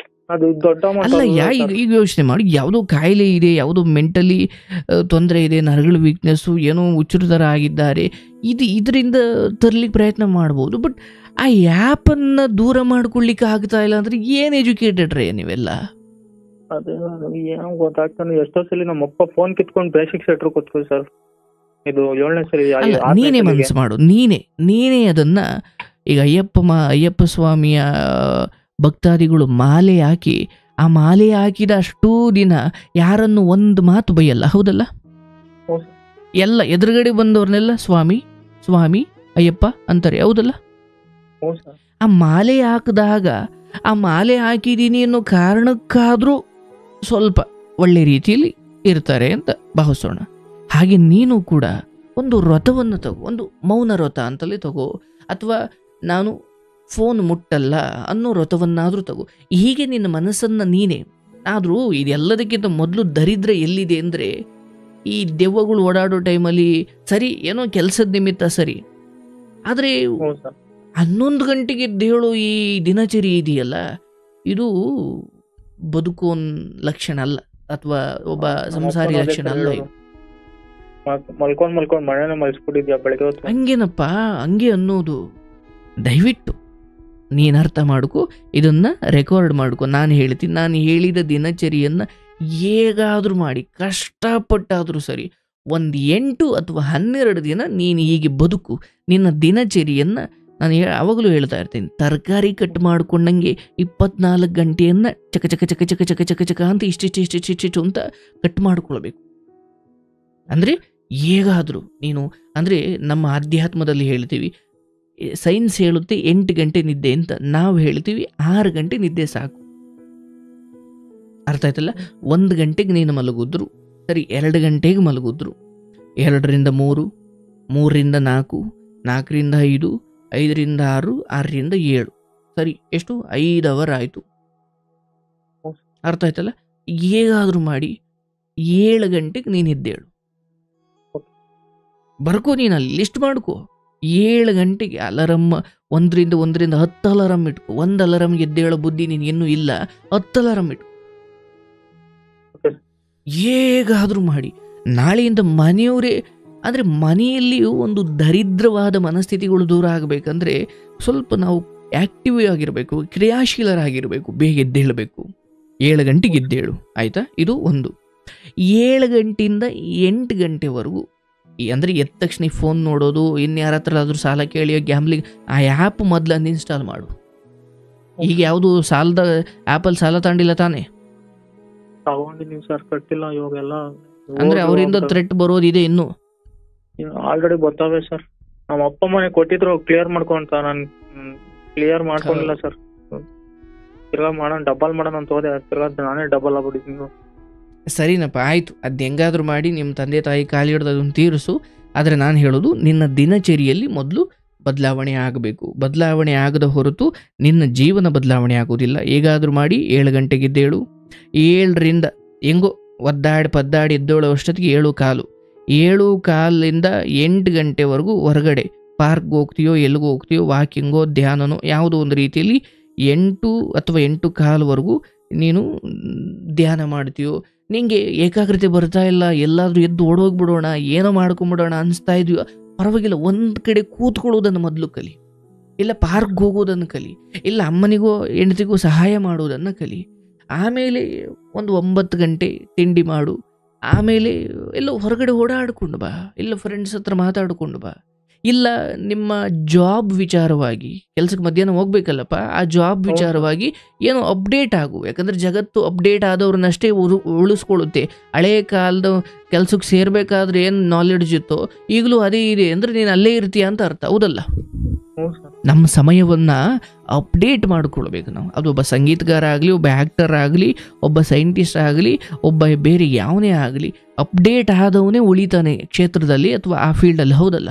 ಅದು ದೊಡ್ಡ ಅಲ್ಲ. ಈಗ ಯೋಚನೆ ಮಾಡಿ, ಯಾವುದೋ ಕಾಯಿಲೆ ಇದೆ, ಯಾವುದೋ ಮೆಂಟಲಿ ತೊಂದರೆ ಇದೆ, ನರಗಳ ವೀಕ್ನೆಸ್ಸು, ಏನೋ ಹುಚ್ಚರ ಥರ ಆಗಿದ್ದಾರೆ, ಇದರಿಂದ ತರ್ಲಿಕ್ಕೆ ಪ್ರಯತ್ನ ಮಾಡ್ಬೋದು. ಬಟ್ ಆ ಆ್ಯಪನ್ನು ದೂರ ಮಾಡ್ಕೊಳ್ಳಿಕ್ಕೆ ಆಗ್ತಾ ಇಲ್ಲ ಅಂದ್ರೆ ಏನು ಎಜುಕೇಟೆಡ್ ರೇ ನೀವೆಲ್ಲ? ಅದೇ ಏನೋ ಗೊತ್ತಾಗ್ತಾನೆ. ಎಷ್ಟೋ ಸಲ ನಮ್ಮಪ್ಪ ಫೋನ್ ಕಿತ್ಕೊಂಡು ಬೇಸಿಕ್ ಸೆಟ್ರು ಕೂತ್ಕೊಳ್ಳಿ ಸರ್. ಇದು 7ನೇ ಸರಿ. ನೀನೇ ಮನಸ್ಸು ಮಾಡು, ನೀನೇ ಅದನ್ನ. ಈಗ ಅಯ್ಯಪ್ಪ ಸ್ವಾಮಿಯ ಭಕ್ತಾದಿಗಳು ಮಾಲೆ ಹಾಕಿ, ಆ ಮಾಲೆ ಹಾಕಿದ ಅಷ್ಟೂ ದಿನ ಯಾರನ್ನು ಒಂದು ಮಾತು ಬೈಯಲ್ಲ, ಹೌದಲ್ಲ? ಎಲ್ಲ ಎದುರುಗಡೆ ಬಂದವ್ರನ್ನೆಲ್ಲ ಸ್ವಾಮಿ ಸ್ವಾಮಿ ಅಯ್ಯಪ್ಪ ಅಂತಾರೆ, ಹೌದಲ್ಲ? ಆ ಮಾಲೆ ಹಾಕಿದಾಗ ಆ ಮಾಲೆ ಹಾಕಿದೀನಿ ಅನ್ನೋ ಕಾರಣಕ್ಕಾದ್ರೂ ಸ್ವಲ್ಪ ಒಳ್ಳೆ ರೀತಿಯಲ್ಲಿ ಇರ್ತಾರೆ ಅಂತ ಭಾವಿಸೋಣ. ಹಾಗೆ ನೀನು ಕೂಡ ಒಂದು ವ್ರತವನ್ನು ತಗೋ, ಒಂದು ಮೌನ ವ್ರತ ಅಂತಲೇ ತಗೋ, ಅಥವಾ ನಾನು ಫೋನ್ ಮುಟ್ಟಲ್ಲ ಅನ್ನೋ ವ್ರತವನ್ನಾದರೂ ತಗೋ. ಹೀಗೆ ನಿನ್ನ ಮನಸ್ಸನ್ನು ನೀನೇ. ಆದರೂ ಇದೆಲ್ಲದಕ್ಕಿಂತ ಮೊದಲು ದರಿದ್ರ ಎಲ್ಲಿದೆ ಅಂದರೆ, ಈ ದೆವ್ವಗಳು ಓಡಾಡೋ ಟೈಮಲ್ಲಿ ಸರಿ ಏನೋ ಕೆಲಸದ ನಿಮಿತ್ತ ಸರಿ, ಆದರೆ 11 ಗಂಟೆಗೆ ಎದ್ದೇಳೋ ಈ ದಿನಚರಿ ಇದೆಯಲ್ಲ, ಇದು ಬದುಕೋ ಲಕ್ಷಣ ಅಲ್ಲ, ಅಥವಾ ಒಬ್ಬ ಸಂಸಾರಿ ಲಕ್ಷಣ ಅಲ್ಲ. ಇದು ಮಲ್ಕೊಂಡ್ ಮಳೆನ ಮಲ್ಸ್ಬಿಟ್ಟಿದ್ಯಾ ಬೆಳಗ್ಗೆ ಹೊತ್ತು? ಹಂಗೇನಪ್ಪ, ಹಂಗೆ ಅನ್ನೋದು. ದಯವಿಟ್ಟು ನೀನು ಅರ್ಥ ಮಾಡ್ಕೊ, ಇದನ್ನ ರೆಕಾರ್ಡ್ ಮಾಡ್ಕೊ. ನಾನು ಹೇಳ್ತೀನಿ, ನಾನು ಹೇಳಿದ ದಿನಚರಿಯನ್ನು ಹೇಗಾದರೂ ಮಾಡಿ ಕಷ್ಟಪಟ್ಟಾದರೂ ಸರಿ 8 ಅಥವಾ 12 ದಿನ ನೀನು ಹೀಗೆ ಬದುಕು. ನಿನ್ನ ದಿನಚರಿಯನ್ನು ನಾನು ಅವಾಗಲೂ ಹೇಳ್ತಾ ಇರ್ತೀನಿ, ತರಕಾರಿ ಕಟ್ ಮಾಡ್ಕೊಂಡಂಗೆ 24 ಗಂಟೆಯನ್ನು ಚಕ ಚಕ ಚಕ ಚಕ ಚಕ ಚಕ ಚಕ ಅಂತ ಇಷ್ಟಿಷ್ಟು ಅಂತ ಕಟ್ ಮಾಡ್ಕೊಳ್ಬೇಕು. ಅಂದರೆ ಹೇಗಾದರೂ ನೀನು, ಅಂದರೆ ನಮ್ಮ ಆಧ್ಯಾತ್ಮದಲ್ಲಿ ಹೇಳ್ತೀವಿ, ಸೈನ್ಸ್ ಹೇಳುತ್ತೆ 8 ಗಂಟೆ ನಿದ್ದೆ ಅಂತ, ನಾವು ಹೇಳ್ತೀವಿ 6 ಗಂಟೆ ನಿದ್ದೆ ಸಾಕು. ಅರ್ಥ ಆಯ್ತಲ್ಲ? 1 ಗಂಟೆಗೆ ನೀನು ಮಲಗಿದ್ರು ಸರಿ, 2 ಗಂಟೆಗೆ ಮಲಗಿದ್ರು, 2ರಿಂದ 3, 3ರಿಂದ 4, 4ರಿಂದ 5, 5ರಿಂದ 6, 6ರಿಂದ 7, ಸರಿ ಎಷ್ಟು? 5 ಅವರ್ ಆಯಿತು. ಅರ್ಥ ಆಯ್ತಲ್ಲ? ಹೇಗಾದರೂ ಮಾಡಿ 7 ಗಂಟೆಗೆ ನೀನು ಎದ್ದೇಳು. ಬರ್ಕೋ, ನೀನು ಅಲ್ಲಿ ಲಿಸ್ಟ್ ಮಾಡ್ಕೋ. 7 ಗಂಟೆಗೆ ಅಲಾರಮ್ 1ರಿಂದ 10 ಅಲಾರಮ್ ಇಟ್ಕೊ. 1 ಅಲಾರಮ್ಗೆ ಎದ್ದೇಳೋ ಬುದ್ಧಿ ನಿನಗಿನ್ನೂ ಇಲ್ಲ, 10 ಅಲಾರಮ್ ಇಟ್ಕೊ. ಓಕೆ ಹೇಗಾದರೂ ಮಾಡಿ ನಾಳೆಯಿಂದ ಮನೆಯವರೇ, ಅಂದರೆ ಮನೆಯಲ್ಲಿಯೂ ಒಂದು ದರಿದ್ರವಾದ ಮನಸ್ಥಿತಿಗಳು ದೂರ ಆಗಬೇಕಂದ್ರೆ ಸ್ವಲ್ಪ ನಾವು ಆ್ಯಕ್ಟಿವ್ ಆಗಿರಬೇಕು, ಕ್ರಿಯಾಶೀಲರಾಗಿರಬೇಕು, ಬೇಗ ಎದ್ದೇಳಬೇಕು. 7 ಗಂಟೆಗೆ ಎದ್ದೇಳು, ಆಯಿತಾ? ಇದು ಒಂದು. 7 ಗಂಟೆಯಿಂದ 8 ಗಂಟೆವರೆಗೂ ಅಂದರೆ ಎದ್ದ ತಕ್ಷಣ ಫೋನ್ ನೋಡೋದು, ಇನ್ಯಾರ ಹತ್ರ ಆದರೂ ಸಾಲ ಕೇಳಿ ಗ್ಯಾಮ್ಲಿಂಗ್, ಆ ಆ್ಯಪ್ ಮೊದಲು ಅನ್ಇನ್ಸ್ಟಾಲ್ ಮಾಡು. ಈಗ ಯಾವುದು ಸಾಲದ ಆ್ಯಪಲ್ಲಿ ಸಾಲ ತಗೊಂಡಿಲ್ಲ ತಾನೇ? ತಗೊಂಡಿದ್ದೀನಿ ಸರ್, ಕಟ್ಟಿಲ್ಲ ಇವಾಗೆಲ್ಲ. ಅಂದರೆ ಅವರಿಂದ ಥ್ರೆಟ್ ಬರೋದಿದೆ ಇನ್ನೂ. ಆಲ್ರೆಡಿ ಗೊತ್ತಾವೆ ಸರ್. ನಮ್ಮ ಅಪ್ಪ ಮನೆ ಕೊಟ್ಟಿದ್ರು ಕ್ಲಿಯರ್ ಮಾಡ್ಕೊಂತ, ನಾನು ಕ್ಲಿಯರ್ ಮಾಡ್ಕೊಂಡಿಲ್ಲ ಸರ್. ತಿರ್ಗಾ ಮಾಡೋಣ, ಡಬಲ್ ಮಾಡೋಣ ಅಂತ ಹೋದೆ, ತಿರ್ಗಾ ನಾನೇ ಡಬಲ್ ಆಗ್ಬಿಟ್ಟಿದ್ದೀನಿ. ಸರಿನಪ್ಪ, ಆಯಿತು. ಅದು ಹೆಂಗಾದರೂ ಮಾಡಿ ನಿಮ್ಮ ತಂದೆ ತಾಯಿ ಕಾಲಿ ಹಿಡ್ದು ಅದನ್ನು ತೀರಿಸು. ಆದರೆ ನಾನು ಹೇಳೋದು, ನಿನ್ನ ದಿನಚರಿಯಲ್ಲಿ ಮೊದಲು ಬದಲಾವಣೆ ಆಗಬೇಕು. ಬದಲಾವಣೆ ಆಗದ ಹೊರತು ನಿನ್ನ ಜೀವನ ಬದಲಾವಣೆ ಆಗೋದಿಲ್ಲ. ಹೇಗಾದರೂ ಮಾಡಿ 7 ಗಂಟೆಗೆ ಎದ್ದೇಳು. 7ರಿಂದ ಹೆಂಗೋ ಒದ್ದಾಡಿ ಪದ್ದಾಡಿ ಎದ್ದೇಳೋ ಅಷ್ಟೊತ್ತಿಗೆ 7:15. 7:15ರಿಂದ 8 ಗಂಟೆವರೆಗೂ ಹೊರಗಡೆ ಪಾರ್ಕ್ಗೆ ಹೋಗ್ತೀಯೋ, ಎಲ್ಲಿಗೂ ಹೋಗ್ತೀಯೋ, ವಾಕಿಂಗೋ, ಧ್ಯಾನನೋ ಯಾವುದೋ ಒಂದು ರೀತಿಯಲ್ಲಿ 8 ಅಥವಾ 8:15ವರೆಗೂ ನೀನು ಧ್ಯಾನ ಮಾಡ್ತೀಯೋ, ನಿಂಗೆ ಏಕಾಗ್ರತೆ ಬರ್ತಾ ಇಲ್ಲ, ಎಲ್ಲಾದರೂ ಎದ್ದು ಓಡೋಗ್ಬಿಡೋಣ, ಏನೋ ಮಾಡ್ಕೊಂಬಿಡೋಣ ಅನಿಸ್ತಾ ಇದೆಯೋ, ಪರವಾಗಿಲ್ಲ, ಒಂದು ಕಡೆ ಕೂತ್ಕೊಳ್ಳೋದನ್ನು ಮೊದಲು ಕಲಿ, ಇಲ್ಲ ಪಾರ್ಕ್ಗೆ ಹೋಗೋದನ್ನು ಕಲಿ, ಇಲ್ಲ ಅಮ್ಮನಿಗೋ ಹೆಂಡತಿಗೋ ಸಹಾಯ ಮಾಡೋದನ್ನು ಕಲಿ. ಆಮೇಲೆ ಒಂದು 9 ಗಂಟೆ ತಿಂಡಿ ಮಾಡು. ಆಮೇಲೆ ಎಲ್ಲೋ ಹೊರಗಡೆ ಓಡಾಡಿಕೊಂಡು ಬಾ, ಇಲ್ಲ ಫ್ರೆಂಡ್ಸ್ ಹತ್ರ ಮಾತಾಡಿಕೊಂಡು ಬಾ, ಇಲ್ಲ ನಿಮ್ಮ ಜಾಬ್ ವಿಚಾರವಾಗಿ, ಕೆಲಸಕ್ಕೆ ಮಧ್ಯಾಹ್ನ ಹೋಗ್ಬೇಕಲ್ಲಪ್ಪ, ಆ ಜಾಬ್ ವಿಚಾರವಾಗಿ ಏನೋ ಅಪ್ಡೇಟ್ ಆಗು. ಯಾಕಂದರೆ ಜಗತ್ತು ಅಪ್ಡೇಟ್ ಆದವ್ರನ್ನಷ್ಟೇ ಉಳಿಸ್ಕೊಳ್ಳುತ್ತೆ. ಹಳೆಯ ಕಾಲದ ಕೆಲಸಕ್ಕೆ ಸೇರಬೇಕಾದ್ರೆ ಏನು ನಾಲೆಡ್ಜ್ ಇತ್ತೋ ಈಗಲೂ ಅದೇ ಇದೆ ಅಂದರೆ ನೀನು ಅಲ್ಲೇ ಇರ್ತೀಯ ಅಂತ ಅರ್ಥ, ಹೌದಲ್ಲ? ನಮ್ಮ ಸಮಯವನ್ನು ಅಪ್ಡೇಟ್ ಮಾಡಿಕೊಳ್ಬೇಕು ನಾವು. ಅದು ಒಬ್ಬ ಸಂಗೀತಗಾರ ಆಗಲಿ, ಒಬ್ಬ ಆ್ಯಕ್ಟರ್ ಆಗಲಿ, ಒಬ್ಬ ಸೈಂಟಿಸ್ಟ್ ಆಗಲಿ, ಒಬ್ಬ ಬೇರೆ ಯಾವನೇ ಆಗಲಿ, ಅಪ್ಡೇಟ್ ಆದವನೇ ಉಳಿತಾನೆ ಕ್ಷೇತ್ರದಲ್ಲಿ ಅಥವಾ ಆ ಫೀಲ್ಡಲ್ಲಿ, ಹೌದಲ್ಲ?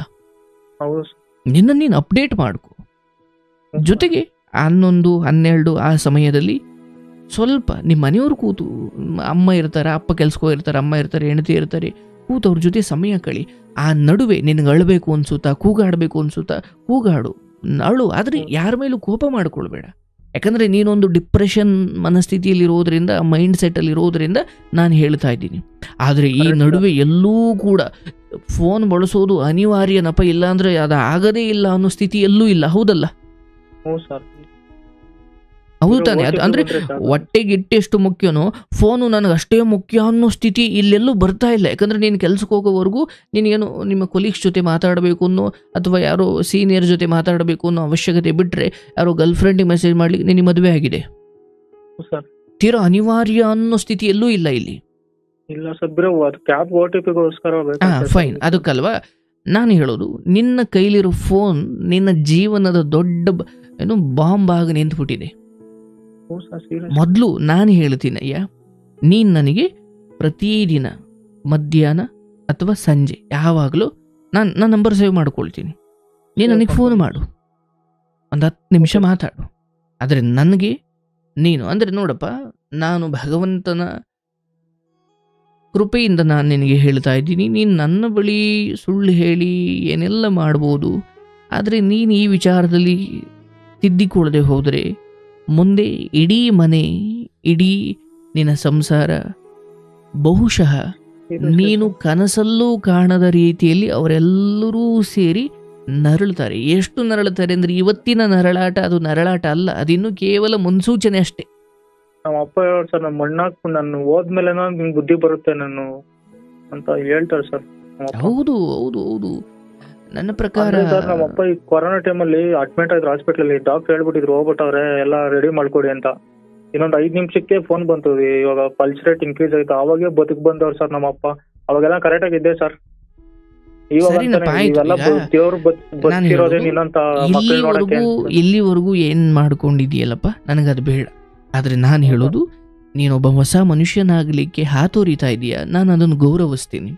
ನಿನ್ನ ನೀನು ಅಪ್ಡೇಟ್ ಮಾಡ್ಕೊ. ಜೊತೆಗೆ 11, 12 ಆ ಸಮಯದಲ್ಲಿ ಸ್ವಲ್ಪ ನಿಮ್ಮ ಮನೆಯವ್ರು ಕೂತು, ಅಮ್ಮ ಇರ್ತಾರೆ, ಅಪ್ಪ ಕೆಲ್ಸಕ್ಕೆ ಹೋಗಿರ್ತಾರೆ, ಅಮ್ಮ ಇರ್ತಾರೆ, ಹೆಂಡತಿ ಇರ್ತಾರೆ, ಕೂತು ಅವ್ರ ಜೊತೆ ಸಮಯ ಕಳಿ. ಆ ನಡುವೆ ನಿನಗೆ ಅಳಬೇಕು ಅನ್ಸುತ್ತಾ, ಕೂಗಾಡಬೇಕು ಅನ್ಸುತ್ತಾ, ಕೂಗಾಡು, ಅಳು. ಆದರೆ ಯಾರ ಮೇಲೂ ಕೋಪ ಮಾಡ್ಕೊಳ್ಬೇಡ. ಯಾಕಂದರೆ ನೀನೊಂದು ಡಿಪ್ರೆಷನ್ ಮನಸ್ಥಿತಿಯಲ್ಲಿರೋದ್ರಿಂದ, ಮೈಂಡ್ ಸೆಟ್ಟಲ್ಲಿರೋದ್ರಿಂದ ನಾನು ಹೇಳ್ತಾ ಇದ್ದೀನಿ. ಆದರೆ ಈ ನಡುವೆ ಎಲ್ಲೂ ಕೂಡ ಫೋನ್ ಬಳಸೋದು ಅನಿವಾರ್ಯನಪ್ಪ, ಇಲ್ಲಾಂದರೆ ಅದು ಆಗದೇ ಇಲ್ಲ ಅನ್ನೋ ಸ್ಥಿತಿ ಎಲ್ಲೂ ಇಲ್ಲ, ಹೌದಲ್ಲ? ಹೌದು ತಾನೆ? ಅದು ಅಂದರೆ ಹೊಟ್ಟೆಗಿಟ್ಟೆಷ್ಟು ಮುಖ್ಯನೋ ಫೋನು ನನಗೆ ಅಷ್ಟೇ ಮುಖ್ಯ ಅನ್ನೋ ಸ್ಥಿತಿ ಇಲ್ಲೆಲ್ಲೂ ಬರ್ತಾ ಇಲ್ಲ. ಯಾಕಂದರೆ ನೀನು ಕೆಲ್ಸಕ್ಕೆ ಹೋಗೋವರೆಗೂ ನೀನೇನು ನಿಮ್ಮ ಕೊಲೀಗ್ಸ್ ಜೊತೆ ಮಾತಾಡಬೇಕು ಅನ್ನೋ, ಅಥವಾ ಯಾರೋ ಸೀನಿಯರ್ ಜೊತೆ ಮಾತಾಡಬೇಕು ಅನ್ನೋ ಅವಶ್ಯಕತೆ ಬಿಟ್ಟರೆ, ಯಾರೋ ಗರ್ಲ್ ಫ್ರೆಂಡಿಗೆ ಮೆಸೇಜ್ ಮಾಡಲಿಕ್ಕೆ ನಿನಗೆ ಮದುವೆ ಆಗಿದೆ, ತೀರಾ ಅನಿವಾರ್ಯ ಅನ್ನೋ ಸ್ಥಿತಿ ಎಲ್ಲೂ ಇಲ್ಲ ಇಲ್ಲಿ. ಇಲ್ಲ ಸರ್, ಕ್ಯಾಬ್ OTPಗೋಸ್ಕರ. ಫೈನ್, ಅದಕ್ಕಲ್ವಾ ನಾನು ಹೇಳೋದು. ನಿನ್ನ ಕೈಲಿರೋ ಫೋನ್ ನಿನ್ನ ಜೀವನದ ದೊಡ್ಡ ಏನು ಬಾಂಬ್ ಆಗಿ ನಿಂತುಬಿಟ್ಟಿದೆ. ಮೊದಲು ನಾನು ಹೇಳ್ತೀನಿ ಅಯ್ಯ, ನೀನು ನನಗೆ ಪ್ರತಿದಿನ ಮಧ್ಯಾಹ್ನ ಅಥವಾ ಸಂಜೆ ಯಾವಾಗಲೂ ನನ್ನ ನಂಬರ್ ಸೇವ್ ಮಾಡ್ಕೊಳ್ತೀನಿ. ನೀನು ನನಗೆ ಫೋನ್ ಮಾಡು, ಒಂದು 10 ನಿಮಿಷ ಮಾತಾಡು. ಆದರೆ ನನಗೆ ನೀನು ಅಂದರೆ ನೋಡಪ್ಪ, ನಾನು ಭಗವಂತನ ಕೃಪೆಯಿಂದ ನಾನು ನಿನಗೆ ಹೇಳ್ತಾ ಇದ್ದೀನಿ, ನೀನು ನನ್ನ ಬಳಿ ಸುಳ್ಳು ಹೇಳಿ ಏನೆಲ್ಲ ಮಾಡ್ಬೋದು. ಆದರೆ ನೀನು ಈ ವಿಚಾರದಲ್ಲಿ ತಿದ್ದಿಕೊಳ್ಳದೆ ಹೋದರೆ ಮುಂದೆ ಇಡೀ ಮನೆ, ಇಡೀ ನಿನ್ನ ಸಂಸಾರ ಬಹುಶಃ ನೀನು ಕನಸಲ್ಲೂ ಕಾಣದ ರೀತಿಯಲ್ಲಿ ಅವರೆಲ್ಲರೂ ಸೇರಿ ನರಳುತ್ತಾರೆ. ಎಷ್ಟು ನರಳುತ್ತಾರೆ ಅಂದರೆ ಇವತ್ತಿನ ನರಳಾಟ ಅದು ನರಳಾಟ ಅಲ್ಲ, ಅದಿನ್ನೂ ಕೇವಲ ಮುನ್ಸೂಚನೆ ಅಷ್ಟೇ. ನಮ್ಮ ಅಪ್ಪ ಹೇಳೋರು ಸರ್, ನಮ್ಮ ಮಣ್ಣಾಕ್ ನಾನು ಹೋದ್ಮೇಲೆ ನಿಮ್ಗೆ ಬುದ್ಧಿ ಬರುತ್ತೆ ನಾನು ಅಂತ ಹೇಳ್ತಾರೆ ಸರ್. ಹೌದು ಹೌದು ಹೌದು. ನನ್ನ ಪ್ರಕಾರ ನಮ್ಮ ಅಪ್ಪ ಈ ಕೊರೋನಾ ಟೈಮಲ್ಲಿ ಅಡ್ಮಿಟ್ ಆಯ್ತು ಹಾಸ್ಪಿಟ್ಲಲ್ಲಿ. ಡಾಕ್ಟರ್ ಹೇಳ್ಬಿಟ್ಟಿದ್ರು ಹೋಗ್ಬಿಟ್ಟವ್ರೆ, ಎಲ್ಲ ರೆಡಿ ಮಾಡ್ಕೊಡಿ ಅಂತ. ಇನ್ನೊಂದು 5 ನಿಮಿಷಕ್ಕೆ ಫೋನ್ ಬಂತು, ಇವಾಗ ಪಲ್ಸ್ ರೇಟ್ ಇನ್ಕ್ರೀಸ್ ಆಯ್ತು. ಅವಾಗೇ ಬದುಕ್ ಬಂದವ್ರು ಸರ್ ನಮ್ಮ ಅಪ್ಪ. ಅವಾಗೆಲ್ಲ ಕರೆಕ್ಟ್ ಆಗಿದ್ದೆ ಸರ್. ಇಲ್ಲಿವರೆಗೂ ಏನ್ ಮಾಡ್ಕೊಂಡಿದೀಯಲ್ಲಪ್ಪ, ನನಗದು ಬೇಡ. ಆದ್ರೆ ನಾನು ಹೇಳೋದು, ನೀನೊಬ್ಬ ಹೊಸ ಮನುಷ್ಯನಾಗಲಿಕ್ಕೆ ಹಾತೋರಿತಾ ಇದೀಯ, ನಾನು ಅದನ್ನು ಗೌರವಿಸ್ತೀನಿ.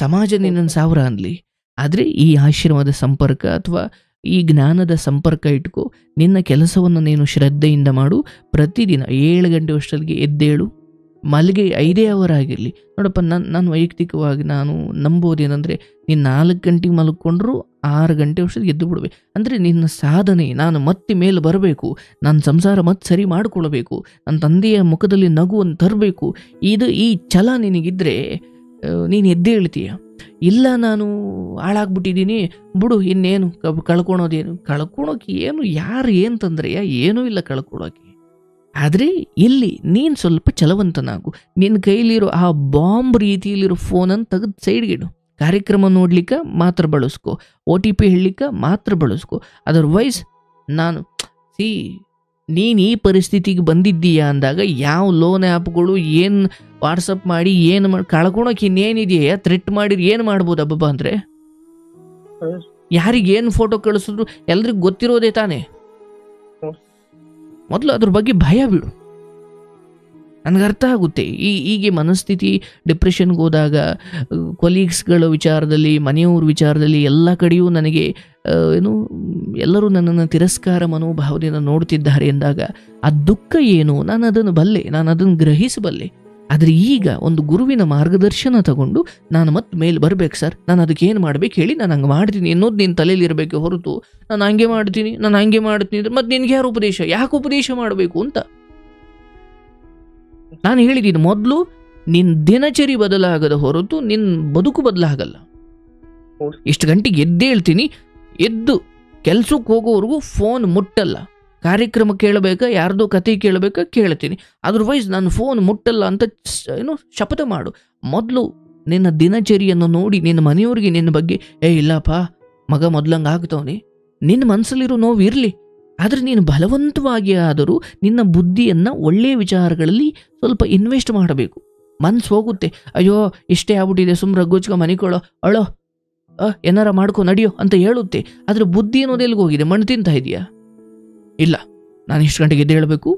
ಸಮಾಜ ನಿನ್ನನ್ನು ಸಾವಿರ ಅನ್ಲಿ, ಆದರೆ ಈ ಆಶ್ರಮದ ಸಂಪರ್ಕ ಅಥವಾ ಈ ಜ್ಞಾನದ ಸಂಪರ್ಕ ಇಟ್ಕೋ. ನಿನ್ನ ಕೆಲಸವನ್ನು ನೀನು ಶ್ರದ್ಧೆಯಿಂದ ಮಾಡು. ಪ್ರತಿದಿನ 7 ಗಂಟೆ ಅಷ್ಟೊತ್ತಿಗೆ ಎದ್ದೇಳು. ಮಲ್ಗೆ 5 ಅವರ್ ಆಗಿರಲಿ. ನೋಡಪ್ಪ, ನಾನು ವೈಯಕ್ತಿಕವಾಗಿ ನಾನು ನಂಬೋದೇನೆಂದರೆ, ನೀನು 4 ಗಂಟೆಗೆ ಮಲ್ಕೊಂಡ್ರು 6 ಗಂಟೆ ಅಷ್ಟೊತ್ತಿಗೆ ಎದ್ದು ಬಿಡ್ಬೇಕು. ಅಂದರೆ ನಿನ್ನ ಸಾಧನೆ, ನಾನು ಮತ್ತೆ ಮೇಲೆ ಬರಬೇಕು, ನನ್ನ ಸಂಸಾರ ಮತ್ತೆ ಸರಿ ಮಾಡಿಕೊಳ್ಬೇಕು, ನನ್ನ ತಂದೆಯ ಮುಖದಲ್ಲಿ ನಗುವನ್ನು ತರಬೇಕು, ಈ ಛಲ ನಿನಗಿದ್ರೆ ನೀನು ಎದ್ದೇ ಹೇಳ್ತೀಯ. ಇಲ್ಲ ನಾನು ಹಾಳಾಗ್ಬಿಟ್ಟಿದ್ದೀನಿ ಬಿಡು, ಇನ್ನೇನು ಕಳ್ಕೊಳೋಕೆ ಏನು, ಯಾರು ಏನು ತಂದ್ರೆಯ, ಏನೂ ಇಲ್ಲ ಕಳ್ಕೊಳೋಕೆ. ಆದರೆ ಇಲ್ಲಿ ನೀನು ಸ್ವಲ್ಪ ಛಲವಂತನಾಗು. ನಿನ್ನ ಕೈಲಿರೋ ಆ ಬಾಂಬ್ ರೀತಿಯಲ್ಲಿರೋ ಫೋನನ್ನು ತೆಗೆದು ಸೈಡ್ಗಿಡು. ಕಾರ್ಯಕ್ರಮ ನೋಡ್ಲಿಕ್ಕೆ ಮಾತ್ರ ಬಳಸ್ಕೊ, OTP ಹೇಳಲಿಕ್ಕೆ ಮಾತ್ರ ಬಳಸ್ಕೊ. ಅದರ್ವೈಸ್ ನೀನು ಈ ಪರಿಸ್ಥಿತಿಗೆ ಬಂದಿದ್ದೀಯಾ ಅಂದಾಗ ಯಾವ ಲೋನ್ ಆ್ಯಪ್ಗಳು ಏನು ವಾಟ್ಸಪ್ ಮಾಡಿ ಏನು ಮಾಡಿ ಕಳ್ಕೊಳಕ್ಕೆ ಇನ್ನೇನಿದೆಯಾ, ಥ್ರೆಟ್ ಮಾಡಿದ್ರೆ ಏನು ಮಾಡ್ಬೋದು ಹಬ್ಬ ಅಂದರೆ? ಯಾರಿಗೇನು ಫೋಟೋ ಕಳಿಸಿದ್ರು ಎಲ್ರಿಗೂ ಗೊತ್ತಿರೋದೇ ತಾನೇ. ಮೊದಲು ಅದ್ರ ಬಗ್ಗೆ ಭಯ ಬಿಡು. ನನಗೆ ಅರ್ಥ ಆಗುತ್ತೆ ಹೀಗೆ ಮನಸ್ಥಿತಿ ಡಿಪ್ರೆಷನ್ಗೆ ಹೋದಾಗ ಕೊಲೀಗ್ಸ್ಗಳ ವಿಚಾರದಲ್ಲಿ, ಮನೆಯವ್ರ ವಿಚಾರದಲ್ಲಿ ಎಲ್ಲ ಕಡೆಯೂ ನನಗೆ ಎಲ್ಲರೂ ನನ್ನನ್ನು ತಿರಸ್ಕಾರ ಮನೋಭಾವದಿಂದ ನೋಡ್ತಿದ್ದಾರೆ ಎಂದಾಗ ಆ ದುಃಖ ಏನು, ನಾನು ಅದನ್ನು ಬಲ್ಲೆ, ನಾನು ಅದನ್ನು ಗ್ರಹಿಸಬಲ್ಲೆ. ಆದರೆ ಈಗ ಒಂದು ಗುರುವಿನ ಮಾರ್ಗದರ್ಶನ ತಗೊಂಡು ನಾನು ಮತ್ತೆ ಮೇಲೆ ಬರಬೇಕು ಸರ್, ನಾನು ಅದಕ್ಕೆ ಏನು ಮಾಡಬೇಕು ಹೇಳಿ, ನಾನು ಹಂಗೆ ಮಾಡ್ತೀನಿ ಅನ್ನೋದು ನಿನ್ನ ತಲೆಯಲ್ಲಿ ಇರಬೇಕು ಹೊರತು ನಾನು ಹಂಗೆ ಮಾಡ್ತೀನಿ ಅಂದರೆ ಮತ್ತೆ ನಿನಗೆ ಯಾರು ಉಪದೇಶ, ಯಾಕೆ ಉಪದೇಶ ಮಾಡಬೇಕು ಅಂತ ನಾನು ಹೇಳಿದ್ದೀನಿ. ಮೊದಲು ನಿನ್ನ ದಿನಚರಿ ಬದಲಾಗದ ಹೊರತು ನಿನ್ನ ಬದುಕು ಬದಲಾಗಲ್ಲ. ಇಷ್ಟು ಗಂಟೆಗೆ ಎದ್ದೇ ಹೇಳ್ತೀನಿ, ಎದ್ದು ಕೆಲ್ಸಕ್ಕೆ ಹೋಗೋವರೆಗೂ ಫೋನ್ ಮುಟ್ಟಲ್ಲ. ಕಾರ್ಯಕ್ರಮ ಕೇಳಬೇಕಾ, ಯಾರ್ದೋ ಕತೆ ಕೇಳಬೇಕಾ ಕೇಳ್ತೀನಿ, ಅದರ್ವೈಸ್ ನಾನು ಫೋನ್ ಮುಟ್ಟಲ್ಲ ಅಂತ ಶಪಥ ಮಾಡು. ಮೊದಲು ನಿನ್ನ ದಿನಚರಿಯನ್ನು ನೋಡಿ ನಿನ್ನ ಮನೆಯವ್ರಿಗೆ ನಿನ್ನ ಬಗ್ಗೆ ಇಲ್ಲಪ್ಪ ಮಗ ಮೊದಲಂಗೆ ಆಗ್ತವನೆ, ನಿನ್ನ ಮನಸ್ಸಲ್ಲಿರೋ ನೋವು ಇರಲಿ, ಆದರೆ ನೀನು ಬಲವಂತವಾಗಿ ಆದರೂ ನಿನ್ನ ಬುದ್ಧಿಯನ್ನು ಒಳ್ಳೆಯ ವಿಚಾರಗಳಲ್ಲಿ ಸ್ವಲ್ಪ ಇನ್ವೆಸ್ಟ್ ಮಾಡಬೇಕು. ಮನಸ್ಸು ಹೋಗುತ್ತೆ, ಅಯ್ಯೋ ಇಷ್ಟೇ ಆಗ್ಬಿಟ್ಟಿದೆ, ಸುಮ್ಮನೆ ರಗ್ಗೋಚ್ಕ ಮನಿಕೊಳ್ಳೋ, ಅಳೋ ಏನಾರ ಮಾಡ್ಕೊ ನಡಿಯೋ ಅಂತ ಹೇಳುತ್ತೆ. ಆದರೆ ಬುದ್ಧಿ ಅನ್ನೋದು ಎಲ್ಲಿಗೆ ಹೋಗಿದೆ? ಮಣ್ಣು ತಿಂತಾ ಇದೆಯಾ? ಇಲ್ಲ, ನಾನು ಇಷ್ಟು ಗಂಟೆಗೆ ಎದ್ದು ಹೇಳಬೇಕು,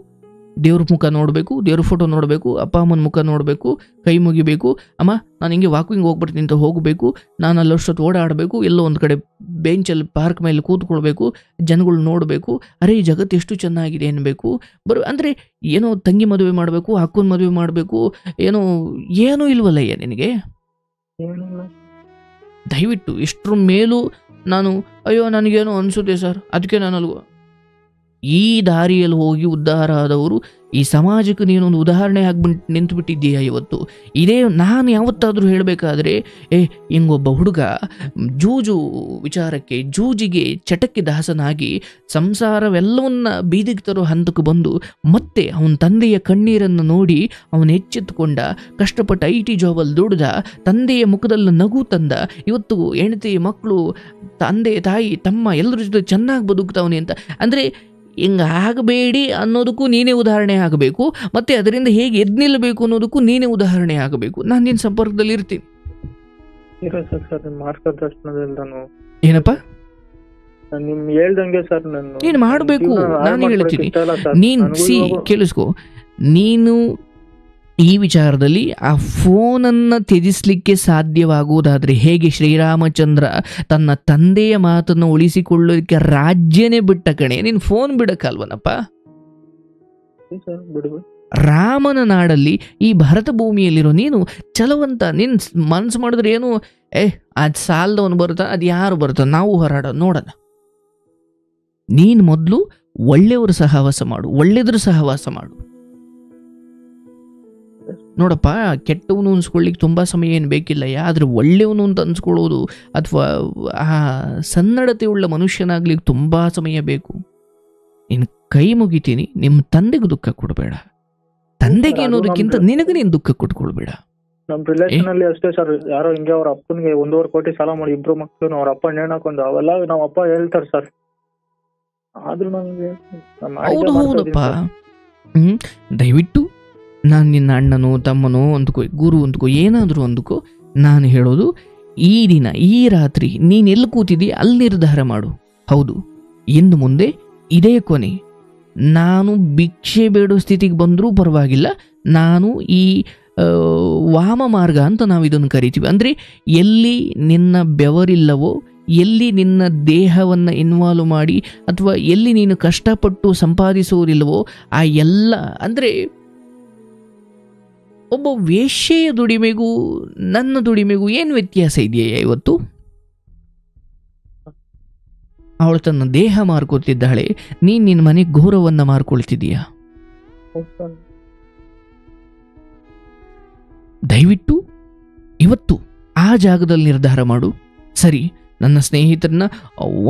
ದೇವ್ರ ಮುಖ ನೋಡಬೇಕು, ದೇವ್ರ ಫೋಟೋ ನೋಡಬೇಕು, ಅಪ್ಪ ಅಮ್ಮನ ಮುಖ ನೋಡಬೇಕು, ಕೈ ಮುಗಿಬೇಕು, ಅಮ್ಮ ನಾನು ಹಿಂಗೆ ವಾಕಿಂಗ್ ಹೋಗ್ಬಿಡ್ತೀನಿ ಅಂತ ಹೋಗಬೇಕು, ನಾನು ಅಲ್ಲಷ್ಟೊತ್ತು ಓಡಾಡಬೇಕು, ಎಲ್ಲೋ ಒಂದು ಕಡೆ ಬೆಂಚಲ್ಲಿ ಪಾರ್ಕ್ ಮೇಲೆ ಕೂತ್ಕೊಳ್ಬೇಕು, ಜನಗಳು ನೋಡಬೇಕು, ಅರೆ ಈ ಜಗತ್ತು ಎಷ್ಟು ಚೆನ್ನಾಗಿದೆ ಅನ್ನಬೇಕು. ಅಂದರೆ ಏನೋ ತಂಗಿ ಮದುವೆ ಮಾಡಬೇಕು, ಅಕ್ಕನ ಮದುವೆ ಮಾಡಬೇಕು, ಏನೂ ಇಲ್ವಲ್ಲಯ್ಯ ನಿನಗೆ. ದಯವಿಟ್ಟು ಇಷ್ಟರ ಮೇಲೂ ನಾನು ಅಯ್ಯೋ ನನಗೇನೋ ಅನಿಸುತ್ತೆ ಸರ್, ಅದಕ್ಕೆ ನಾನು ಈ ದಾರಿಯಲ್ಲಿ ಹೋಗಿ ಉದ್ಧಾರ ಆದವರು ಈ ಸಮಾಜಕ್ಕೆ ನೀನೊಂದು ಉದಾಹರಣೆ ಆಗ್ಬಿಟ್ಟು ನಿಂತುಬಿಟ್ಟಿದ್ದೀಯಾ ಇವತ್ತು. ಇದೇ ನಾನು ಯಾವತ್ತಾದರೂ ಹೇಳಬೇಕಾದ್ರೆ ಹಿಂಗೊಬ್ಬ ಹುಡುಗ ಜೂಜಿಗೆ ಚಟಕ್ಕೆ ದಾಸನಾಗಿ ಸಂಸಾರವೆಲ್ಲವನ್ನ ಬೀದಿಗೆ ತರೋ ಹಂತಕ್ಕೆ ಬಂದು ಮತ್ತೆ ಅವನ ತಂದೆಯ ಕಣ್ಣೀರನ್ನು ನೋಡಿ ಅವನು ಎಚ್ಚೆತ್ತುಕೊಂಡ, ಕಷ್ಟಪಟ್ಟ IT ಜಾಬಲ್ಲಿ ದುಡ್ದ, ತಂದೆಯ ಮುಖದಲ್ಲಿ ನಗು ತಂದ, ಇವತ್ತು ಹೆಂಡತಿ ಮಕ್ಕಳು ತಂದೆ ತಾಯಿ ತಮ್ಮ ಎಲ್ಲರ ಜೊತೆ ಚೆನ್ನಾಗಿ ಬದುಕ್ತಾವನೆ ಅಂತ. ಅಂದರೆ ಹಿಂಗೆ ಆಗಬೇಡಿ ಅನ್ನೋದಕ್ಕೂ ನೀನೇ ಉದಾಹರಣೆ ಆಗಬೇಕು, ಮತ್ತು ಅದರಿಂದ ಹೇಗೆ ಎದ್ದು ನಿಲ್ಲಬೇಕು ಅನ್ನೋದಕ್ಕೂ ನೀನೇ ಉದಾಹರಣೆ ಆಗಬೇಕು. ನಾನು ನಿನ್ನ ಸಂಪರ್ಕದಲ್ಲಿ ಇರ್ತೀನಿ. ಏನಪ್ಪ ನೀನು ಮಾಡಬೇಕು, ನಾನು ಹೇಳ್ತೀನಿ. ಕೇಳಿಸ್ಕೊ, ನೀನು ಈ ವಿಚಾರದಲ್ಲಿ ಆ ಫೋನನ್ನು ತ್ಯಜಿಸಲಿಕ್ಕೆ ಸಾಧ್ಯವಾಗುವುದಾದರೆ ಹೇಗೆ ಶ್ರೀರಾಮಚಂದ್ರ ತನ್ನ ತಂದೆಯ ಮಾತನ್ನು ಉಳಿಸಿಕೊಳ್ಳಲಿಕ್ಕೆ ರಾಜ್ಯನೇ ಬಿಟ್ಟ ಕಣೆ, ನೀನು ಫೋನ್ ಬಿಡಕ್ಕಲ್ವನಪ್ಪ. ರಾಮನ ನಾಡಲ್ಲಿ ಈ ಭರತ ಭೂಮಿಯಲ್ಲಿರೋ ನೀನು ಛಲವಂತ, ನಿನ್ನ ಮನಸ್ಸು ಮಾಡಿದ್ರೆ ಏನು ಅದು ಸಾಲದವನು ಬರುತ್ತಾ, ಅದು ಯಾರು ಬರುತ್ತಾ, ನಾವು ಹೋರಾಡೋ ನೋಡೋಣ. ನೀನು ಮೊದಲು ಒಳ್ಳೆಯವರು ಸಹವಾಸ ಮಾಡು, ಒಳ್ಳೆಯದ್ರ ಸಹವಾಸ ಮಾಡು. ನೋಡಪ್ಪ, ಕೆಟ್ಟವನು ಅನ್ಸ್ಕೊಳ್ಳಿಕ್ಕೆ ತುಂಬ ಸಮಯ ಏನು ಬೇಕಿಲ್ಲಯ್ಯ, ಆದರೆ ಒಳ್ಳೆಯವನು ಅಂತ ಅನ್ಸ್ಕೊಳ್ಳೋದು ಅಥವಾ ಆ ಸನ್ನಡತೆ ಉಳ್ಳ ಮನುಷ್ಯನಾಗ್ಲಿಕ್ಕೆ ತುಂಬ ಸಮಯ ಬೇಕು. ನೀನು ಕೈ ಮುಗಿತೀನಿ, ನಿಮ್ಮ ತಂದೆಗೆ ದುಃಖ ಕೊಡಬೇಡ. ತಂದೆಗೆ ಅನ್ನೋದಕ್ಕಿಂತ ನಿನಗೆ ನೀನು ದುಃಖ ಕೊಟ್ಕೊಳ್ಬೇಡ. ನಮ್ ರಿಲೇಷನ್ ಅಲ್ಲಿ ಅಷ್ಟೇ ಸರ್, ಯಾರೋ ಹಿಂಗೆ ಅವ್ರ ಅಪ್ಪನಿಗೆ 1.5 ಕೋಟಿ ಸಾಲ ಮಾಡಿ 2 ಮಕ್ಕಳು ಅವ್ರ ಅಪ್ಪ ನೇಣಾಕೊಂಡು ಅವೆಲ್ಲ ನಮ್ಮ ಅಪ್ಪ ಹೇಳ್ತಾರೆ ಸರ್. ಆದ್ರೂ ನನಗೆ ಹೌದಪ್ಪ, ದಯವಿಟ್ಟು ನಾನು ನಿನ್ನ ಅಣ್ಣನೋ ತಮ್ಮನೋ ಅಂದ್ಕೋ, ಗುರು ಅಂದ್ಕೋ, ಏನಾದರೂ ಅಂದ್ಕೋ, ನಾನು ಹೇಳೋದು ಈ ದಿನ ಈ ರಾತ್ರಿ ನೀನು ಎಲ್ಲಿ ಕೂತಿದ್ದೀ ಅಲ್ಲಿ ನಿರ್ಧಾರ ಮಾಡು. ಹೌದು, ಇನ್ನು ಮುಂದೆ ಇದೇ ಕೊನೆ. ನಾನು ಭಿಕ್ಷೆ ಬೇಡೋ ಸ್ಥಿತಿಗೆ ಬಂದರೂ ಪರವಾಗಿಲ್ಲ, ನಾನು ಈ ವಾಮ ಮಾರ್ಗ ಅಂತ ನಾವು ಇದನ್ನು ಕರಿತೀವಿ. ಅಂದರೆ ಎಲ್ಲಿ ನಿನ್ನ ಬೆವರಿಲ್ಲವೋ, ಎಲ್ಲಿ ನಿನ್ನ ದೇಹವನ್ನು ಇನ್ವಾಲ್ವ್ ಮಾಡಿ ಅಥವಾ ಎಲ್ಲಿ ನೀನು ಕಷ್ಟಪಟ್ಟು ಸಂಪಾದಿಸುವುದಿಲ್ಲವೋ ಆ ಎಲ್ಲ, ಅಂದರೆ ಒಬ್ಬ ವೇಶ್ಯೆಯ ದುಡಿಮೆಗೂ ನನ್ನ ದುಡಿಮೆಗೂ ಏನು ವ್ಯತ್ಯಾಸ ಇದೆಯಾ ಇವತ್ತು? ಅವಳು ತನ್ನ ದೇಹ ಮಾರ್ಕೊತಿದ್ದಾಳೆ, ನೀನು ನಿನ್ನ ಮನೆಗೆ ಗೌರವವನ್ನು ಮಾರ್ಕೊಳ್ತಿದೀಯ. ಹೌದು ಸರ್. ದಯವಿಟ್ಟು ಇವತ್ತು ಆ ಜಾಗದಲ್ಲಿ ನಿರ್ಧಾರ ಮಾಡು. ಸರಿ, ನನ್ನ ಸ್ನೇಹಿತರನ್ನ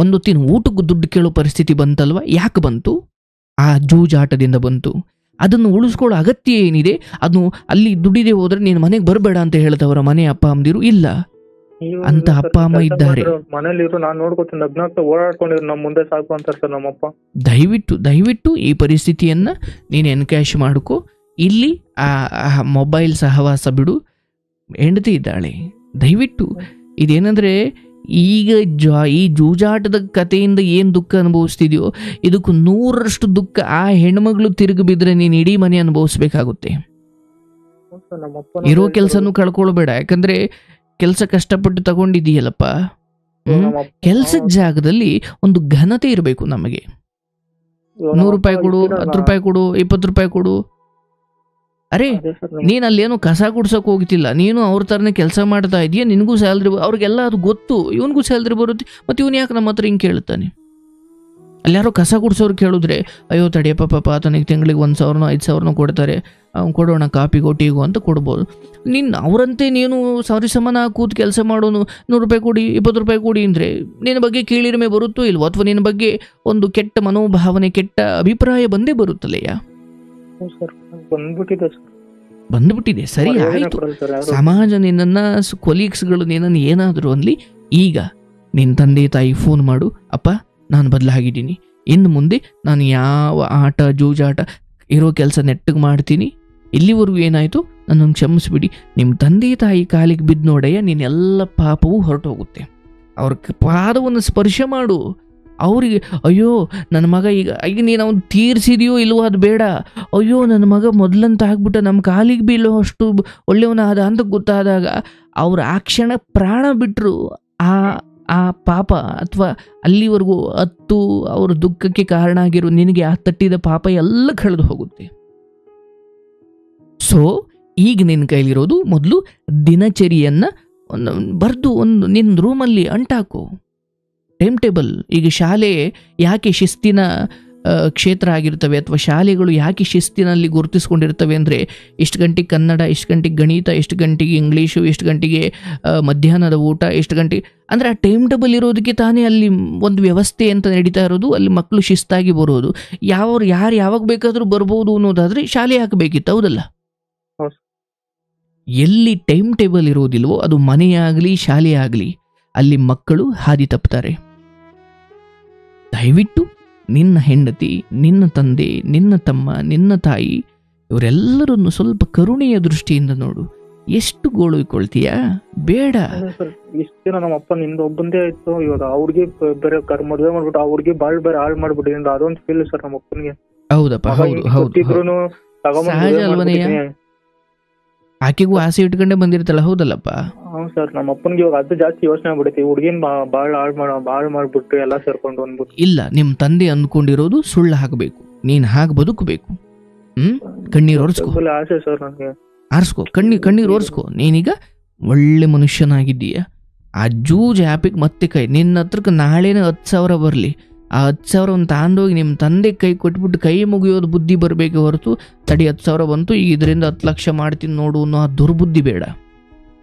ಒಂದೊತ್ತಿನ ಊಟಕ್ಕೆ ದುಡ್ಡು ಕೇಳೋ ಪರಿಸ್ಥಿತಿ ಬಂತಲ್ವ, ಯಾಕೆ ಬಂತು? ಆ ಜೂಜಾಟದಿಂದ ಬಂತು. ಅದನ್ನು ಉಳಿಸ್ಕೊಳ್ಳೋ ಅಗತ್ಯ ಏನಿದೆ? ಅದು ಅಲ್ಲಿ ದುಡಿದೇ ಹೋದ್ರೆ ನೀನು ಮನೆಗೆ ಬರಬೇಡ ಅಂತ ಹೇಳ್ದವರ ಮನೆ ಅಪ್ಪ ಅಮ್ಮದಿರು ಇಲ್ಲ. ಅಂತ ಅಪ್ಪ ಅಮ್ಮ ಇದ್ದಾರೆ. ಮನೇಲಿ ನಾನು ನೋಡ್ಕೊತೀನಿ, ನಗ್ನಾಗ್ತಾ ಓಡಾಡ್ಕೊಂಡಿದ್ರು, ನಮ್ಮ ಮುಂದೆ ಸಾಕು ಅಂತಾರೆ ಸರ್ ನಮ್ಮಪ್ಪ. ದಯವಿಟ್ಟು ಈ ಪರಿಸ್ಥಿತಿಯನ್ನ ನೀನು ಎನ್ಕ್ಯಾಶ್ ಮಾಡ್ಕೋ. ಇಲ್ಲಿ ಆ ಮೊಬೈಲ್ ಸಹವಾಸ ಬಿಡು. ಹೆಂಡತಿ ಇದ್ದಾಳೆ. ದಯವಿಟ್ಟು ಇದೇನಂದ್ರೆ ಈಗ ಈ ಜೂಜಾಟದ ಕಥೆಯಿಂದ ಏನು ದುಃಖ ಅನುಭವಿಸ್ತಿದ್ಯೋ ಇದಕ್ಕೂ 100ರಷ್ಟು ದುಃಖ ಆ ಹೆಣ್ಮಗಳು ತಿರುಗಿ ಬಿದ್ರೆ ನೀನು ಇಡೀ ಮನೆ ಅನುಭವಿಸ್ಬೇಕಾಗುತ್ತೆ. ಇರೋ ಕೆಲಸನೂ ಕಳ್ಕೊಳ್ಬೇಡ, ಯಾಕಂದ್ರೆ ಕೆಲಸ ಕಷ್ಟಪಟ್ಟು ತಗೊಂಡಿದೀಯಲ್ಲಪ್ಪ. ಕೆಲ್ಸದ ಜಾಗದಲ್ಲಿ ಒಂದು ಘನತೆ ಇರಬೇಕು ನಮಗೆ. 100 ರೂಪಾಯಿ ಕೊಡು, 10 ರೂಪಾಯಿ ಕೊಡು, 20 ರೂಪಾಯಿ ಕೊಡು. ಅರೆ, ನೀನು ಅಲ್ಲೇನೋ ಕಸ ಗುಡ್ಸೋಕೆ ಹೋಗ್ತಿಲ್ಲ, ನೀನು ಅವ್ರ ಥರನೇ ಕೆಲಸ ಮಾಡ್ತಾ ಇದೀಯ, ನಿನಗೂ ಸ್ಯಾಲ್ರಿ, ಅವ್ರಿಗೆಲ್ಲ ಅದು ಗೊತ್ತು, ಇವನಿಗೂ ಸ್ಯಾಲ್ರಿ ಬರುತ್ತೆ, ಮತ್ತು ಇವನು ಯಾಕೆ ನಮ್ಮ ಹತ್ರ ಹಿಂಗೆ ಕೇಳ್ತಾನೆ? ಅಲ್ಲಿ ಯಾರೋ ಕಸ ಗುಡ್ಸೋರು ಕೇಳಿದ್ರೆ, ಅಯ್ಯೋ ತಡಿಯಪ್ಪ ಪಾಪ ಆತನಿಗೆ ತಿಂಗಳಿಗೆ 1,000 5,000 ಕೊಡ್ತಾರೆ, ಅವ್ನು ಕೊಡೋಣ ಕಾಪಿಗೋ ಟೀಗೋ ಅಂತ ಕೊಡ್ಬೋದು. ನೀನು ಅವರಂತೆ ನೀನು ಸಾರಿ ಸಮಾನ ಕೂತು ಕೆಲಸ ಮಾಡೋನು 100 ರೂಪಾಯಿ ಕೊಡಿ 20 ರೂಪಾಯಿ ಕೊಡಿ ಅಂದರೆ ನಿನ್ನ ಬಗ್ಗೆ ಕೀಳಿರಿಮೆ ಬರುತ್ತೋ ಇಲ್ವೋ, ಅಥವಾ ನಿನ್ನ ಬಗ್ಗೆ ಒಂದು ಕೆಟ್ಟ ಮನೋಭಾವನೆ, ಕೆಟ್ಟ ಅಭಿಪ್ರಾಯ ಬಂದೇ ಬರುತ್ತಲ್ಲಯ್ಯ. ಬಂದ್ಬಿಟ್ಟಿದೆ. ಸರಿ ಆಯ್ತು, ಸಮಾಜ ನಿನ್ನನ್ನು, ಕೊಲೀಗ್ಸ್ಗಳು ನಿನ್ನನ್ನು ಏನಾದರೂ ಅನ್ಲಿ, ಈಗ ನಿನ್ನ ತಂದೆ ತಾಯಿ ಫೋನ್ ಮಾಡು, ಅಪ್ಪ ನಾನು ಬದಲಾಗಿದ್ದೀನಿ, ಇನ್ನು ಮುಂದೆ ನಾನು ಯಾವ ಆಟ ಜೂಜಾಟ ಇರೋ ಕೆಲಸ ನೆಟ್ಟಗೆ ಮಾಡ್ತೀನಿ, ಇಲ್ಲಿವರೆಗೂ ಏನಾಯಿತು ನನ್ನನ್ನು ಕ್ಷಮಿಸ್ಬಿಡಿ. ನಿಮ್ಮ ತಂದೆ ತಾಯಿ ಕಾಲಿಗೆ ಬಿದ್ದು ನೋಡಯ್ಯ, ನಿನ್ನೆಲ್ಲ ಪಾಪವೂ ಹೊರಟೋಗುತ್ತೆ. ಅವ್ರ ಪಾದವನ್ನು ಸ್ಪರ್ಶ ಮಾಡು. ಅವರಿಗೆ ಅಯ್ಯೋ ನನ್ನ ಮಗ ಈಗ ನೀನು ಅವನು ತೀರಿಸಿದೆಯೋ ಇಲ್ವೋ ಅದು ಬೇಡ, ಅಯ್ಯೋ ನನ್ನ ಮಗ ಮೊದಲಂತ ಆಗ್ಬಿಟ್ಟ, ನಮ್ಮ ಕಾಲಿಗೆ ಬೀಳೋ ಅಷ್ಟು ಒಳ್ಳೆಯವನಾದ ಅಂತ ಗೊತ್ತಾದಾಗ ಅವ್ರು ಆ ಕ್ಷಣ ಪ್ರಾಣ ಬಿಟ್ಟರು. ಆ ಪಾಪ ಅಥವಾ ಅಲ್ಲಿವರೆಗೂ ಅವ್ರ ದುಃಖಕ್ಕೆ ಕಾರಣ ಆಗಿರೋ ನಿನಗೆ ಆ ತಟ್ಟಿದ ಪಾಪ ಎಲ್ಲ ಕಳೆದು ಹೋಗುತ್ತೆ. ಸೊ ಈಗ ನಿನ್ನ ಕೈಲಿರೋದು ಮೊದಲು ದಿನಚರಿಯನ್ನು ಬರೆದು ಒಂದು ನಿನ್ನ ರೂಮಲ್ಲಿ ಅಂಟಾಕು. Time table. ಈಗ ಶಾಲೆ ಯಾಕೆ ಶಿಸ್ತಿನ ಕ್ಷೇತ್ರ ಆಗಿರ್ತವೆ, ಅಥವಾ ಶಾಲೆಗಳು ಯಾಕೆ ಶಿಸ್ತಿನಲ್ಲಿ ಗುರುತಿಸ್ಕೊಂಡಿರ್ತವೆ ಅಂದರೆ, ಎಷ್ಟು ಗಂಟೆಗೆ ಕನ್ನಡ, ಎಷ್ಟು ಗಂಟೆಗೆ ಗಣಿತ, ಎಷ್ಟು ಗಂಟೆಗೆ ಇಂಗ್ಲೀಷು, ಎಷ್ಟು ಗಂಟೆಗೆ ಮಧ್ಯಾಹ್ನದ ಊಟ, ಎಷ್ಟು ಗಂಟೆ ಅಂದರೆ ಆ ಟೈಮ್ ಟೇಬಲ್ ಇರೋದಕ್ಕೆ ತಾನೇ ಅಲ್ಲಿ ಒಂದು ವ್ಯವಸ್ಥೆ ಅಂತ ನಡೀತಾ ಇರೋದು. ಅಲ್ಲಿ ಮಕ್ಕಳು ಶಿಸ್ತಾಗಿ ಬರೋದು. ಯಾರು ಯಾವಾಗ ಬೇಕಾದರೂ ಬರ್ಬೋದು ಅನ್ನೋದಾದರೆ ಶಾಲೆ ಹಾಕಬೇಕಿತ್ತು, ಹೌದಲ್ಲ? ಎಲ್ಲಿ ಟೈಮ್ ಟೇಬಲ್ ಇರೋದಿಲ್ವೋ ಅದು ಮನೆಯಾಗಲಿ ಶಾಲೆ ಆಗಲಿ, ಅಲ್ಲಿ ಮಕ್ಕಳು ಹಾದಿ ತಪ್ಪುತ್ತಾರೆ. ದಯವಿಟ್ಟು ನಿನ್ನ ಹೆಂಡತಿ, ನಿನ್ನ ತಂದೆ, ನಿನ್ನ ತಮ್ಮ, ನಿನ್ನ ತಾಯಿ ಇವರೆಲ್ಲರನ್ನು ಸ್ವಲ್ಪ ಕರುಣೆಯ ದೃಷ್ಟಿಯಿಂದ ನೋಡು. ಎಷ್ಟು ಗೋಳುಕೊಳ್ತೀಯಾ? ಬೇಡ. ಇಷ್ಟು ದಿನ ನಮ್ಮ ಅಪ್ಪ ನಿಂದ ಒಬ್ಬಂದೇ ಆಯ್ತು, ಇವಾಗ ಅವ್ರಿಗೆ ಬೇರೆ ಮದುವೆ ಮಾಡ್ಬಿಟ್ಟು ಅವ್ರಿಗೆ ಬಾಳ್ ಬೇರೆ ಹಾಳು ಮಾಡ್ಬಿಟ್ಟಿದ್ರಿಂದ ಅದೊಂದು ಫೀಲ್ ಸರ್ ನಮ್ಮ ಅಪ್ಪನಿಗೆ. ಹೌದಪ್ಪ, ಹೌದು ಸಹಜ ಅಲ್ವನಯ್ಯ. ಆಕೆಗೂ ಆಸೆ ಇಟ್ಕೊಂಡೇ ಬಂದಿರ್ತಲ್ಲ, ಹೌದಲ್ಲಪ್ಪ? ಹೌದು ಸರ್, ನಮ್ಮ ಅಪ್ಪನಿಗೆ ಇವಾಗ ಅದು ಜಾಸ್ತಿ ಯೋಚನೆ ಆಗ್ಬಿಡುತ್ತೆ, ಹುಡುಗಿನ ಬಾಳ್ ಹಾಳು ಮಾಡ್ಬಿಟ್ಟು ಎಲ್ಲ ಸೇರ್ಕೊಂಡು ಅಂದ್ಬಿಟ್ಟು. ಇಲ್ಲ, ನಿಮ್ಮ ತಂದೆ ಅಂದ್ಕೊಂಡಿರೋದು ಸುಳ್ಳು ಹಾಕಬೇಕು, ನೀನು ಹಾಗೆ ಬದುಕಬೇಕು. ಕಣ್ಣೀರು ಒರೆಸ್ಕೋ, ಆಸೆ ಸರ್ ನನಗೆ. ಆರಿಸ್ಕೋ, ಕಣ್ಣೀರು ಒರೆಸ್ಕೋ. ನೀನೀಗ ಒಳ್ಳೆ ಮನುಷ್ಯನಾಗಿದ್ದೀಯ. ಆ ಜೂಜ್ ಆ್ಯಪಿಗೆ ಮತ್ತೆ ಕೈ, ನಿನ್ನ ಹತ್ರಕ್ಕೆ ನಾಳೆನೇ 10,000 ಬರಲಿ, ಆ 10,000 ತಾಂಡೋಗಿ ನಿಮ್ಮ ತಂದೆ ಕೈ ಕೊಟ್ಬಿಟ್ಟು ಕೈ ಮುಗಿಯೋದು ಬುದ್ಧಿ ಬರಬೇಕೆ ಹೊರತು, ತಡಿ 10,000 ಬಂತು ಈಗ ಇದರಿಂದ 10 ಲಕ್ಷ ಮಾಡ್ತೀನಿ ನೋಡು ಅನ್ನೋ ಆ ದುರ್ಬುದ್ಧಿ ಬೇಡ.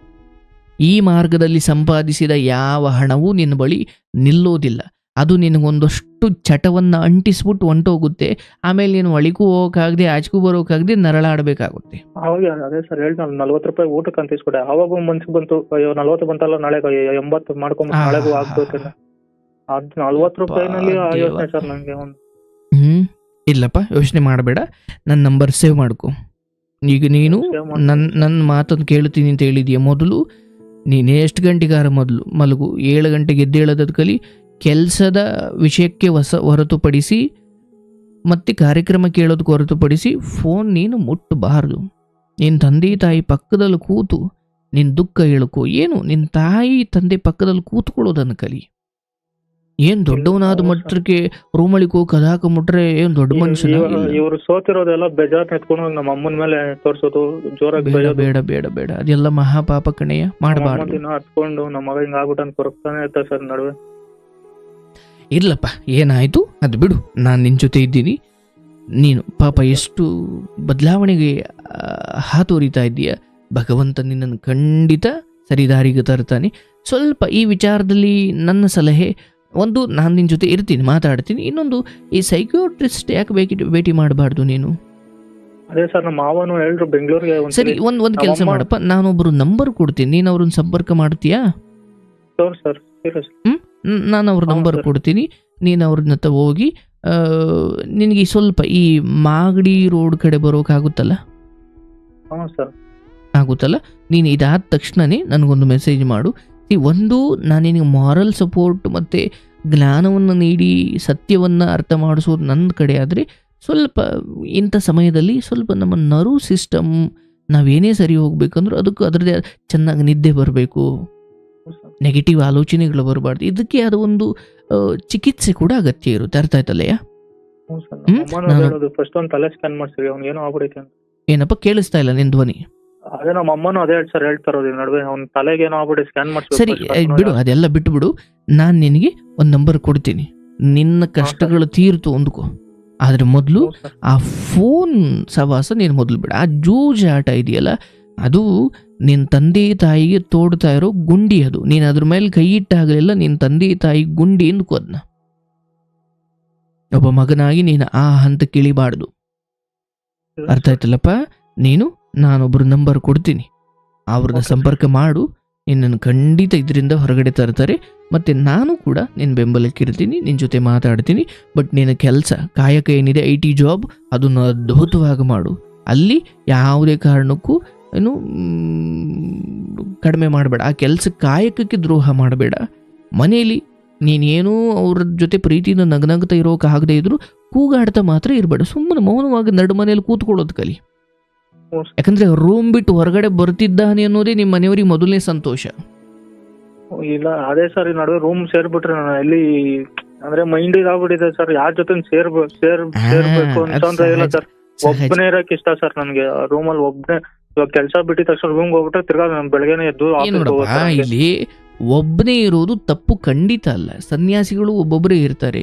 ಈ ಮಾರ್ಗದಲ್ಲಿ ಸಂಪಾದಿಸಿದ ಯಾವ ಹಣವೂ ನಿನ್ನ ಬಳಿ ನಿಲ್ಲೋದಿಲ್ಲ. ಅದು ನಿನಗೊಂದಷ್ಟು ಚಟವನ್ನು ಅಂಟಿಸ್ಬಿಟ್ಟು ಹೊಂಟೋಗುತ್ತೆ. ಆಮೇಲೆ ನೀನು ಒಳಿಗೂ ಹೋಗೋಕ್ಕಾಗದೆ ಆಚೆಗೂ ಬರೋಕ್ಕಾಗದೆ ನರಳಾಡಬೇಕಾಗುತ್ತೆ. ಅವಾಗ ಅದೇ ಸರ್ ಹೇಳ್ತಾನೆ, 40 ರೂಪಾಯಿ ಊಟಕ್ಕೆ ಅಂತ ಇಸ್ಕೊಡೆ. ಅವಾಗ ಮನ್ಸಿಗೆ ಬಂತು, ಅಯ್ಯೋ 40 ಬಂತಲ್ಲ, ನಾಳೆ 80 ಮಾಡ್ಕೊಂಡ್ ನಾಳೆಗೂ ಆಗ್ಬೋದಿಲ್ಲ. ಅದು 40 ರೂಪಾಯಿನಲ್ಲಿ ಯೋಚನೆ ಸರ್ ನನಗೆ. ಇಲ್ಲಪ್ಪ, ಯೋಚನೆ ಮಾಡಬೇಡ. ನನ್ನ ನಂಬರ್ ಸೇವ್ ಮಾಡ್ಕೊ. ಈಗ ನೀನು ನನ್ನ ಮಾತನ್ನು ಕೇಳ್ತೀನಿ ಅಂತ ಹೇಳಿದೀಯ. ಮೊದಲು ನೀನು ಎಷ್ಟು ಗಂಟೆಗಾರ ಮೊದಲು ಮಲಗು, 7 ಗಂಟೆಗೆ ಎದ್ದೇಳೋದು ಕಲಿ. ಕೆಲಸದ ವಿಷಯಕ್ಕೆ ಹೊರತುಪಡಿಸಿ ಮತ್ತು ಕಾರ್ಯಕ್ರಮ ಕೇಳೋದಕ್ಕೆ ಹೊರತುಪಡಿಸಿ ಫೋನ್ ನೀನು ಮುಟ್ಟಬಾರದು. ನಿನ್ನ ತಂದೆ ತಾಯಿ ಪಕ್ಕದಲ್ಲಿ ಕೂತು ನಿನ್ನ ದುಃಖ ಹೇಳ್ಕೊ. ಏನು ನಿನ್ನ ತಾಯಿ ತಂದೆ ಪಕ್ಕದಲ್ಲಿ ಕೂತ್ಕೊಳ್ಳೋದನ್ನು ಕಲಿ. ಏನ್ ದೊಡ್ಡವನಾದ ಮಟ್ಟಕ್ಕೆ ರೂಮಳಿಗೆ ಹೋಗಿ ಕದಾಕ ಮುಟ್ರೆ ಏನ್ ದೊಡ್ಡ ಮನುಷ್ಯನ? ಇವರು ಸೋತಿರೋದೆಲ್ಲ ಬೇಜಾರ್ ಎತ್ಕೊಂಡು ನಮ್ಮ ಅಮ್ಮನ ಮೇಲೆ ತೋರ್ಸೋದು, ಜೋರಾಗಿ ಬೇಡ ಬೇಡ ಬೇಡ, ಅದೆಲ್ಲ ಮಹಾಪಾಪ ಕಣೆಯ, ಮಾಡಬಾರ್ದು. ಹತ್ಕೊಂಡು ನಮ್ಮ ಮಗ ಹಿಂಗ ಆಗ್ಬಿಟ್ಟು ಕೊರಗ್ತಾನೆ ಇರ್ತಾರೆ ಸರ್ ನಡುವೆ. ಇರ್ಲಪ್ಪ, ಏನಾಯಿತು ಅದು ಬಿಡು, ನಾನು ನಿನ್ನ ಜೊತೆ ಇದ್ದೀನಿ. ನೀನು ಪಾಪ ಎಷ್ಟು ಬದಲಾವಣೆಗೆ ಹಾತೊರಿತಾ ಇದ್ದೀಯ. ಭಗವಂತ ನಿನ್ನನ್ನು ಖಂಡಿತ ಸರಿದಾರಿಗೆ ತರ್ತಾನೆ. ಸ್ವಲ್ಪ ಈ ವಿಚಾರದಲ್ಲಿ ನನ್ನ ಸಲಹೆ ಒಂದು, ನಾನು ನಿನ್ನ ಜೊತೆ ಇರ್ತೀನಿ, ಮಾತಾಡ್ತೀನಿ. ಇನ್ನೊಂದು, ಈ ಸೈಕ್ಯೋಟ್ರಿಸ್ಟ್ ಯಾಕೆ ಭೇಟಿ ಮಾಡಬಾರ್ದು ನೀನು? ಅದೇ ಸರ್, ನಮ್ಮ ಮಾವನು ಹೇಳಿದ್ರು ಬೆಂಗಳೂರಿಗೆ. ಸರಿ, ಒಂದು ಕೆಲಸ ಮಾಡಪ್ಪ, ನಾನೊಬ್ಬರು ನಂಬರ್ ಕೊಡ್ತೀನಿ, ನೀನು ಅವ್ರನ್ನ ಸಂಪರ್ಕ ಮಾಡ್ತೀಯಾ? ಸರ್ ನಾನು ಅವ್ರ ನಂಬರ್ ಕೊಡ್ತೀನಿ, ನೀನು ಅವ್ರನ್ನ ಹೋಗಿ ನಿನಗೆ ಸ್ವಲ್ಪ ಈ ಮಾಗಡಿ ರೋಡ್ ಕಡೆ ಬರೋಕ್ಕಾಗುತ್ತಲ್ಲ? ಹಾಂ ಸರ್ ಆಗುತ್ತಲ್ಲ. ನೀನು ಇದಾದ ತಕ್ಷಣವೇ ನನಗೊಂದು ಮೆಸೇಜ್ ಮಾಡು. ಒಂದು, ನಾನು ನಿನಗೆ ಮಾರಲ್ ಸಪೋರ್ಟ್ ಮತ್ತು ಜ್ಞಾನವನ್ನು ನೀಡಿ ಸತ್ಯವನ್ನು ಅರ್ಥ ಮಾಡಿಸೋದು ನನ್ನ ಕಡೆ ಆದರೆ, ಸ್ವಲ್ಪ ಇಂಥ ಸಮಯದಲ್ಲಿ ಸ್ವಲ್ಪ ನಮ್ಮ ನರ್ವ್ ಸಿಸ್ಟಮ್ ನಾವೇನೇ ಸರಿ ಹೋಗ್ಬೇಕಂದ್ರೂ ಅದಕ್ಕೂ ಅದರದ್ದೇ ಚೆನ್ನಾಗಿ ನಿದ್ದೆ ಬರಬೇಕು, ನೆಗೆಟಿವ್ ಆಲೋಚನೆಗಳು ಬರಬಾರ್ದು. ಇದಕ್ಕೆ ಅದು ಒಂದು ಚಿಕಿತ್ಸೆ ಕೂಡ ಅಗತ್ಯ ಇರುತ್ತೆ. ಅರ್ಥ ಆಯ್ತಲ್ಲಯ್ಯ? ಫಸ್ಟ್ ಒಂದು ತಲೆ ಸ್ಕ್ಯಾನ್ ಮಾಡ್ತೀವಿ, ಅವ್ನು ಏನೋ ಆಗ್ಬಿಡೈತೆ ಅಂತ. ಏನಪ್ಪ ಕೇಳಿಸ್ತಾ ಇಲ್ಲ ನಿನ್ನ ಧ್ವನಿ? ಅದೇ ನಮ್ಮ ಅಮ್ಮನೂ ಅದೇ ಸರ್ ಹೇಳ್ತಾರೋದು ನಡುವೆ, ಅವ್ನ ತಲೆಗೆ ಏನೋ ಆಗ್ಬಿಡಿ, ಸ್ಕ್ಯಾನ್ ಮಾಡ್ತೀವಿ. ಸರಿ ಬಿಡು, ಅದೆಲ್ಲ ಬಿಟ್ಬಿಡು. ನಾನು ನಿನಗೆ ಒಂದು ನಂಬರ್ ಕೊಡ್ತೀನಿ, ನಿನ್ನ ಕಷ್ಟಗಳು ತೀರ್ತು ಅಂದ್ಕೋ. ಆದರೆ ಮೊದಲು ಆ ಫೋನ್ ಸವಾಸ ನೀನು ಮೊದಲು ಬಿಡ. ಆ ಜೂಜಾಟ ಇದೆಯಲ್ಲ, ಅದು ನಿನ್ನ ತಂದೆ ತಾಯಿಗೆ ತೋಡ್ತಾ ಇರೋ ಗುಂಡಿ. ಅದು ನೀನು ಅದ್ರ ಮೇಲೆ ಕೈ ಇಟ್ಟಾಗಲೆಲ್ಲ ನಿನ್ನ ತಂದೆ ತಾಯಿ ಗುಂಡಿ ಅಂದ್ಕೋ ಅದನ್ನ. ಒಬ್ಬ ಮಗನಾಗಿ ನೀನು ಆ ಹಂತಕ್ಕೆ ಇಳಿಬಾರ್ದು. ಅರ್ಥ ಆಯ್ತಲ್ಲಪ್ಪ? ನಾನೊಬ್ಬರು ನಂಬರ್ ಕೊಡ್ತೀನಿ, ಅವ್ರನ್ನ ಸಂಪರ್ಕ ಮಾಡು. ನಿನ್ನನ್ನು ಖಂಡಿತ ಇದರಿಂದ ಹೊರಗಡೆ ತರ್ತಾರೆ. ಮತ್ತು ನಾನು ಕೂಡ ನಿನ್ನ ಬೆಂಬಲಕ್ಕಿರ್ತೀನಿ, ನಿನ್ನ ಜೊತೆ ಮಾತಾಡ್ತೀನಿ. ಬಟ್ ನಿನ್ನ ಕೆಲಸ ಕಾಯಕ ಏನಿದೆ, IT ಜಾಬ್, ಅದನ್ನು ಅದ್ಭುತವಾಗಿ ಮಾಡು. ಅಲ್ಲಿ ಯಾವುದೇ ಕಾರಣಕ್ಕೂ ಏನು ಕಡಿಮೆ ಮಾಡಬೇಡ. ಆ ಕೆಲಸ ಕಾಯಕಕ್ಕೆ ದ್ರೋಹ ಮಾಡಬೇಡ. ಮನೆಯಲ್ಲಿ ನೀನೇನೂ ಅವ್ರ ಜೊತೆ ಪ್ರೀತಿಯಿಂದ ನಗನಗ್ತಾ ಇರೋಕ್ಕಾಗದೇ ಇದ್ರು ಕೂಗಾಡ್ತಾ ಮಾತ್ರ ಇರಬೇಡ. ಸುಮ್ಮನೆ ಮೌನವಾಗಿ ನಡು ಮನೇಲಿ ಕೂತ್ಕೊಳ್ಳೋದು ಕಲಿ. ಯಾಕಂದ್ರೆ ರೂಮ್ ಬಿಟ್ಟು ಹೊರಗಡೆ ಬರ್ತಿದ್ದಾನೆ ಅನ್ನೋದೇ ನಿಮ್ಮ ಮನೆಯವರಿಗೆ ಮೊದಲನೇ ಸಂತೋಷ. ಇಲ್ಲ ಅದೇ ಸರ್, ಈ ನಡುವೆ ರೂಮ್ ಸೇರ್ಬಿಟ್ರೆ ನಾನು ಎಲ್ಲಿ ಅಂದ್ರೆ ಮೈಂಡ್ ಇದಾಗ್ಬಿಟ್ಟಿದೆ ಸರ್. ಯಾರ ಜೊತೆ ಸೇರ್ಬೇಕು ಅಂತ ಇಲ್ಲ ಸರ್. ಒಬ್ಬನೇ ಇರಕ್ ಇಷ್ಟ ಸರ್ ನನ್ಗೆ. ರೂಮಲ್ಲಿ ಒಬ್ಬನೇ. ಇವಾಗ ಕೆಲಸ ಬಿಟ್ಟಿದ ತಕ್ಷಣ ರೂಮ್ ಹೋಗ್ಬಿಟ್ರೆ ತಿರ್ಗಾ ಬೆಳಗ್ಗೆನೆ ಎದ್ದು ಇಲ್ಲಿ ಒಬ್ಬನೇ ಇರೋದು ತಪ್ಪು ಖಂಡಿತ ಅಲ್ಲ. ಸನ್ಯಾಸಿಗಳು ಒಬ್ಬೊಬ್ಬರೇ ಇರ್ತಾರೆ,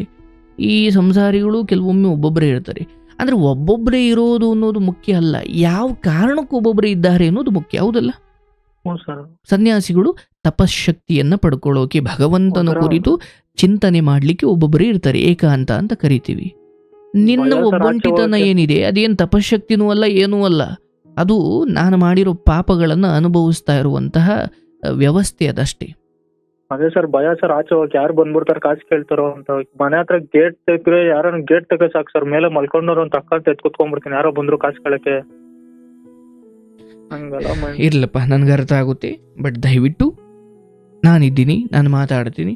ಈ ಸಂಸಾರಿಗಳು ಕೆಲವೊಮ್ಮೆ ಒಬ್ಬೊಬ್ಬರೇ ಇರ್ತಾರೆ. ಅಂದ್ರೆ ಒಬ್ಬೊಬ್ಬರೇ ಇರೋದು ಅನ್ನೋದು ಮುಖ್ಯ ಅಲ್ಲ, ಯಾವ ಕಾರಣಕ್ಕೂ ಒಬ್ಬೊಬ್ಬರೇ ಇದ್ದಾರೆ ಅನ್ನೋದು ಮುಖ್ಯ. ಹೌದಲ್ಲ? ಸನ್ಯಾಸಿಗಳು ತಪಶಕ್ತಿಯನ್ನ ಪಡ್ಕೊಳ್ಳೋಕೆ, ಭಗವಂತನ ಕುರಿತು ಚಿಂತನೆ ಮಾಡ್ಲಿಕ್ಕೆ ಒಬ್ಬೊಬ್ಬರೇ ಇರ್ತಾರೆ, ಏಕಾಂತ ಅಂತ ಕರಿತೀವಿ. ನಿನ್ನ ಒಬ್ಬಂಟಿತನ ಏನಿದೆ ಅದೇನು ತಪಶಕ್ತಿನೂ ಅಲ್ಲ, ಏನೂ ಅಲ್ಲ. ಅದು ನಾನು ಮಾಡಿರೋ ಪಾಪಗಳನ್ನು ಅನುಭವಿಸ್ತಾ ಇರುವಂತಹ ವ್ಯವಸ್ಥೆ ಅದಷ್ಟೇ. ಅದೇ ಸರ್, ಭಯ ಸರ್. ಆಚೆ ಹೋಗಿ ಯಾರು ಬಂದ್ಬಿಡ್ತಾರೆ, ಕಾಸು ಕೇಳ್ತಾರೋ ಅಂತ. ಮನೆ ಹತ್ರ ಗೇಟ್ ತೆಗ್ದ್ರೆ ಯಾರು ಗೇಟ್ ತೆಗ ಸಾಕು ಸರ್, ಮೇಲೆ ಮಲ್ಕೊಂಡವ್ರು ಅಂತ ಅಕ್ಕ ಎತ್ಕೊತ್ಕೊಂಡ್ಬಿಡ್ತೀನಿ, ಯಾರೋ ಬಂದ್ರು ಕಾಸು ಕೇಳಕ್ಕೆ. ಇರ್ಲಪ್ಪ, ನನ್ಗೆ ಅರ್ಥ ಆಗುತ್ತೆ. ಬಟ್ ದಯವಿಟ್ಟು ನಾನಿದ್ದೀನಿ, ನಾನು ಮಾತಾಡ್ತೀನಿ.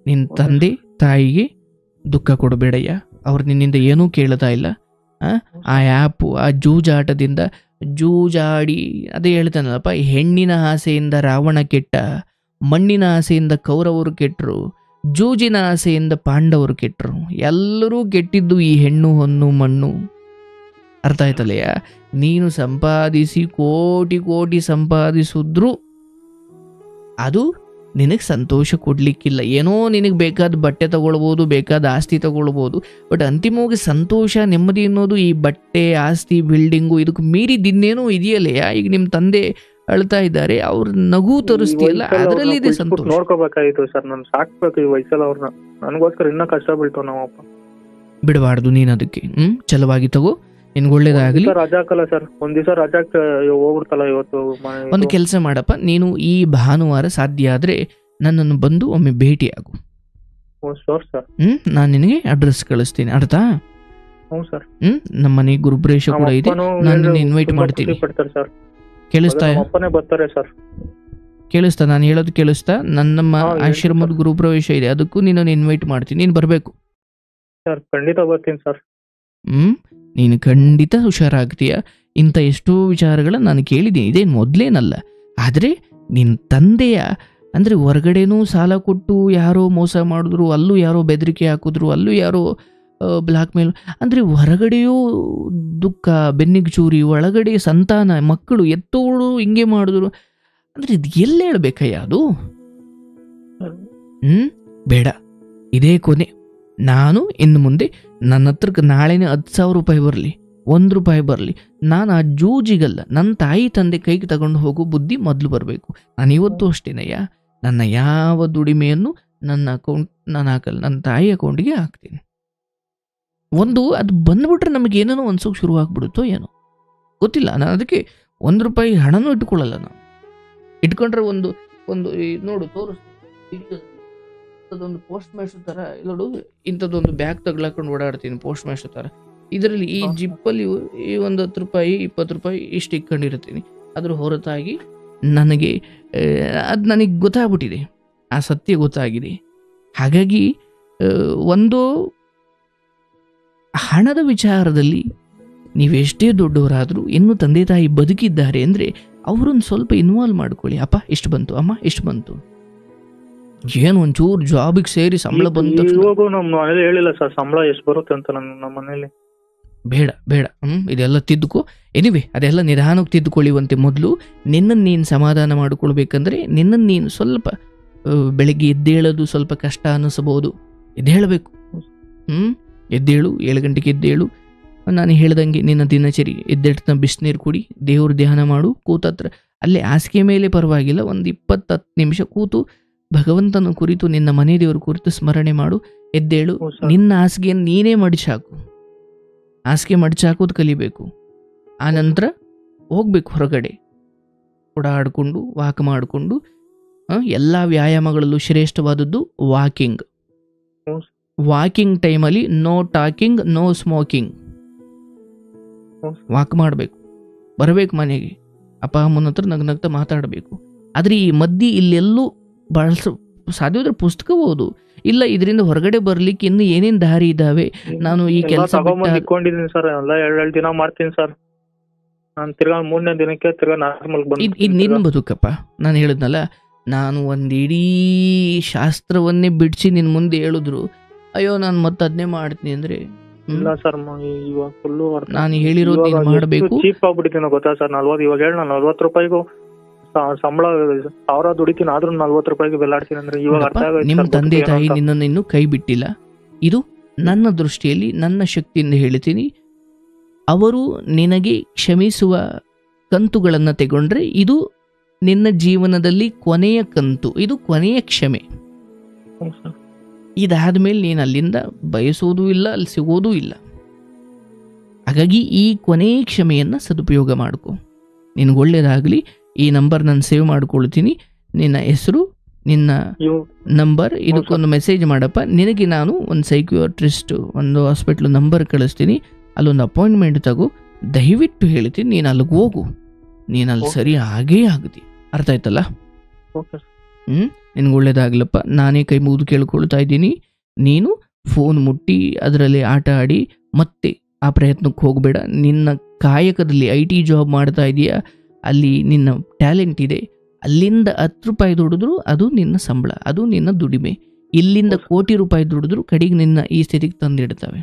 ನಿನ್ನ ತಂದೆ ತಾಯಿಗೆ ದುಃಖ ಕೊಡಬೇಡಯ್ಯ. ಅವ್ರು ನಿನ್ನಿಂದ ಏನೂ ಕೇಳ್ತಾ ಇಲ್ಲ. ಆ ಆ್ಯಪು, ಆ ಜೂಜಾಟದಿಂದ ಜೂಜಾಡಿ, ಅದೇ ಹೇಳ್ತಾನಲ್ಲಪ್ಪ, ಹೆಣ್ಣಿನ ಆಸೆಯಿಂದ ರಾವಣ ಕೆಟ್ಟ, ಮಣ್ಣಿನ ಆಸೆಯಿಂದ ಕೌರವರು ಕೆಟ್ಟರು, ಜೂಜಿನ ಆಸೆಯಿಂದ ಪಾಂಡವರು ಕೆಟ್ಟರು. ಎಲ್ಲರೂ ಕೆಟ್ಟಿದ್ದು ಈ ಹೆಣ್ಣು ಹೊನ್ನು ಮಣ್ಣು. ಅರ್ಥ ಆಯ್ತಲ್ಲಯ್ಯ? ನೀನು ಸಂಪಾದಿಸಿ ಕೋಟಿ ಕೋಟಿ ಸಂಪಾದಿಸಿದ್ರು ಅದು ನಿನಗೆ ಸಂತೋಷ ಕೊಡ್ಲಿಕ್ಕಿಲ್ಲ. ಏನೋ ನಿನಗೆ ಬೇಕಾದ ಬಟ್ಟೆ ತಗೊಳ್ಬೋದು, ಬೇಕಾದ ಆಸ್ತಿ ತಗೊಳ್ಬೋದು, ಬಟ್ ಅಂತಿಮವಾಗಿ ಸಂತೋಷ, ನೆಮ್ಮದಿ ಅನ್ನೋದು ಈ ಬಟ್ಟೆ, ಆಸ್ತಿ, ಬಿಲ್ಡಿಂಗು ಇದಕ್ಕೆ ಮೀರಿದಿನ್ನೇನೋ ಇದೆಯಲ್ಲಯ್ಯ. ಈಗ ನಿಮ್ಮ ತಂದೆ ಅಳ್ತಾ ಇದ್ದಾರೆ, ಅವ್ರ ನಗು ತೋರಿಸ್ತೀಯಲ್ಲ, ಅದರಲ್ಲಿ ಇದೆ ಸಂತೋಷ. ನೋಡ್ಕೋಬೇಕಾಗಿತ್ತು ಸರ್, ನಾನು ಸಾಕ್ಬೇಕು ಈ ವಯಸ್ಸಲ್ಲಿ ಅವ್ರನ್ನ. ನನಗೋಸ್ಕರ ಇನ್ನೂ ಕಷ್ಟ ಬೀಳ್ತಾವ ನಮ್ಮಪ್ಪ. ಬಿಡಬಾರ್ದು ನೀನು ಅದಕ್ಕೆ. ಛಲವಾಗಿ ತಗೋ, ನಿನ್ಗೆ ಒಳ್ಳೇದಾಗಲಿ. ರಜಾ ಹಾಕಲ್ಲ ಸರ್, ಒಂದ್ ದಿವಸ ರಜಾಕ್ ಹೋಗ್ಬಿಡ್ತಲ್ಲ ಇವತ್ತು. ಒಂದು ಕೆಲಸ ಮಾಡಪ್ಪ, ನೀನು ಈ ಭಾನುವಾರ ಸಾಧ್ಯ ಆದ್ರೆ ನನ್ನನ್ನು ಬಂದು ಒಮ್ಮೆ ಭೇಟಿ ಆಗು. ನಾನು ನಿನಗೆ ಅಡ್ರೆಸ್ ಕಳಿಸ್ತೀನಿ. ಅರ್ಥ? ಸರ್. ನಮ್ಮ ಮನೆ ಗುರುಬ್ರೇಶ ಕೂಡ ಇದೆ, ನಾನು ನಿನ್ನ ಇನ್ವೈಟ್ ಮಾಡ್ತೀನಿ. ಕೇಳಿಸ್ತಾ? ಬರ್ತಾರೆ ಸರ್. ಕೇಳಿಸ್ತಾ? ನಾನು ಹೇಳೋದು ಕೇಳಿಸ್ತಾ? ನಮ್ಮ ಆಶ್ರಮದ ಗುರುಪ್ರವೇಶ ಇದೆ, ಅದಕ್ಕೂ ನಿನ್ನನ್ನು ಇನ್ವೈಟ್ ಮಾಡ್ತೀನಿ. ನೀನು ಬರಬೇಕು ಸರ್. ಖಂಡಿತ ಬರ್ತೀನಿ ಸರ್. ನೀನು ಖಂಡಿತ ಹುಷಾರಾಗ್ತೀಯ. ಇಂಥ ಎಷ್ಟೋ ವಿಚಾರಗಳನ್ನ ನಾನು ಕೇಳಿದ್ದೀನಿ, ಇದೇನು ಮೊದಲೇನಲ್ಲ. ಆದರೆ ನಿನ್ನ ತಂದೆಯ ಅಂದರೆ ಹೊರಗಡೆನೂ ಸಾಲ ಕೊಟ್ಟು ಯಾರೋ ಮೋಸ ಮಾಡಿದ್ರು, ಅಲ್ಲೂ ಯಾರೋ ಬೆದರಿಕೆ ಹಾಕಿದ್ರು, ಅಲ್ಲೂ ಯಾರೋ ಬ್ಲಾಕ್ ಮೇಲ್, ಅಂದರೆ ಹೊರಗಡೆಯೂ ದುಃಖ, ಬೆನ್ನಿಗೆ ಚೂರಿ, ಒಳಗಡೆ ಸಂತಾನ, ಮಕ್ಕಳು, ಎತ್ತೋಳು ಹಿಂಗೆ ಮಾಡಿದ್ರು. ಅಂದರೆ ಇದು ಎಲ್ಲಿ ಹೇಳ್ಬೇಕಯ್ಯ ಅದು? ಬೇಡ, ಇದೇ ಕೊನೆ. ನಾನು ಇನ್ನು ಮುಂದೆ ನನ್ನ ಹತ್ರಕ್ಕೆ ನಾಳೆನೇ 10,000 ರೂಪಾಯಿ ಬರಲಿ, 1 ರೂಪಾಯಿ ಬರಲಿ, ನಾನು ಆ ಜೂಜಿಗಲ್ಲ, ನನ್ನ ತಾಯಿ ತಂದೆ ಕೈಗೆ ತಗೊಂಡು ಹೋಗೋ ಬುದ್ಧಿ ಮೊದಲು ಬರಬೇಕು. ನಾನು ಇವತ್ತು ಅಷ್ಟೇನಯ್ಯ, ನನ್ನ ಯಾವ ದುಡಿಮೆಯನ್ನು ನಾನು ಹಾಕಲ್ಲ, ನನ್ನ ತಾಯಿ ಅಕೌಂಟಿಗೆ ಹಾಕ್ತೀನಿ. ಅದು ಬಂದ್ಬಿಟ್ರೆ ನಮಗೆ ಏನೇನೋ ಅನ್ಸೋಕೆ ಶುರು ಆಗ್ಬಿಡುತ್ತೋ ಏನೋ ಗೊತ್ತಿಲ್ಲ. ನಾನು ಅದಕ್ಕೆ 1 ರೂಪಾಯಿ ಹಣನೂ ಇಟ್ಕೊಳ್ಳಲ್ಲ. ನಾನು ಇಟ್ಕೊಂಡ್ರೆ ಒಂದು ನೋಡು ತೋರಿಸ್ತೀನಿ, ಪೋಸ್ಟ್ ಮ್ಯಾಸ್ಟರ್ ಥರ ನೋಡು, ಇಂಥದ್ದೊಂದು ಬ್ಯಾಗ್ ತಗ್ಲಾಕೊಂಡು ಓಡಾಡ್ತೀನಿ ಪೋಸ್ಟ್ ಮ್ಯಾಸ್ಟರ್ ಥರ. ಇದರಲ್ಲಿ ಈ ಜಿಪ್ಪಲ್ಲಿ ಈ 10 ರೂಪಾಯಿ 20 ರೂಪಾಯಿ ಇಷ್ಟು ಇಟ್ಕೊಂಡಿರ್ತೀನಿ. ಅದ್ರ ಹೊರತಾಗಿ ನನಗೆ ಗೊತ್ತಾಗ್ಬಿಟ್ಟಿದೆ, ಆ ಸತ್ಯ ಗೊತ್ತಾಗಿದೆ. ಹಾಗಾಗಿ ಒಂದು ಹಣದ ವಿಚಾರದಲ್ಲಿ ನೀವೆಷ್ಟೇ ದೊಡ್ಡವರಾದರೂ ಇನ್ನೂ ತಂದೆ ತಾಯಿ ಬದುಕಿದ್ದಾರೆ ಅಂದರೆ ಅವರನ್ನು ಸ್ವಲ್ಪ ಇನ್ವಾಲ್ವ್ ಮಾಡ್ಕೊಳ್ಳಿ. ಅಪ್ಪ ಇಷ್ಟು ಬಂತು, ಅಮ್ಮ ಇಷ್ಟು ಬಂತು, ಏನು ಒಂಚೂರು ಜಾಬಿಗೆ ಸೇರಿ ಸಂಬಳ ಬಂತು. ಇವಾಗ ನಮ್ಮ ಮನೇಲಿ ಹೇಳಿಲ್ಲ ಸರ್ ಸಂಬಳ ಎಷ್ಟು ಬರುತ್ತೆ ಅಂತ. ನಮ್ಮ ಮನೇಲಿ ಬೇಡ ಇದೆಲ್ಲ ತಿದ್ದುಕೋ. ಎನಿವೆ ಅದೆಲ್ಲ ನಿಧಾನಕ್ಕೆ ತಿದ್ದುಕೊಳ್ಳುವಂತೆ ಮೊದಲು ನಿನ್ನನ್ನು ನೀನು ಸಮಾಧಾನ ಮಾಡಿಕೊಳ್ಬೇಕಂದ್ರೆ ನಿನ್ನನ್ನು ನೀನು ಸ್ವಲ್ಪ ಬೆಳಗ್ಗೆ ಎದ್ದೇಳೋದು ಸ್ವಲ್ಪ ಕಷ್ಟ ಅನ್ನಿಸಬಹುದು. ಎದ್ದೇಳಬೇಕು. ಎದ್ದೇಳು, 7 ಗಂಟೆಗೆ ಎದ್ದೇಳು. ನಾನು ಹೇಳ್ದಂಗೆ ನಿನ್ನ ದಿನಚರಿ ಎದ್ದೇಳ್ತ ಬಿಸಿನೀರು ಕುಡಿ, ದೇವ್ರ ಧ್ಯಾನ ಮಾಡು, ಕೂತತ್ರ ಅಲ್ಲೇ ಹಾಸಿಗೆ ಮೇಲೆ ಪರವಾಗಿಲ್ಲ, ಒಂದು 20-10 ನಿಮಿಷ ಕೂತು ಭಗವಂತನ ಕುರಿತು ನಿನ್ನ ಮನೆ ದೇವ್ರ ಕುರಿತು ಸ್ಮರಣೆ ಮಾಡು. ಎದ್ದೇಳು, ನಿನ್ನ ಹಾಸಿಗೆಯನ್ನು ನೀನೇ ಮಡಿಚಾಕು. ಹಾಸಿಗೆ ಮಡಿಚಾಕೋದು ಕಲಿಬೇಕು. ಆ ನಂತರ ಹೋಗ್ಬೇಕು ಹೊರಗಡೆ, ಓಡಾಡಿಕೊಂಡು ವಾಕ್ ಮಾಡಿಕೊಂಡು. ಎಲ್ಲ ವ್ಯಾಯಾಮಗಳಲ್ಲೂ ಶ್ರೇಷ್ಠವಾದದ್ದು ವಾಕಿಂಗ್. ವಾಕಿಂಗ್ ಟೈಮಲ್ಲಿ no talking, no smoking. Walk ಮಾಡಬೇಕು, ಬರಬೇಕು ಮನೆಗೆ, ಅಪ್ಪ ಅಮ್ಮನ ಹತ್ರ ನಗ್ನಗ್ತಾ ಮಾತಾಡಬೇಕು. ಆದರೆ ಈ ಮಧ್ಯೆ ಇಲ್ಲೆಲ್ಲೂ ಸಾಧ್ಯವಾದ್ರೆ ಪುಸ್ತಕ ಓದು, ಇಲ್ಲ ಇದರಿಂದ ಹೊರಗಡೆ ಬರ್ಲಿಕ್ಕೆ ಇನ್ನು ಏನೇನ್ ದಾರಿ ಇದಾವೆ. ನಾನು ಈ ಕೆಲಸ ಇಟ್ಕೊಂಡಿದ್ದೀನಿ ಸರ್, ಎಲ್ಲ 2 ದಿನ ಮಾಡ್ತೀನಿ ಸರ್. ನಾನು ತಿರ್ಗಾ 3ನೇ ದಿನಕ್ಕೆ ತಿರ್ಗಾ ನಾರ್ಮಲ್ ಬಂದು ಇದು ನಿನ್ನ ಬದುಕಪ್ಪ. ನಾನು ಹೇಳಿದ್ನಲ್ಲ, ನಾನು ಒಂದಿಡೀ ಶಾಸ್ತ್ರವನ್ನೇ ಬಿಡಿಸಿ ನಿನ್ನ ಮುಂದೆ ಹೇಳಿದ್ರು ಅಯ್ಯೋ ನಾನು ಮತ್ತೆ ಅದನ್ನೇ ಮಾಡ್ತೀನಿ ಅಂದ್ರೆ ಇಲ್ಲ ಸರ್. ಇವಾಗ ಫುಲ್ಲು ನಾನು ಹೇಳಿರೋದು ನೀನು ಮಾಡಬೇಕು. ಚೀಪ್ ಆಗ್ಬಿಟ್ಟಿದ್ದೀನಿ ಗೊತ್ತಾ ಸರ್. ಇವಾಗ ಹೇಳಿ ನಾನು 40 ರೂಪಾಯಿಗೂ ಸಂಬಳ 1000 ದುಡಿತೀನಿ, ಆದ್ರೂ 40 ರೂಪಾಯಿಗೆ ಬೆಲ್ಲಾಡ್ತೀನಿ ಅಂದ್ರೆ ಇವಾಗ ಅರ್ಥ ಆಗುತ್ತೆ. ನಿಮ್ಮ ತಂದೆ ತಾಯಿ ನಿನ್ನನ್ನು ಇನ್ನೂ ಕೈ ಬಿಟ್ಟಿಲ್ಲ. ಇದು ನನ್ನ ದೃಷ್ಟಿಯಲ್ಲಿ ನನ್ನ ಶಕ್ತಿಯಿಂದ ಹೇಳ್ತೀನಿ. ಅವರು ನಿನಗೆ ಕ್ಷಮಿಸುವ ಕಂತುಗಳನ್ನು ತೆಗೊಂಡ್ರೆ ಇದು ನಿನ್ನ ಜೀವನದಲ್ಲಿ ಕೊನೆಯ ಕಂತು, ಇದು ಕೊನೆಯ ಕ್ಷಮೆ. ಇದಾದ ಮೇಲೆ ನೀನು ಅಲ್ಲಿಂದ ಬಯಸೋದೂ ಇಲ್ಲ, ಅಲ್ಲಿ ಸಿಗೋದೂ ಇಲ್ಲ. ಹಾಗಾಗಿ ಈ ಕೊನೆಯ ಕ್ಷಮೆಯನ್ನು ಸದುಪಯೋಗ ಮಾಡ್ಕೊ. ನಿನಗೆ ಒಳ್ಳೇದಾಗಲಿ. ಈ ನಂಬರ್ ನಾನು ಸೇವ್ ಮಾಡ್ಕೊಳ್ತೀನಿ. ನಿನ್ನ ಹೆಸರು, ನಿನ್ನ ನಂಬರ್, ಇದಕ್ಕೊಂದು ಮೆಸೇಜ್ ಮಾಡಪ್ಪ. ನಿನಗೆ ನಾನು ಒಂದು ಸೈಕಿಯಾಟ್ರಿಸ್ಟ್, ಒಂದು ಹಾಸ್ಪಿಟ್ಲ್ ನಂಬರ್ ಕಳಿಸ್ತೀನಿ. ಅಲ್ಲೊಂದು ಅಪಾಯಿಂಟ್ಮೆಂಟ್ ತಗೋ. ದಯವಿಟ್ಟು ಹೇಳ್ತೀನಿ, ನೀನು ಅಲ್ಲಿಗೆ ಹೋಗು. ನೀನು ಅಲ್ಲಿ ಸರಿ ಆಗೇ ಆಗುತ್ತೆ. ಅರ್ಥ ಆಯ್ತಲ್ಲ? ನಿನ್ಗೆ ಒಳ್ಳೇದಾಗ್ಲಪ್ಪ. ನಾನೇ ಕೈ ಮುಗಿದು ಕೇಳ್ಕೊಳ್ತಾ ಇದ್ದೀನಿ. ನೀನು ಫೋನ್ ಮುಟ್ಟಿ ಅದರಲ್ಲಿ ಆಟ ಆಡಿ ಮತ್ತೆ ಆ ಪ್ರಯತ್ನಕ್ಕೆ ಹೋಗಬೇಡ. ನಿನ್ನ ಕಾಯಕದಲ್ಲಿ IT ಜಾಬ್ ಮಾಡ್ತಾ ಇದೆಯಾ, ಅಲ್ಲಿ ನಿನ್ನ ಟ್ಯಾಲೆಂಟ್ ಇದೆ. ಅಲ್ಲಿಂದ 10 ರೂಪಾಯಿ ದುಡಿದ್ರು ಅದು ನಿನ್ನ ಸಂಬಳ, ಅದು ನಿನ್ನ ದುಡಿಮೆ. ಇಲ್ಲಿಂದ ಕೋಟಿ ರೂಪಾಯಿ ದುಡಿದ್ರು ಕಡೆಗೆ ನಿನ್ನ ಈ ಸ್ಥಿತಿಗೆ ತಂದಿಡ್ತವೆ.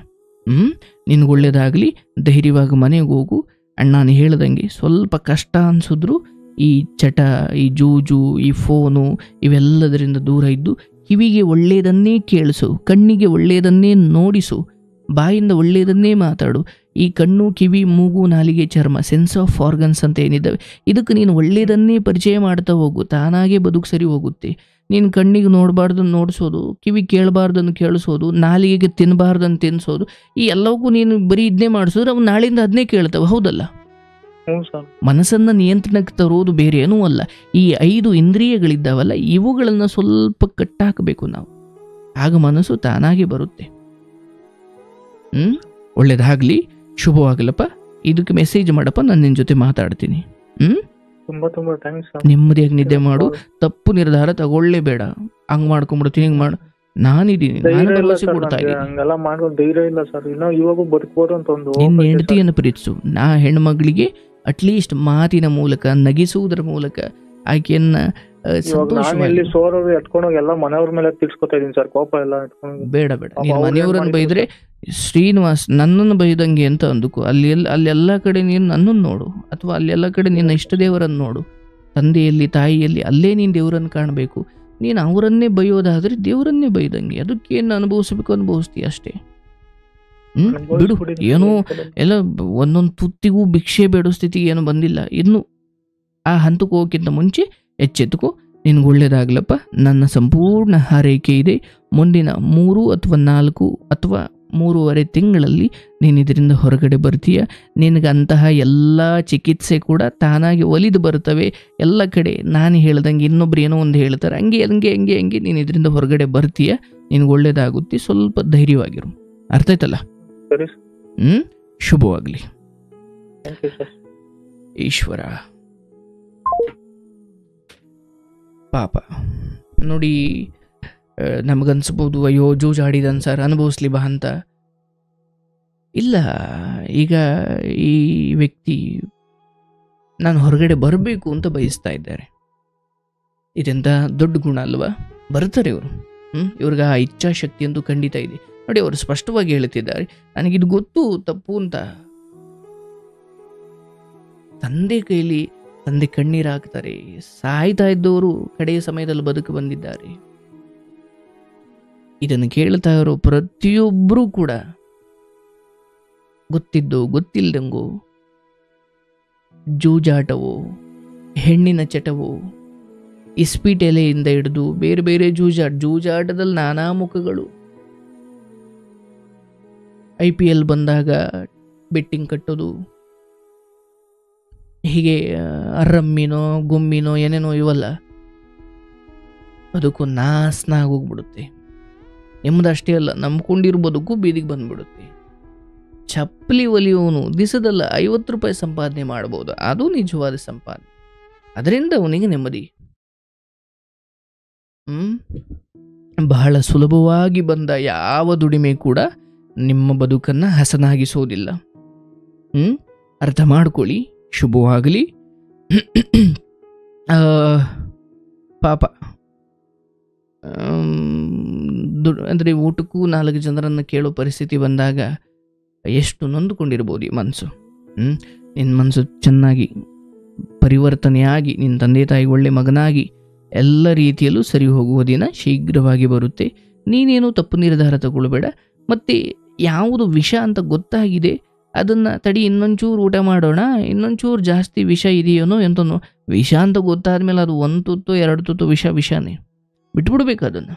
ನಿನ್ಗೆ ಒಳ್ಳೇದಾಗಲಿ. ಧೈರ್ಯವಾಗಿ ಮನೆಗೆ ಹೋಗು. ಅಣ್ಣ ನಾನು ಹೇಳ್ದಂಗೆ ಸ್ವಲ್ಪ ಕಷ್ಟ ಅನಿಸಿದ್ರು ಈ ಚಟ, ಈ ಜೂಜು, ಈ ಫೋನು ಇವೆಲ್ಲದರಿಂದ ದೂರ ಇದ್ದು ಕಿವಿಗೆ ಒಳ್ಳೆಯದನ್ನೇ ಕೇಳಿಸು, ಕಣ್ಣಿಗೆ ಒಳ್ಳೆಯದನ್ನೇ ನೋಡಿಸು, ಬಾಯಿಂದ ಒಳ್ಳೆಯದನ್ನೇ ಮಾತಾಡು. ಈ ಕಣ್ಣು, ಕಿವಿ, ಮೂಗು, ನಾಲಿಗೆ, ಚರ್ಮ, ಸೆನ್ಸ್ ಆಫ್ ಆರ್ಗನ್ಸ್ ಅಂತ ಏನಿದ್ದಾವೆ, ಇದಕ್ಕೆ ನೀನು ಒಳ್ಳೆಯದನ್ನೇ ಪರಿಚಯ ಮಾಡ್ತಾ ಹೋಗು. ತಾನಾಗೆ ಬದುಕು ಸರಿ ಹೋಗುತ್ತೆ. ನೀನು ಕಣ್ಣಿಗೆ ನೋಡಬಾರ್ದನ್ನು ನೋಡಿಸೋದು, ಕಿವಿ ಕೇಳಬಾರ್ದನ್ನು ಕೇಳಿಸೋದು, ನಾಲಿಗೆಗೆ ತಿನ್ನಬಾರ್ದನ್ನು ತಿನ್ನಿಸೋದು, ಈ ಎಲ್ಲವಕ್ಕೂ ನೀನು ಬರೀ ಇದನ್ನೇ ಮಾಡಿಸೋದ್ರೆ ಅವು ನಾಳೆಯಿಂದ ಅದನ್ನೇ ಕೇಳ್ತವೆ. ಹೌದಲ್ಲ? ಮನಸ್ಸನ್ನು ನಿಯಂತ್ರಣಕ್ಕೆ ತರೋದು ಬೇರೆ ಏನೂ ಅಲ್ಲ. ಈ 5 ಇಂದ್ರಿಯಗಳಿದ್ದಾವಲ್ಲ, ಇವುಗಳನ್ನು ಸ್ವಲ್ಪ ಕಟ್ಟಾಕಬೇಕು ನಾವು. ಆಗ ಮನಸ್ಸು ತಾನಾಗೆ ಬರುತ್ತೆ. ಒಳ್ಳೇದಾಗ್ಲಿ, ಶುಭವಾಗಲಪ್ಪ. ಇದಕ್ಕೆ ಮೆಸೇಜ್ ಮಾಡಪ್ಪ, ನಾನು ನಿನ್ನ ಜೊತೆ ಮಾತಾಡ್ತೀನಿ. ತುಂಬಾ ಥ್ಯಾಂಕ್ಸ್. ನೆಮ್ಮದಿಯಾಗಿ ನಿದ್ದೆ ಮಾಡು. ತಪ್ಪು ನಿರ್ಧಾರ ತಗೊಳ್ಳೇಬೇಡ. ಹಂಗ್ ಮಾಡ್ಕೊಂಡ್ಬಿಡ್ತೀನಿ, ಹಿಂಗ್ ಮಾಡು. ನಾನಿದ್ದೀನಿ, ನಾನು ಭರವಸೆ ಕೊಡ್ತಾ ಇದ್ದೀನಿ. ಹಂಗೆಲ್ಲ ಮಾಡೋ ಧೈರ್ಯ ಇಲ್ಲ ಸರ್. ಇನ್ನೂ ಇವಾಗ ಬದುಕಬಹುದು ಅಂತ ಒಂದು. ನಿನ್ನ ಹೆಂಡತಿಯನ್ನು ಪ್ರೀತಿಸು. ನಾ ಹೆಣ್ಮಗಳಿಗೆ ಅಟ್ಲೀಸ್ಟ್ ಮಾತಿನ ಮೂಲಕ, ನಗಿಸುವುದರ ಮೂಲಕ ಆಕೆಯನ್ನ ಸೋರೋರು ಎತ್ಕೊಂಡೋಗಿ ಎಲ್ಲ ಮನೆಯವ್ರ ಮೇಲೆ ತಿರ್ಸ್ಕೊತಾ ಇದೀನಿ ಸರ್. ಕೋಪ ಎಲ್ಲ ಬೇಡ. ನೀನ್ ಮನೆಯವರನ್ನು ಬೈದ್ರೆ ಶ್ರೀನಿವಾಸ್ ನನ್ನನ್ನು ಬೈದಂಗೆ ಅಂತ ಅಂದುಕೋ. ಅಲ್ಲೆಲ್ಲ ಕಡೆ ನೀನು ನನ್ನನ್ನು ನೋಡು, ಅಥವಾ ಅಲ್ಲೆಲ್ಲ ಕಡೆ ನಿನ್ನ ಇಷ್ಟ ದೇವರನ್ನು ನೋಡು. ತಂದೆಯಲ್ಲಿ, ತಾಯಿಯಲ್ಲಿ ಅಲ್ಲೇ ನೀನು ದೇವರನ್ನು ಕಾಣಬೇಕು. ನೀನು ಅವರನ್ನೇ ಬೈಯೋದಾದರೆ ದೇವರನ್ನೇ ಬೈದಂಗೆ, ಅದಕ್ಕೇನು ಅನುಭವಿಸ್ಬೇಕು ಅನುಭವಿಸ್ತೀಯ ಅಷ್ಟೇ. ಬಿಡು, ಏನೋ ಎಲ್ಲ ಒಂದೊಂದು ತುತ್ತಿಗೂ ಭಿಕ್ಷೆ ಬೇಡೋ ಸ್ಥಿತಿಗೆ ಏನು ಬಂದಿಲ್ಲ. ಇನ್ನು ಆ ಹಂತಕ್ಕೆ ಹೋಗೋಕ್ಕಿಂತ ಮುಂಚೆ ಎಚ್ಚೆತ್ತುಕೋ, ನಿನ್ಗೆ ಒಳ್ಳೇದಾಗ್ಲಪ್ಪ. ನನ್ನ ಸಂಪೂರ್ಣ ಹಾರೈಕೆ ಇದೆ. ಮುಂದಿನ 3 ಅಥವಾ 4 ಅಥವಾ 3.5 ತಿಂಗಳಲ್ಲಿ ನೀನು ಇದರಿಂದ ಹೊರಗಡೆ ಬರ್ತೀಯ. ನಿನಗೆ ಅಂತಹ ಎಲ್ಲ ಚಿಕಿತ್ಸೆ ಕೂಡ ತಾನಾಗಿ ಒಲಿದು ಬರ್ತವೆ ಎಲ್ಲ ಕಡೆ. ನಾನು ಹೇಳ್ದಂಗೆ ಇನ್ನೊಬ್ರು ಏನೋ ಒಂದು ಹೇಳ್ತಾರೆ, ಹಂಗೆ ಹಂಗೆ ಹಂಗೆ ಹಂಗೆ ನೀನು ಇದರಿಂದ ಹೊರಗಡೆ ಬರ್ತೀಯ. ನಿನಗೆ ಒಳ್ಳೇದಾಗುತ್ತೆ. ಸ್ವಲ್ಪ ಧೈರ್ಯವಾಗಿರು. ಅರ್ಥ ಆಯ್ತಲ್ಲ? ಶುಭವಾಗಲಿ. ಈಶ್ವರ. ಪಾಪ ನೋಡಿ, ನಮಗನ್ಸ್ಬೋದು ಅಯ್ಯೋ ಜೂಜಾಡಿದನ್ ಸರ್, ಅನುಭವಿಸ್ಲಿ ಬಾ ಅಂತ. ಇಲ್ಲ, ಈಗ ಈ ವ್ಯಕ್ತಿ ನಾನು ಹೊರಗಡೆ ಬರಬೇಕು ಅಂತ ಬಯಸ್ತಾ ಇದ್ದಾರೆ. ಇದೆಂತ ದೊಡ್ಡ ಗುಣ ಅಲ್ವಾ? ಬರ್ತಾರೆ ಇವರು. ಇವ್ರಿಗೆ ಆ ಇಚ್ಛಾಶಕ್ತಿ ಅಂತೂ ಖಂಡಿತ ಇದೆ. ನೋಡಿ, ಅವರು ಸ್ಪಷ್ಟವಾಗಿ ಹೇಳ್ತಿದ್ದಾರೆ, ನನಗಿದು ಗೊತ್ತು ತಪ್ಪು ಅಂತ. ತಂದೆ ಕೈಲಿ ತಂದೆ ಕಣ್ಣೀರು ಹಾಕ್ತಾರೆ. ಸಾಯ್ತಾ ಇದ್ದವರು ಕಡೆಯ ಸಮಯದಲ್ಲಿ ಬದುಕು ಬಂದಿದ್ದಾರೆ. ಇದನ್ನು ಕೇಳ್ತಾ ಇರೋ ಪ್ರತಿಯೊಬ್ಬರೂ ಕೂಡ ಗೊತ್ತಿದ್ದೋ ಗೊತ್ತಿಲ್ಲದಂಗೋ ಜೂಜಾಟವೋ, ಹೆಣ್ಣಿನ ಚಟವೋ, ಇಸ್ಪೀಟ್ ಎಲೆಯಿಂದ ಹಿಡಿದು ಬೇರೆ ಬೇರೆ ಜೂಜಾಟದಲ್ಲಿ ನಾನಾ ಮುಖಗಳು. IPL ಬಂದಾಗ ಬೆಟ್ಟಿಂಗ್ ಕಟ್ಟೋದು, ಹೀಗೆ ರಮ್ಮಿನೋ ಗುಮ್ಮಿನೋ ಏನೇನೋ ಇವಲ್ಲ, ಅದಕ್ಕೂ ನಾಸ್ನಾಗಿ ಹೋಗ್ಬಿಡುತ್ತೆ. ನಿಮ್ಮದಷ್ಟೇ ಅಲ್ಲ, ನಂಬ್ಕೊಂಡಿರೋ ಬದುಕು ಬೀದಿಗೆ ಬಂದ್ಬಿಡುತ್ತೆ. ಚಪ್ಪಲಿ ಒಲಿಯೋನು ದಿಸದಲ್ಲ 50 ರೂಪಾಯಿ ಸಂಪಾದನೆ ಮಾಡ್ಬೋದು, ಅದು ನಿಜವಾದ ಸಂಪಾದನೆ. ಅದರಿಂದ ಅವನಿಗೆ ನೆಮ್ಮದಿ. ಬಹಳ ಸುಲಭವಾಗಿ ಬಂದ ಯಾವ ದುಡಿಮೆ ಕೂಡ ನಿಮ್ಮ ಬದುಕನ್ನು ಹಸನಾಗಿಸೋದಿಲ್ಲ. ಅರ್ಥ ಮಾಡ್ಕೊಳ್ಳಿ. ಶುಭವಾಗಲಿ. ಪಾಪ ಅಂದರೆ ಊಟಕ್ಕೂ 4 ಜನರನ್ನು ಕೇಳೋ ಪರಿಸ್ಥಿತಿ ಬಂದಾಗ ಎಷ್ಟು ನೊಂದುಕೊಂಡಿರ್ಬೋದು ಈ ಮನಸ್ಸು. ನಿನ್ನ ಮನಸ್ಸು ಚೆನ್ನಾಗಿ ಪರಿವರ್ತನೆಯಾಗಿ ನಿನ್ನ ತಂದೆ ತಾಯಿಗೆ ಒಳ್ಳೆ ಮಗನಾಗಿ ಎಲ್ಲ ರೀತಿಯಲ್ಲೂ ಸರಿ ಹೋಗುವ ದಿನ ಶೀಘ್ರವಾಗಿ ಬರುತ್ತೆ. ನೀನೇನು ತಪ್ಪು ನಿರ್ಧಾರ ತಗೊಳ್ಬೇಡ. ಮತ್ತು ಯಾವುದು ವಿಷ ಅಂತ ಗೊತ್ತಾಗಿದೆ ಅದನ್ನು ತಡಿ, ಇನ್ನೊಂಚೂರು ಊಟ ಮಾಡೋಣ, ಇನ್ನೊಂಚೂರು ಜಾಸ್ತಿ ವಿಷ ಇದೆಯೋನೋ ಎಂತನೋ. ವಿಷ ಅಂತ ಗೊತ್ತಾದ್ಮೇಲೆ ಅದು 1 ತುತ್ತು 2 ತುತ್ತು ವಿಷನೇ, ಬಿಟ್ಬಿಡ್ಬೇಕು ಅದನ್ನು.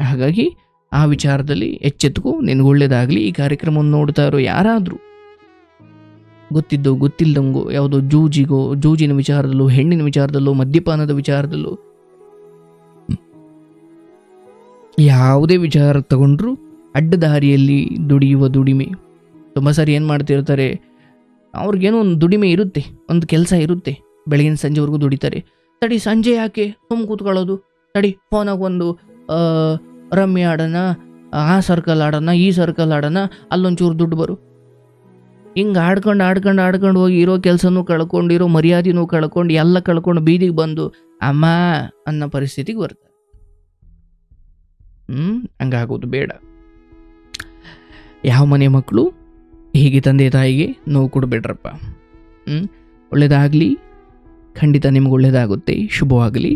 ಹಾಗಾಗಿ ಆ ವಿಚಾರದಲ್ಲಿ ಎಚ್ಚೆತ್ತುಕೋ. ನಿನಗೆ ಒಳ್ಳೇದಾಗಲಿ. ಈ ಕಾರ್ಯಕ್ರಮವನ್ನು ನೋಡ್ತಾ ಇರೋ ಯಾರಾದರೂ ಗೊತ್ತಿದ್ದೋ ಗೊತ್ತಿಲ್ಲದಂಗೋ ಯಾವುದೋ ಜೂಜಿನ ವಿಚಾರದಲ್ಲೂ, ಹೆಣ್ಣಿನ ವಿಚಾರದಲ್ಲೂ, ಮದ್ಯಪಾನದ ವಿಚಾರದಲ್ಲೂ ಯಾವುದೇ ವಿಚಾರ ತಗೊಂಡ್ರು ಅಡ್ಡದಾರಿಯಲ್ಲಿ ದುಡಿಯುವ ದುಡಿಮೆ. ತುಂಬ ಸಾರಿ ಏನು ಮಾಡ್ತಿರ್ತಾರೆ, ಅವ್ರಿಗೇನೋ ಒಂದು ದುಡಿಮೆ ಇರುತ್ತೆ, ಒಂದು ಕೆಲಸ ಇರುತ್ತೆ, ಬೆಳಗಿನ ಸಂಜೆವರೆಗೂ ದುಡಿತಾರೆ. ತಡಿ ಸಂಜೆ ಯಾಕೆ ಕೂತ್ಕೊಳ್ಳೋದು, ತಡಿ ಫೋನಾಗ ಒಂದು ರಮ್ಮಿ ಆಡೋಣ, ಆ ಸರ್ಕಲ್ ಆಡೋಣ, ಈ ಸರ್ಕಲ್ ಆಡೋಣ, ಅಲ್ಲೊಂಚೂರು ದುಡ್ಡು ಬರು. ಹಿಂಗೆ ಆಡ್ಕೊಂಡು ಹೋಗಿ ಇರೋ ಕೆಲಸನೂ ಕಳ್ಕೊಂಡು, ಇರೋ ಮರ್ಯಾದೆನೂ ಕಳ್ಕೊಂಡು, ಎಲ್ಲ ಕಳ್ಕೊಂಡು ಬೀದಿಗೆ ಬಂದು ಅಮ್ಮ ಅನ್ನೋ ಪರಿಸ್ಥಿತಿಗೆ ಬರ್ತಾರೆ. ಹಂಗಾಗೋದು ಬೇಡ. ಯಾವ ಮನೆ ಮಕ್ಕಳು ಹೀಗೆ ತಂದೆ ತಾಯಿಗೆ ನೋವು ಕೊಡಬೇಡ್ರಪ್ಪ. ಒಳ್ಳೆಯದಾಗಲಿ. ಖಂಡಿತ ನಿಮ್ಗೆ ಒಳ್ಳೆಯದಾಗುತ್ತೆ. ಶುಭವಾಗಲಿ.